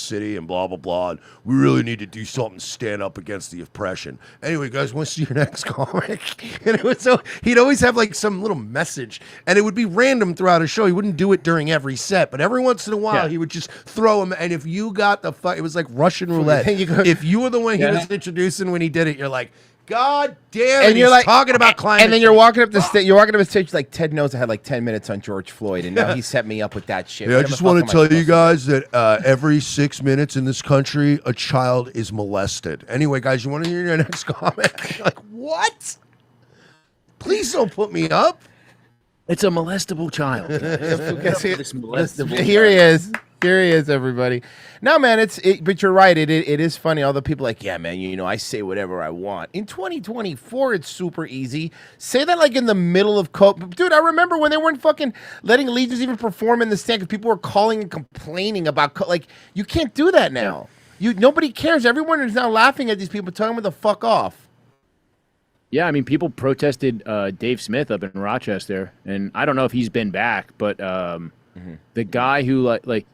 city, and blah blah blah. And we really need to do something to stand up against the oppression. Anyway, guys, want to see your next comic?" And it was so he'd always have like some little message, and it would be random throughout his show. He wouldn't do it during every set, but every once in a while he would just throw him. And if you got the fuck, it was like Russian roulette. If you were the one he was introducing when he did it, you're like, God damn it, And you're he's like talking about climate. And then you're walking up the stage. You're walking up the stage like Ted knows I had like 10 minutes on George Floyd, and now he set me up with that shit. Yeah, I Whatever just the fuck want am to I tell you supposed guys that every 6 minutes in this country, a child is molested. Anyway, guys, you want to hear your next comment? Like, what? Please don't put me up. It's a molestable child. Here he is. Here he is, everybody. No, man, but you're right. It is funny. All the people like, yeah, man, I say whatever I want. In 2024, it's super easy. Say that like in the middle of COVID. Dude, I remember when they weren't fucking letting legions even perform in the stand because people were calling and complaining about, like, you can't do that now. Nobody cares. Everyone is now laughing at these people, telling them to fuck off. Yeah, I mean, people protested Dave Smith up in Rochester, and I don't know if he's been back, but the guy who like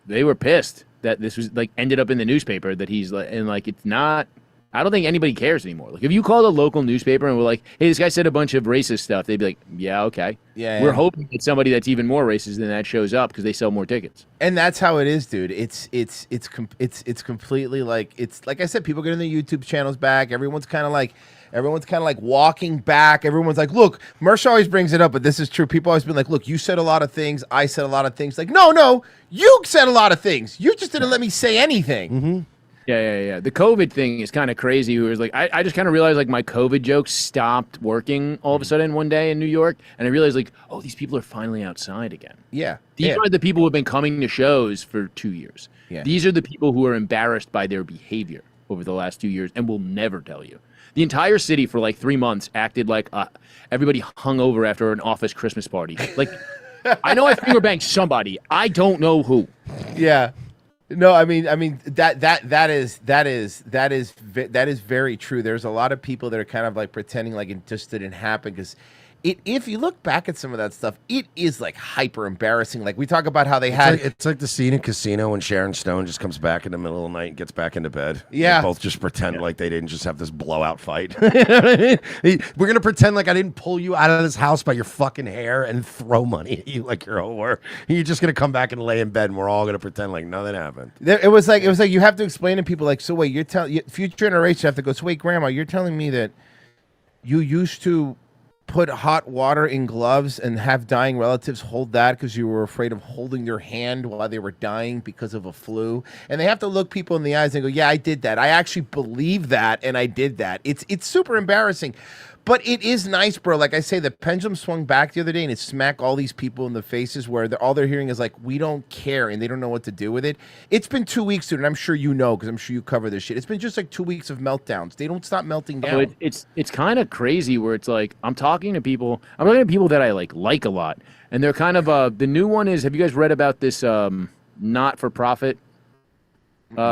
they were pissed that this was like ended up in the newspaper that he's like, and like it's not. I don't think anybody cares anymore. Like if you called a local newspaper and were like, "Hey, this guy said a bunch of racist stuff," they'd be like, "Yeah, okay." Yeah, we're yeah. hoping that somebody that's even more racist than that shows up because they sell more tickets. And that's how it is, dude. It's completely like it's like I said. People getting their YouTube channels back. Everyone's kind of like walking back. Everyone's like, look, Mersh always brings it up, but this is true. People always been like, look, you said a lot of things. I said a lot of things. Like, no, you said a lot of things. You just didn't let me say anything. Mm-hmm. Yeah. The COVID thing is kind of crazy. It was like I just kind of realized like my COVID jokes stopped working all of a sudden one day in New York, and I realized like, oh, these people are finally outside again. Yeah. These are the people who have been coming to shows for 2 years. Yeah. These are the people who are embarrassed by their behavior over the last 2 years and will never tell you. The entire city for like 3 months acted like everybody hung over after an office Christmas party. Like, I know I finger banged somebody. I don't know who. Yeah. No, I mean that is very true. There's a lot of people that are kind of like pretending like it just didn't happen because if you look back at some of that stuff, it is like hyper embarrassing. Like we talk about how they had. It's like the scene in Casino when Sharon Stone just comes back in the middle of the night and gets back into bed. Yeah. They both just pretend like they didn't just have this blowout fight. You know what I mean? We're going to pretend like I didn't pull you out of this house by your fucking hair and throw money at you like you're a whore. You're just going to come back and lay in bed and we're all going to pretend like nothing happened. It was like you have to explain to people like, so wait, you're telling future generations have to go, so wait, Grandma, you're telling me that you used to put hot water in gloves and have dying relatives hold that because you were afraid of holding their hand while they were dying because of a flu. And they have to look people in the eyes and go, yeah, I did that. I actually believe that, and I did that. It's super embarrassing. But it is nice, bro. Like I say, the pendulum swung back the other day and it smacked all these people in the faces where all they're hearing is like, we don't care, and they don't know what to do with it. It's been 2 weeks, dude, and I'm sure you know because I'm sure you cover this shit. It's been just like 2 weeks of meltdowns. They don't stop melting down. Oh, it's kind of crazy where it's like I'm talking to people that I like a lot, and they're kind of the new one is, have you guys read about this not-for-profit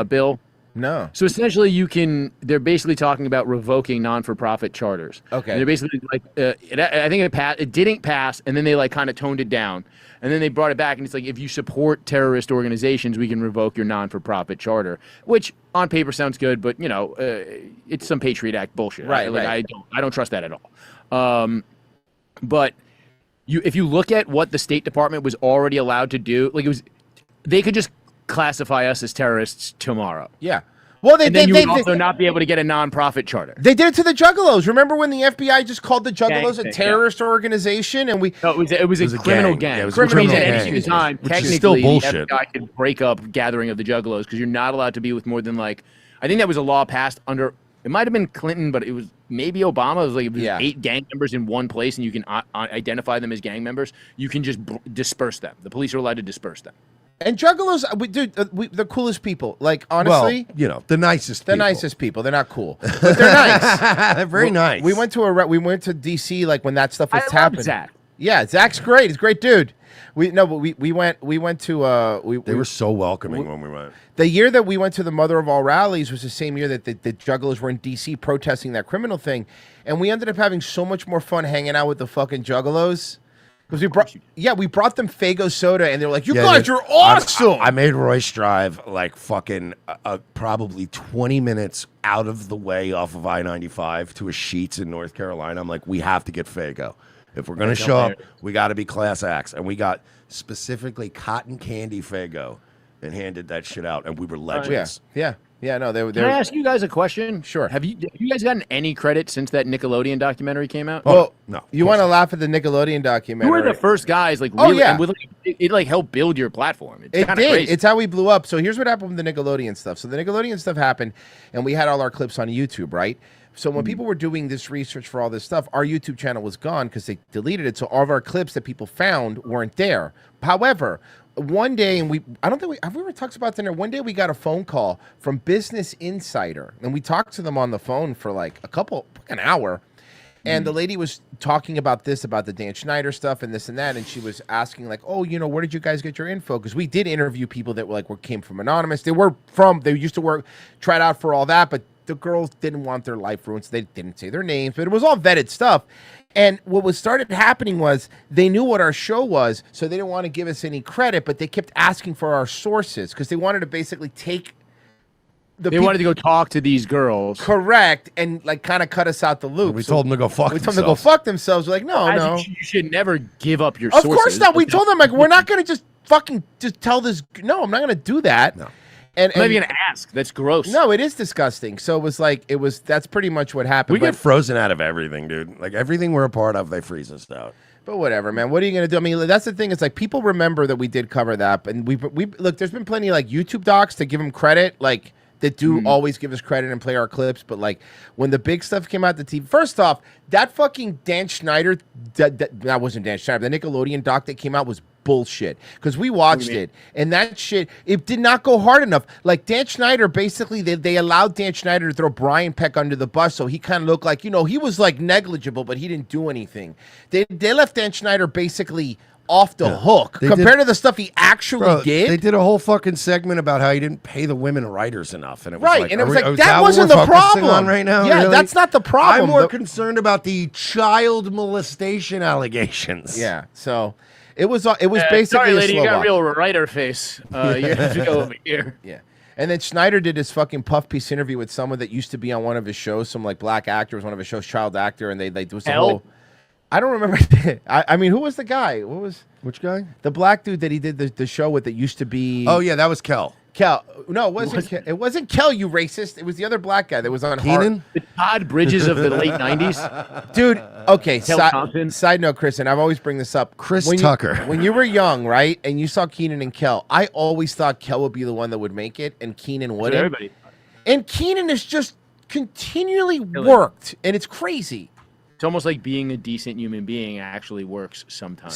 bill? No. So essentially, they're basically talking about revoking non-for-profit charters. Okay. And they're basically like, I think it didn't pass, and then they like kind of toned it down, and then they brought it back, and it's like, if you support terrorist organizations, we can revoke your non-for-profit charter, which on paper sounds good, but it's some Patriot Act bullshit. Right. I don't trust that at all. But if you look at what the State Department was already allowed to do, they could just classify us as terrorists tomorrow. Yeah. Well, they would also not be able to get a non-profit charter. They did it to the Juggalos. Remember when the FBI just called the Juggalos a terrorist organization, and it was a criminal gang. Yeah, it was a criminal gang. At the time, technically, the FBI could break up gathering of the Juggalos because you're not allowed to be with more than I think that was a law passed under. It might have been Clinton, but it was maybe Obama. It was 8 gang members in one place, and you can identify them as gang members. You can just disperse them. The police are allowed to disperse them. And Juggalos, the coolest people. Like, honestly. Well, the nicest people. The nicest people. They're not cool. But they're nice. They're very nice. We went to D.C. like when that stuff was happening. Love Zach. Yeah, Zach's great. He's a great dude. We went to they were so welcoming when we went. The year that we went to the Mother of All Rallies was the same year that the Juggalos were in D.C. protesting that criminal thing. And we ended up having so much more fun hanging out with the fucking Juggalos. Because we brought them Faygo soda, and they're like, "You guys are awesome." I made Royce drive like fucking probably 20 minutes out of the way off of I-95 to a Sheetz in North Carolina. I'm like, we have to get Faygo. If we're gonna show up, we got to be class acts, and we got specifically cotton candy Faygo, and handed that shit out, and we were legends. Yeah. No, they were. Can I ask you guys a question? Sure. Have you guys gotten any credit since that Nickelodeon documentary came out? Well, no. You want to laugh at the Nickelodeon documentary? Who were the first guys? Like, really, and it helped build your platform. It did. Crazy. It's how we blew up. So here's what happened with the Nickelodeon stuff. So the Nickelodeon stuff happened, and we had all our clips on YouTube, right? So when people were doing this research for all this stuff, our YouTube channel was gone because they deleted it. So all of our clips that people found weren't there. However, one day, and have we ever talked about dinner? One day we got a phone call from Business Insider, and we talked to them on the phone for like an hour. And the lady was talking about the Dan Schneider stuff and this and that, and she was asking like, "Oh, where did you guys get your info?" Because we did interview people that came from Anonymous. They used to work, tried out for all that, but the girls didn't want their life ruined, so they didn't say their names. But it was all vetted stuff. And what started happening was they knew what our show was, so they didn't want to give us any credit, but they kept asking for our sources because they wanted to basically take They wanted to go talk to these girls. Correct, and kind of cut us out the loop. We told them to go fuck themselves. We told them to go fuck themselves. We're like, no. You should never give up your Of sources. course not. We told them, we're not going to just tell this. No, I'm not going to do that. No. I'm not even gonna ask. That's gross. No, it is disgusting. So that's pretty much what happened. We get frozen out of everything, dude. Like everything we're a part of, they freeze us out. But whatever, man. What are you gonna do? I mean, that's the thing. It's like people remember that we did cover that, and we look. There's been plenty of YouTube docs to give them credit, that do always give us credit and play our clips. But when the big stuff came out the TV, first off, that fucking Dan Schneider, that wasn't Dan Schneider. The Nickelodeon doc that came out was bullshit because we watched it, and that shit, it did not go hard enough. Dan Schneider, basically they allowed Dan Schneider to throw Brian Peck under the bus, so he kind of looked like he was negligible, but he didn't do anything. They left Dan Schneider basically off the hook They compared did- to the stuff he actually Bro, did. They did a whole fucking segment about how he didn't pay the women writers enough, and it was Right, like, and it are was we- like, is that what wasn't we're the focusing problem on right now. Yeah, Really? that's not the problem. I'm more The- concerned about the child molestation allegations. Yeah, so it was basically sorry, a lady, slow you got walk. real writer face. You have to go over here. Yeah. And then Schneider did his fucking puff piece interview with someone that used to be on one of his shows, some like black actor was one of his shows, child actor, and they was the Hell? whole. I don't remember. I mean, who was the guy? Which guy? The black dude that he did the show with that used to be. Oh yeah, that was Kel. Kel. No, it wasn't. It wasn't Kel. You racist. It was the other black guy that was on. Keenan? The Todd Bridges of the late '90s. Dude, okay. Kel Compton. Side note, Chris, and I've always bring this up. Chris When you- Tucker. when you were young, right, and you saw Keenan and Kel, I always thought Kel would be the one that would make it, and Keenan wouldn't. Everybody. And Keenan is just continually worked, and it's crazy. It's almost like being a decent human being actually works sometimes.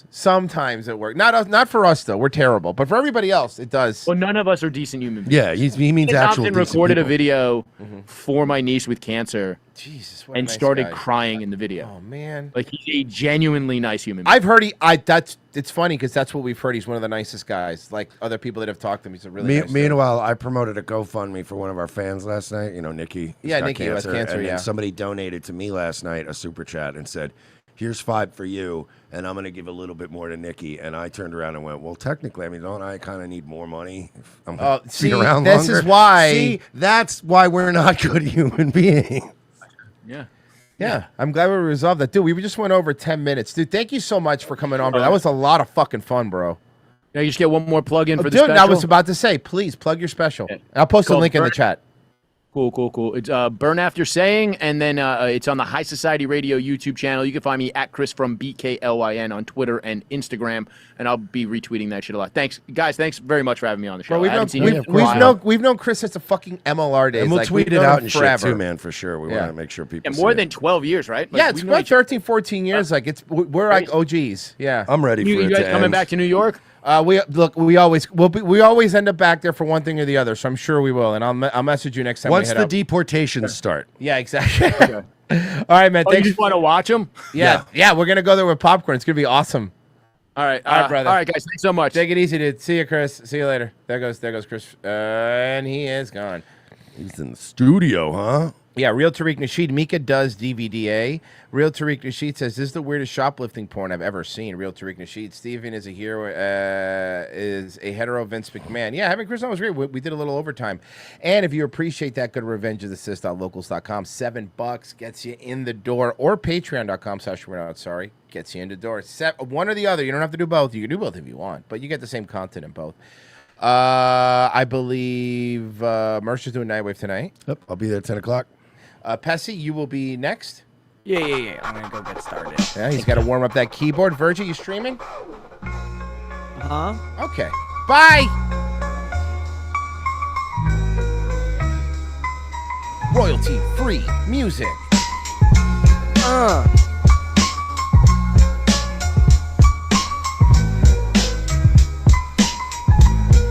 Sometimes it works. Not for us though. We're terrible, but for everybody else, it does. Well, none of us are decent human beings. Yeah, he means Ken actual Thompson decent recorded a people. video for my niece with cancer. Jesus, what a and nice started guy. crying in the video. Oh man, like he's a genuinely nice human being. I've heard it's funny because that's what we've heard. He's one of the nicest guys. Like other people that have talked to him, he's a really nice dude. Meanwhile, I promoted a GoFundMe for one of our fans last night. You know, Nikki. who's Yeah, got Nikki who has cancer, and yeah. then somebody donated to me last night a super chat and said, "Here's $5 for you, and I'm going to give a little bit more to Nikki." And I turned around and went, "Well, technically, I mean, don't I kind of need more money if I'm going to see, be around this longer?" is why- See, that's why we're not good human beings. Yeah, I'm glad we resolved that, dude. We just went over 10 minutes, dude. Thank you so much for coming on, bro. That was a lot of fucking fun, bro. Now you just get one more plug in for the dude, special. I was about to say, please plug your special. I'll post a Called link in the Burn- chat. Cool. It's Burn After Saying, and then it's on the High Society Radio YouTube channel. You can find me at Chris from BKLYN on Twitter and Instagram, and I'll be retweeting that shit a lot. Thanks, guys. Thanks very much for having me on the show. Bro, we've I haven't known, seen you in a we've while. known Chris since the fucking MLR days. And we'll Like, tweet we've it known out him and forever. shit too, man, for sure. We want to make sure people And more see than it. 12 years, right? Like, Yeah, it's we've known about each- 13, 14 years. Like we're like OGs. Yeah, I'm ready for You it guys to coming end. back to New York? We always end up back there for one thing or the other. So I'm sure we will, and I'll message you next time. Once we head the up. deportations start. Yeah, exactly. All right, man. Oh, you Thanks. just want to watch them? Yeah, we're gonna go there with popcorn. It's gonna be awesome. All right, brother. All right, guys. Thanks so much. Take it easy, dude. See you, Chris. See you later. There goes Chris, and he is gone. He's in the studio, huh? Yeah, Real Tariq Nasheed. Mika does DVDA. Real Tariq Nasheed says, "This is the weirdest shoplifting porn I've ever seen." Real Tariq Nasheed. Steven is a hero, is a hetero Vince McMahon. Yeah, having Chris on was great. We did a little overtime. And if you appreciate that, go to revengeofthesis.locals.com. $7 gets you in the door. Or patreon.com/sorry gets you in the door. One or the other. You don't have to do both. You can do both if you want, but you get the same content in both. I believe Mercer's doing Nightwave tonight. Yep, I'll be there at 10 o'clock. Pessy, you will be next. Yeah. I'm gonna go get started. Yeah, he's got to warm up that keyboard. Virgil, you streaming? Huh? Okay. Bye. Royalty-free music.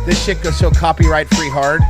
This shit goes so copyright-free hard.